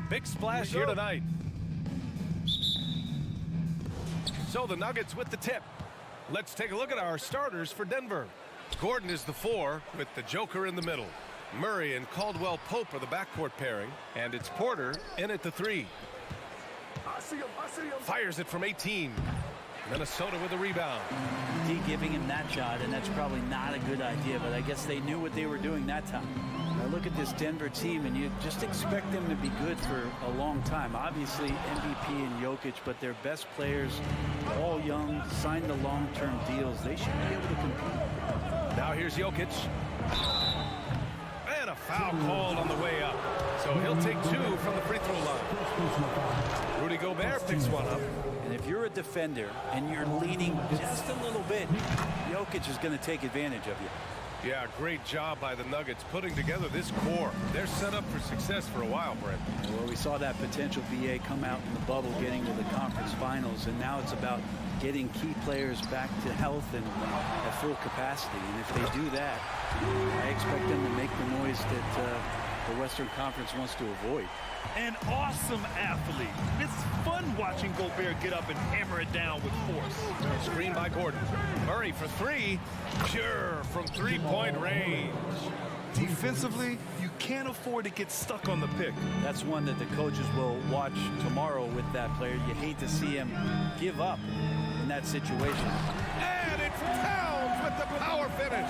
big splash here tonight. So the Nuggets with the tip. Let's take a look at our starters for Denver. Gordon is the 4 with the Joker in the middle. Murray and Caldwell Pope are the backcourt pairing, and it's Porter in at the 3. Fires it from 18. Minnesota with a rebound. D giving him that shot, and that's probably not a good idea, but I guess they knew what they were doing that time. Now look at this Denver team, and you just expect them to be good for a long time. Obviously, MVP and Jokic, but their best players, all young, signed the long-term deals. They should be able to compete. Now here's Jokic. And a foul called on the way up. So he'll take 2 from the free throw line. Rudy Gobert picks one up. And if you're a defender and you're leaning just a little bit, Jokic is going to take advantage of you. Yeah, great job by the Nuggets putting together this core. They're set up for success for a while, Brent. Well, we saw that potential BA come out in the bubble, getting to the conference finals, and now it's about getting key players back to health and at full capacity. And if they do that, I expect them to make the noise that the Western Conference wants to avoid. An awesome athlete. It's fun watching Gobert get up and hammer it down with force. Screen by Gordon. Murray for 3. Pure from three-point range. Defensively, you can't afford to get stuck on the pick. That's one that the coaches will watch tomorrow with that player. You hate to see him give up in that situation. And it's Towns with the power finish.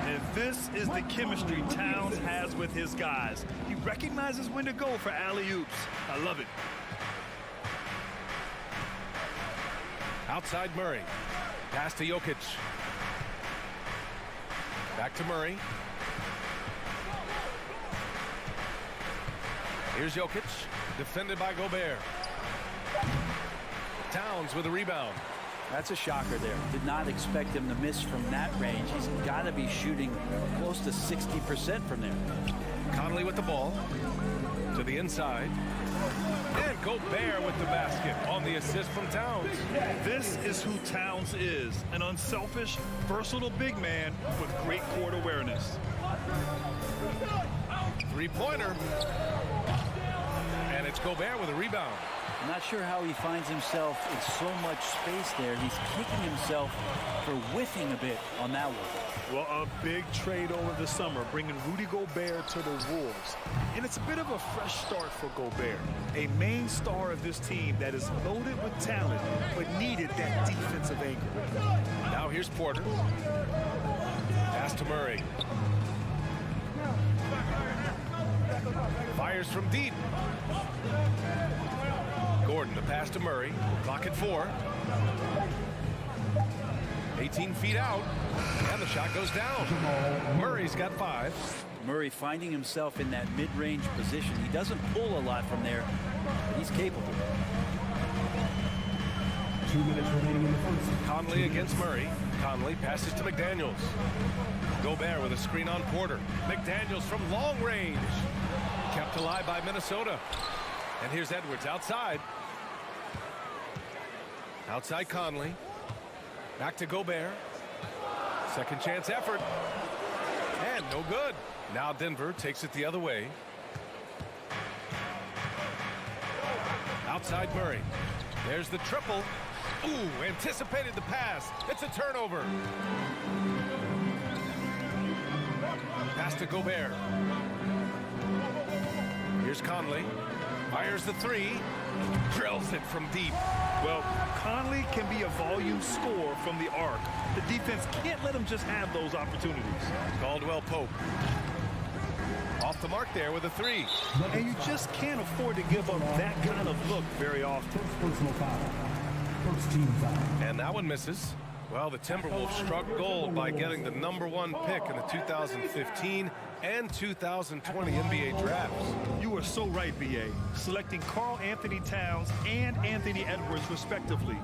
And this is the chemistry Towns has with his guys. He recognizes when to go for alley-oops. I love it. Outside Murray. Pass to Jokic. Back to Murray. Here's Jokic. Defended by Gobert. Towns with a rebound. That's a shocker there. Did not expect him to miss from that range. He's got to be shooting close to 60% from there. Conley with the ball. To the inside. And Gobert with the basket on the assist from Towns. This is who Towns is. An unselfish, versatile big man with great court awareness. Three-pointer. And it's Gobert with a rebound. I'm not sure how he finds himself in so much space there. He's kicking himself for whiffing a bit on that one. Well, a big trade over the summer, bringing Rudy Gobert to the Wolves. And it's a bit of a fresh start for Gobert, a main star of this team that is loaded with talent, but needed that defensive anchor. Now here's Porter. Pass to Murray. Fires from deep. Gordon, the pass to Murray. Clock at 4. 18 feet out. And the shot goes down. Murray's got 5. Murray finding himself in that mid-range position. He doesn't pull a lot from there, but he's capable. 2 minutes remaining in the first. Conley against Murray. Conley passes to McDaniels. Gobert with a screen on Porter. McDaniels from long range. Kept alive by Minnesota. And here's Edwards outside. Outside Conley. Back to Gobert. Second chance effort. And no good. Now Denver takes it the other way. Outside Murray. There's the triple. Ooh, anticipated the pass. It's a turnover. Pass to Gobert. Here's Conley. Fires the 3. Drills it from deep. Well, Conley can be a volume scorer from the arc. The defense can't let him just have those opportunities. Caldwell Pope. Off the mark there with a 3. And you just can't afford to give up that kind of look very often. Personal foul. First team foul. And that one misses. Well, the Timberwolves struck gold by getting the #1 pick in the 2015 and 2020 NBA drafts. You are so right, B.A. Selecting Karl Anthony Towns and Anthony Edwards, respectively.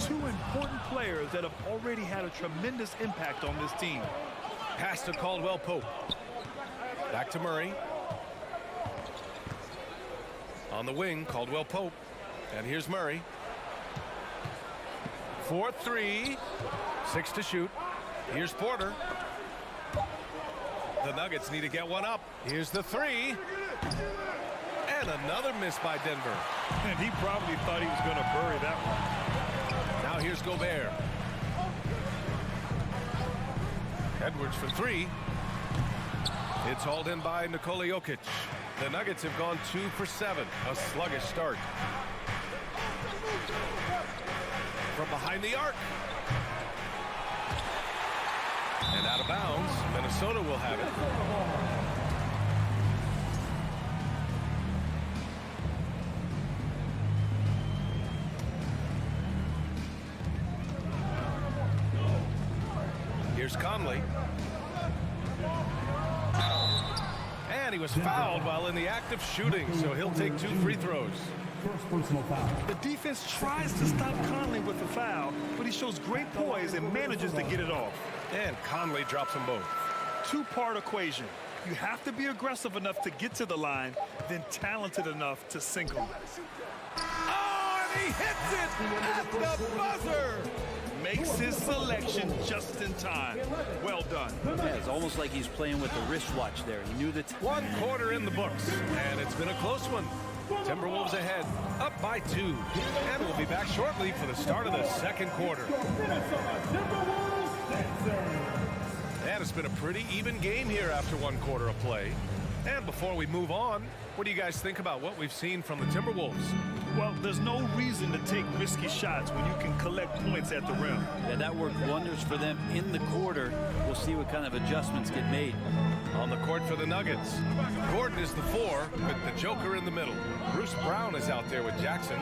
2 important players that have already had a tremendous impact on this team. Pass to Caldwell Pope. Back to Murray. On the wing, Caldwell Pope. And here's Murray. 4-3. 6 to shoot. Here's Porter. The Nuggets need to get one up. Here's the 3. And another miss by Denver. And he probably thought he was going to bury that one. Now here's Gobert. Edwards for three. It's hauled in by Nikola Jokic. The Nuggets have gone 2 for 7. A sluggish start. From behind the arc. And out of bounds. Minnesota will have it. Here's Conley. And he was fouled while in the act of shooting, so he'll take 2 free throws. First personal foul. The defense tries to stop Conley with the foul, but he shows great poise and manages to get it off. And Conley drops them both. Two-part equation. You have to be aggressive enough to get to the line, then talented enough to sink them. Oh, and he hits it at the buzzer! Makes his selection just in time. Well done. Yeah, it's almost like he's playing with the wristwatch there. He knew that. 1 quarter in the books, and it's been a close one. Timberwolves ahead, up by 2. And we'll be back shortly for the start of the second quarter. And it's been a pretty even game here after 1 quarter of play. And before we move on, what do you guys think about what we've seen from the Timberwolves? Well, there's no reason to take risky shots when you can collect points at the rim. Yeah, that worked wonders for them in the quarter. We'll see what kind of adjustments get made. On the court for the Nuggets, Gordon is the 4 with the Joker in the middle. Bruce Brown is out there with Jackson.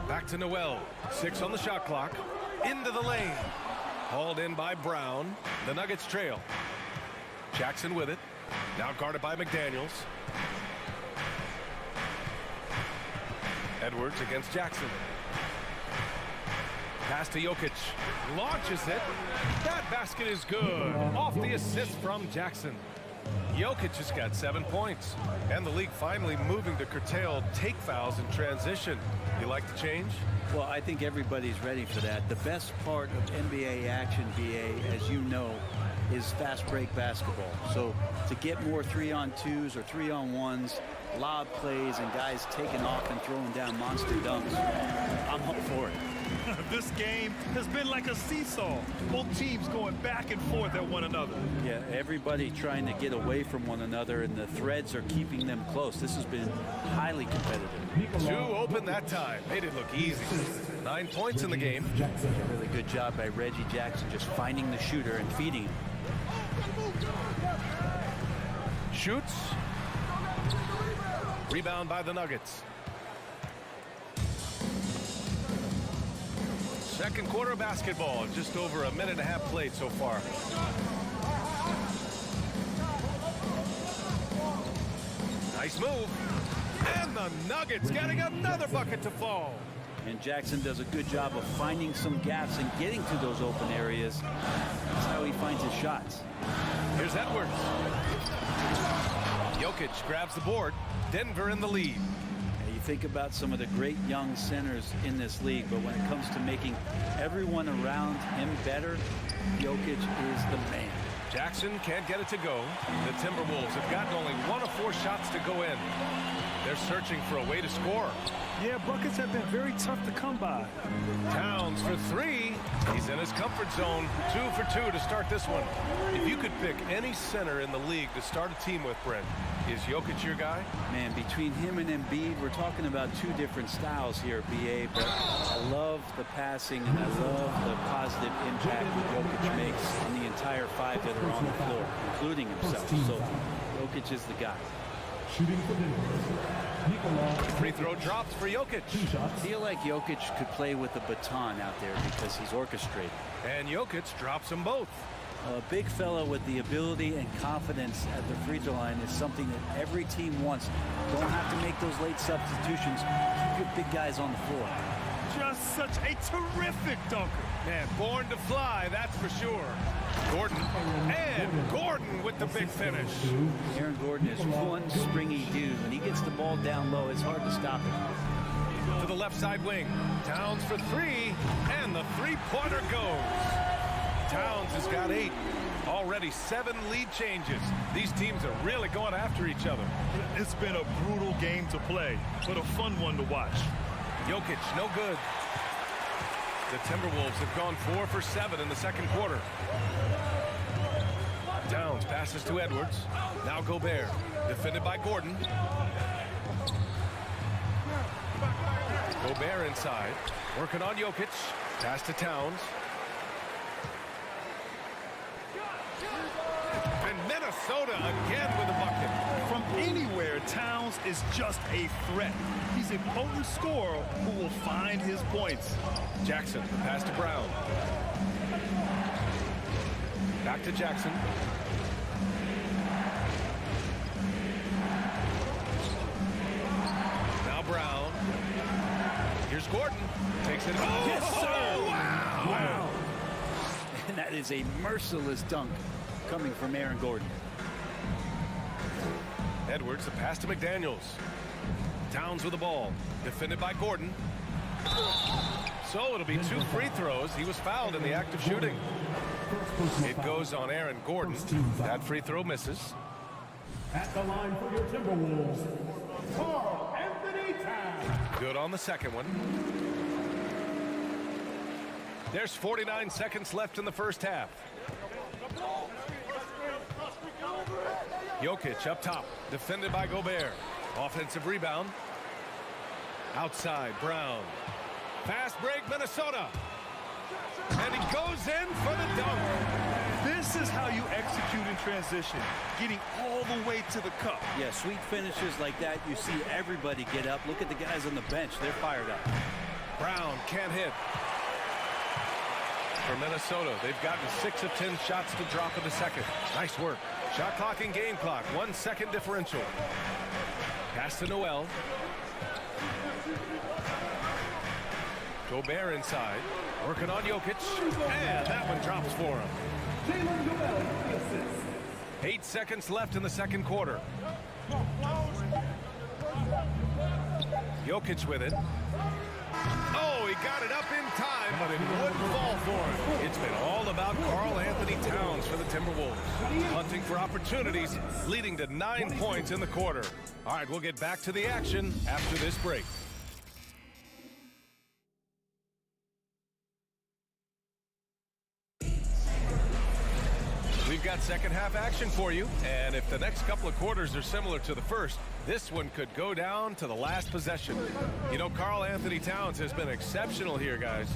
Back to Noel. 6 on the shot clock. Into the lane. Hauled in by Brown. The Nuggets trail. Jackson with it. Now guarded by McDaniels. Edwards against Jackson. Pass to Jokic. Launches it. That basket is good. Off the assist from Jackson. Jokic has got 7 points. And the league finally moving to curtail take fouls in transition. You like the change? Well, I think everybody's ready for that. The best part of NBA action, BA, as you know, is fast break basketball. So to get more 3-on-2s or 3-on-1s, lob plays, and guys taking off and throwing down monster dunks, I'm all for it. This game has been like a seesaw. Both teams going back and forth at one another. Yeah, everybody trying to get away from one another, and the threads are keeping them close. This has been highly competitive. 2 open that time. Made it look easy. 9 points in the game. A really good job by Reggie Jackson just finding the shooter and feeding him. Shoots. Rebound by the Nuggets. Second quarter basketball. Just over a minute and a half played so far. Nice move. And the Nuggets getting another bucket to fall. And Jackson does a good job of finding some gaps and getting to those open areas. That's how he finds his shots. Here's Edwards. Jokic grabs the board. Denver in the lead. You think about some of the great young centers in this league, but when it comes to making everyone around him better, Jokic is the man. Jackson can't get it to go. The Timberwolves have gotten only 1 of 4 shots to go in. They're searching for a way to score. Yeah, buckets have been very tough to come by. Towns for 3. He's in his comfort zone. 2 for 2 to start this one. If you could pick any center in the league to start a team with, Brent, is Jokic your guy? Man, between him and Embiid, we're talking about 2 different styles here, BA, but I love the passing and I love the positive impact that Jokic makes on the entire 5 that are on the floor, including himself. So Jokic is the guy. Shooting for Denver. Free throw drops for Jokic. I feel like Jokic could play with a baton out there because he's orchestrated. And Jokic drops them both. A big fella with the ability and confidence at the free throw line is something that every team wants. Don't have to make those late substitutions. Keep your big guys on the floor. Just such a terrific dunker. Man, born to fly, that's for sure. Gordon, and Gordon with the big finish. Aaron Gordon is one springy dude. When he gets the ball down low, it's hard to stop him. To the left side wing. Towns for 3, and the three-pointer goes. Towns has got 8. Already 7 lead changes. These teams are really going after each other. It's been a brutal game to play, but a fun one to watch. Jokic, no good. The Timberwolves have gone 4 for 7 in the second quarter. Towns passes to Edwards. Now Gobert, defended by Gordon. Gobert inside, working on Jokic. Pass to Towns. And Minnesota again with a bucket. From anywhere, Towns is just a threat. He's a potent scorer who will find his points. Jackson, pass to Brown. Back to Jackson. Now Brown. Here's Gordon. Takes it. Oh, Yes, sir. Wow. And that is a merciless dunk coming from Aaron Gordon. Edwards, the pass to McDaniels. Towns with the ball. Defended by Gordon. So it'll be 2 free throws. He was fouled in the act of shooting. It goes on Aaron Gordon. That free throw misses. At the line for your Timberwolves, Carl Anthony Towns. Good on the second one. There's 49 seconds left in the first half. Jokic up top, defended by Gobert. Offensive rebound. Outside, Brown. Fast break, Minnesota. And he goes in for the dunk. This is how you execute in transition, getting all the way to the cup. Yeah, sweet finishes like that, you see everybody get up. Look at the guys on the bench. They're fired up. Brown can't hit. For Minnesota, they've gotten 6 of 10 shots to drop in the second. Nice work. Shot clock and game clock, 1 second differential. Pass to Noel. Gobert inside, working on Jokic, and that one drops for him. 8 seconds left in the second quarter. Jokic with it. Oh, he got it up in time, but it wouldn't fall for him. It's been all about Karl Anthony Towns for the Timberwolves. Hunting for opportunities, leading to 9 points in the quarter. All right, we'll get back to the action after this break. We've got second half action for you, and if the next couple of quarters are similar to the first, this one could go down to the last possession. You know, Karl Anthony Towns has been exceptional here, guys.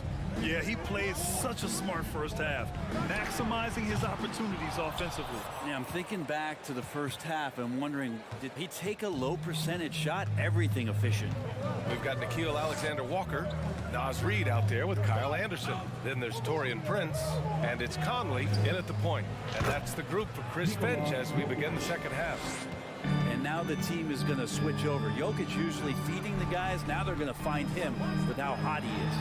Yeah, he played such a smart first half, maximizing his opportunities offensively. Yeah, I'm thinking back to the first half and wondering, did he take a low percentage shot? Everything efficient. We've got Nickeil Alexander-Walker, Naz Reid out there with Kyle Anderson. Then there's Taurean Prince, and it's Conley in at the point. And that's the group for Chris Finch as we begin the second half. And now the team is going to switch over. Jokic usually feeding the guys. Now they're going to find him with how hot he is.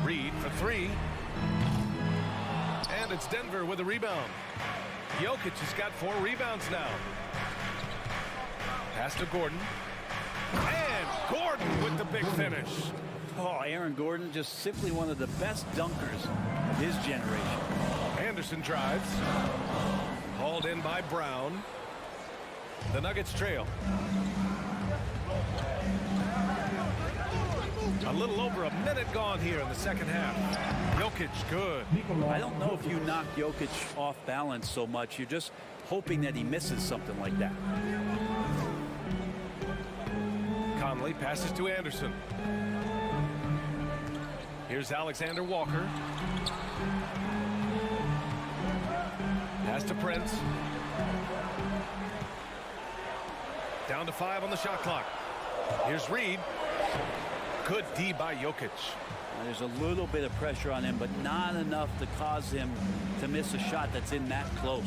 Reid for 3. And it's Denver with a rebound. Jokic has got 4 rebounds now. Pass to Gordon. And Gordon with the big finish. Oh, Aaron Gordon, just simply one of the best dunkers of his generation. Anderson drives. Hauled in by Brown. The Nuggets trail. A little over a minute gone here in the second half. Jokic, good. I don't know if you knock Jokic off balance so much. You're just hoping that he misses something like that. Conley passes to Anderson. Here's Alexander Walker. Pass to Prince. Down to 5 on the shot clock. Here's Reid. Good D by Jokic. There's a little bit of pressure on him, but not enough to cause him to miss a shot that's in that close.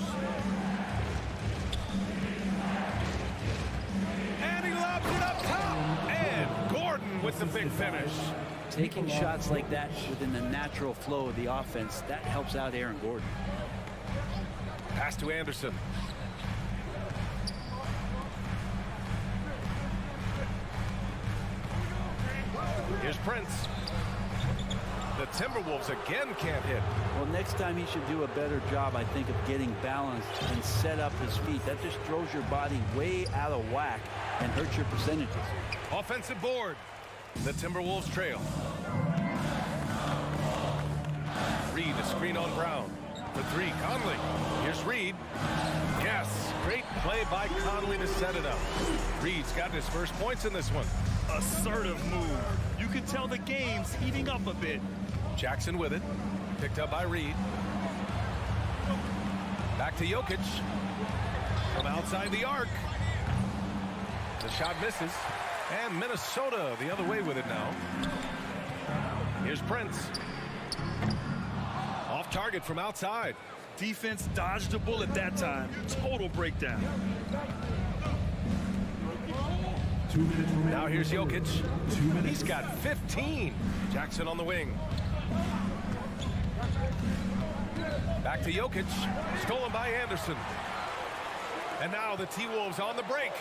And he lobs it up top. And Gordon with the big finish. Taking shots like that within the natural flow of the offense, that helps out Aaron Gordon. Pass to Anderson. Here's Prince. The Timberwolves again can't hit. Well, next time he should do a better job, I think, of getting balanced and set up his feet. That just throws your body way out of whack and hurts your percentages. Offensive board. The Timberwolves trail. Reed, a screen on Brown. For three, Conley. Here's Reed. Yes, great play by Conley to set it up. Reed's got his first points in this one. Assertive move. You can tell the game's heating up a bit. Jackson with it. Picked up by Reed. Back to Jokic. From outside the arc. The shot misses. And Minnesota the other way with it now. Here's Prince. Off target from outside. Defense dodged a bullet that time. Total breakdown. 2 minutes remaining. Now here's Jokic. 2 minutes. He's got 15. Jackson on the wing. Back to Jokic. Stolen by Anderson. And now the T-Wolves on the break.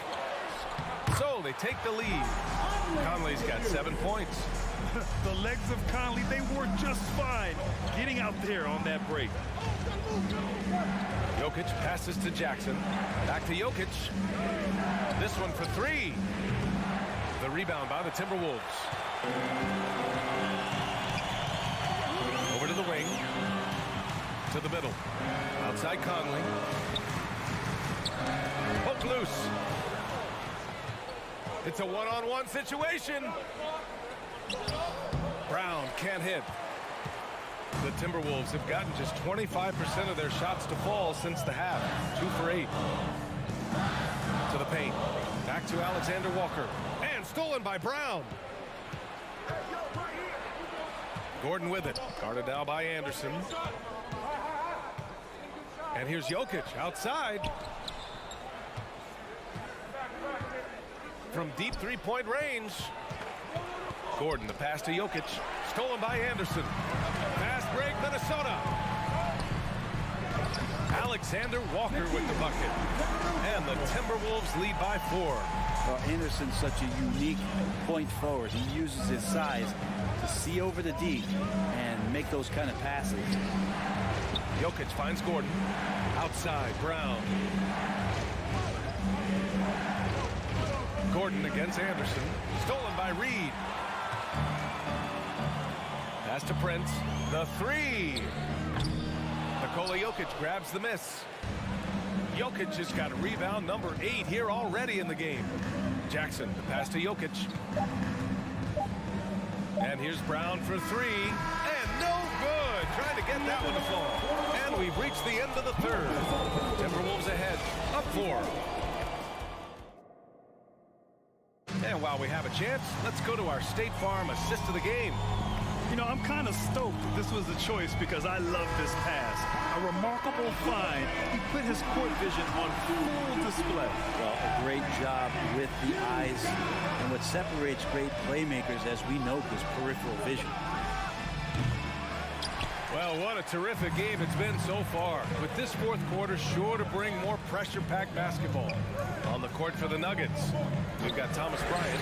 So they take the lead. Conley's got 7 points. The legs of Conley, they work just fine getting out there on that break. Jokic passes to Jackson. Back to Jokic. This one for three. The rebound by the Timberwolves. Over to the wing. To the middle. Outside Conley. Hook loose. It's a one-on-one situation. Brown can't hit. The Timberwolves have gotten just 25% of their shots to fall since the half. 2 for 8. To the paint. Back to Alexander Walker. And stolen by Brown. Gordon with it. Guarded now by Anderson. And here's Jokic outside. From deep three-point range. Gordon, the pass to Jokic. Stolen by Anderson. Fast break, Minnesota. Alexander Walker with the bucket. And the Timberwolves lead by 4. Well, Anderson's such a unique point forward. He uses his size to see over the D and make those kind of passes. Jokic finds Gordon. Outside, Brown. Gordon against Anderson. Stolen by Reed. Pass to Prince. The three. Nikola Jokic grabs the miss. Jokic has got rebound number 8 here already in the game. Jackson, the pass to Jokic. And here's Brown for 3. And no good. Trying to get that one to fall. And we've reached the end of the third. Timberwolves ahead, up 4. And while we have a chance, let's go to our State Farm assist of the game. You know, I'm kind of stoked that this was the choice because I love this pass. A remarkable find. He put his court vision on full display. Well, a great job with the eyes. And what separates great playmakers, as we know, is peripheral vision. Well, what a terrific game it's been so far. With this fourth quarter sure to bring more pressure-packed basketball. On the court for the Nuggets, we've got Thomas Bryant,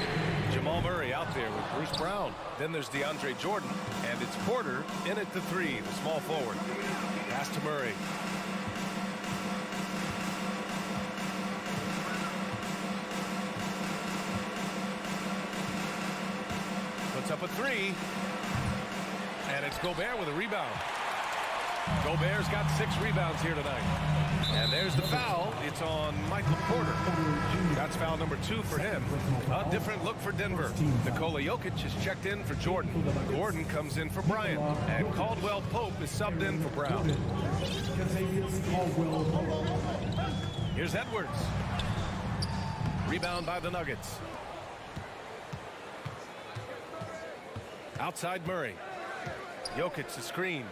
Jamal Murray out there with Bruce Brown. Then there's DeAndre Jordan, and it's Porter in at the 3, the small forward. Pass to Murray. Puts up a 3. And it's Gobert with a rebound. Gobert's got 6 rebounds here tonight. And there's the foul. It's on Michael Porter. That's foul number 2 for him. A different look for Denver. Nikola Jokic is checked in for Jordan. Gordon comes in for Bryant. And Caldwell Pope is subbed in for Brown. Here's Edwards. Rebound by the Nuggets. Outside Murray. Jokic the screen.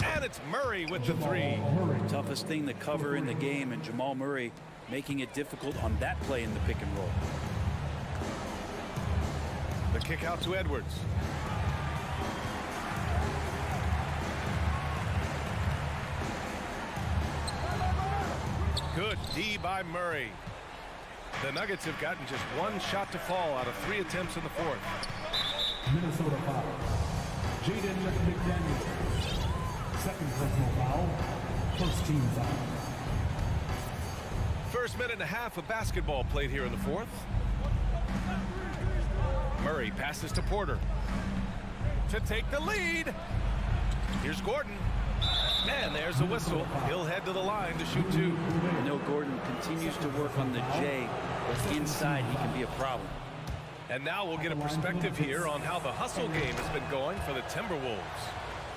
And it's Murray with the 3. Toughest thing to cover in the game, and Jamal Murray making it difficult on that play in the pick and roll. The kick out to Edwards. Good D by Murray. The Nuggets have gotten just 1 shot to fall out of 3 attempts in the fourth. Minnesota foul. Jaden McDaniel. Second personal foul. First team foul. First minute and a half of basketball played here in the fourth. Murray passes to Porter to take the lead. Here's Gordon. And there's a whistle. He'll head to the line to shoot two. I know Gordon continues to work on the J, but inside he can be a problem. And now we'll get a perspective here on how the hustle game has been going for the Timberwolves.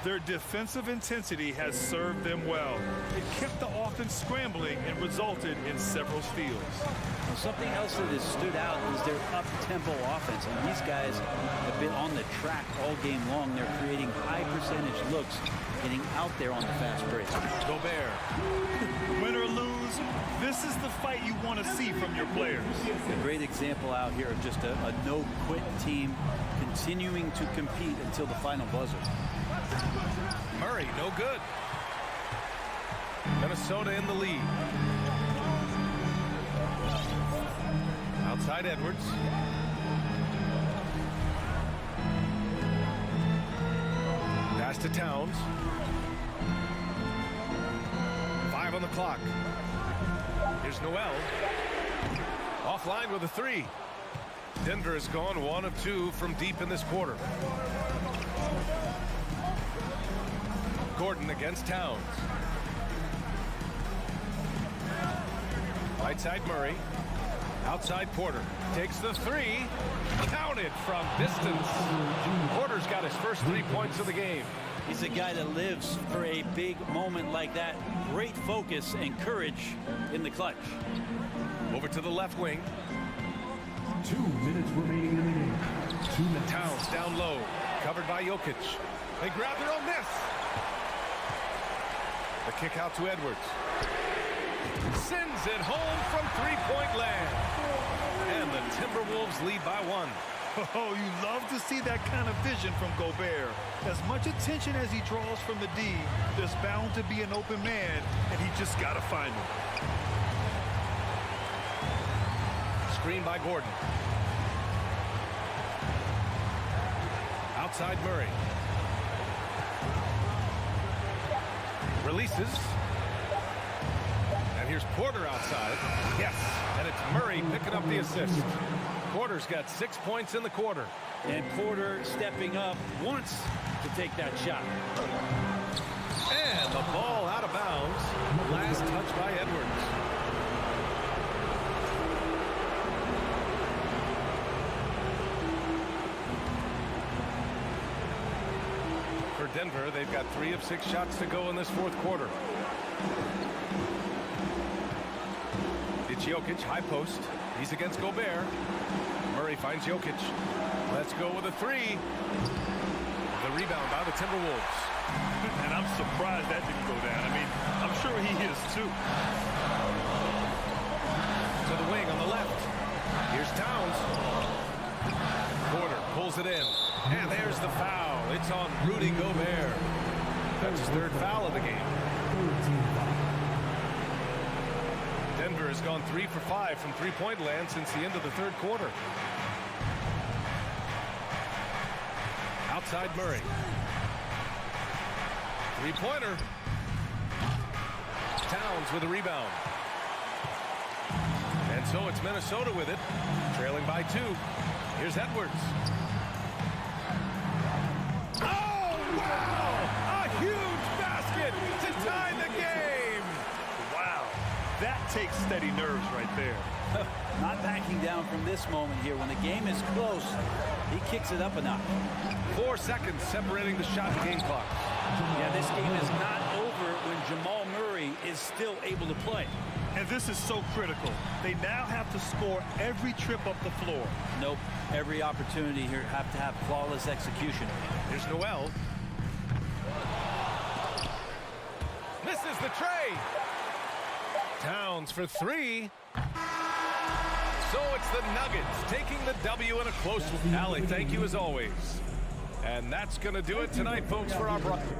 Their defensive intensity has served them well. It kept the offense scrambling and resulted in several steals. Well, something else that has stood out is their up-tempo offense. And these guys have been on the track all game long. They're creating high-percentage looks, getting out there on the fast break. Gobert. Win or lose, this is the fight you want to see from your players. A great example out here of just a no-quit team continuing to compete until the final buzzer. Murray, no good. Minnesota in the lead. Outside Edwards. Pass to Towns. 5 on the clock. Here's Noel. Offline with a three. Denver has gone 1 of 2 from deep in this quarter. Gordon against Towns. Right side Murray. Outside Porter. Takes the three. Counted from distance. Porter's got his first 3 points of the game. He's a guy that lives for a big moment like that. Great focus and courage in the clutch. Over to the left wing. 2 minutes remaining in the game. 2 minutes. Towns down low. Covered by Jokic. They grab their own miss. The kick out to Edwards. Sends it home from three-point land. And the Timberwolves lead by 1. Oh, you love to see that kind of vision from Gobert. As much attention as he draws from the D, there's bound to be an open man, and he just got to find him. Screen by Gordon. Outside Murray. Releases. And here's Porter outside. Yes. And it's Murray picking up the assist. Porter's got 6 points in the quarter. And Porter stepping up wants to take that shot. And the ball out of bounds. Last touch by Edwards. For Denver, they've got 3 of 6 shots to go in this fourth quarter. It's Jokic, high post. He's against Gobert. Murray finds Jokic. Let's go with a three. The rebound by the Timberwolves. And I'm surprised that didn't go down. I mean, I'm sure he is too. To the wing on the left. Here's Towns. Porter pulls it in. And there's the foul. It's on Rudy Gobert. That's his 3rd foul of the game. Denver has gone 3 for 5 from three-point land since the end of the 3rd quarter. Outside Murray. Three-pointer. Towns with a rebound. And so it's Minnesota with it, trailing by 2. Here's Edwards. Oh, wow! A huge basket to tie the game! Wow. That takes steady nerves right there. Not backing down from this moment here. When the game is close, he kicks it up a notch. 4 seconds separating the shot game clock. Yeah, this game is not over when Jamal Murray is still able to play. And this is so critical. They now have to score every trip up the floor. Nope. Every opportunity here have to have flawless execution. Here's Noel. Misses the tray. Towns for 3. So it's the Nuggets taking the W in a close one. Allie, thank you as always. And that's going to do it tonight, folks, for our broadcast.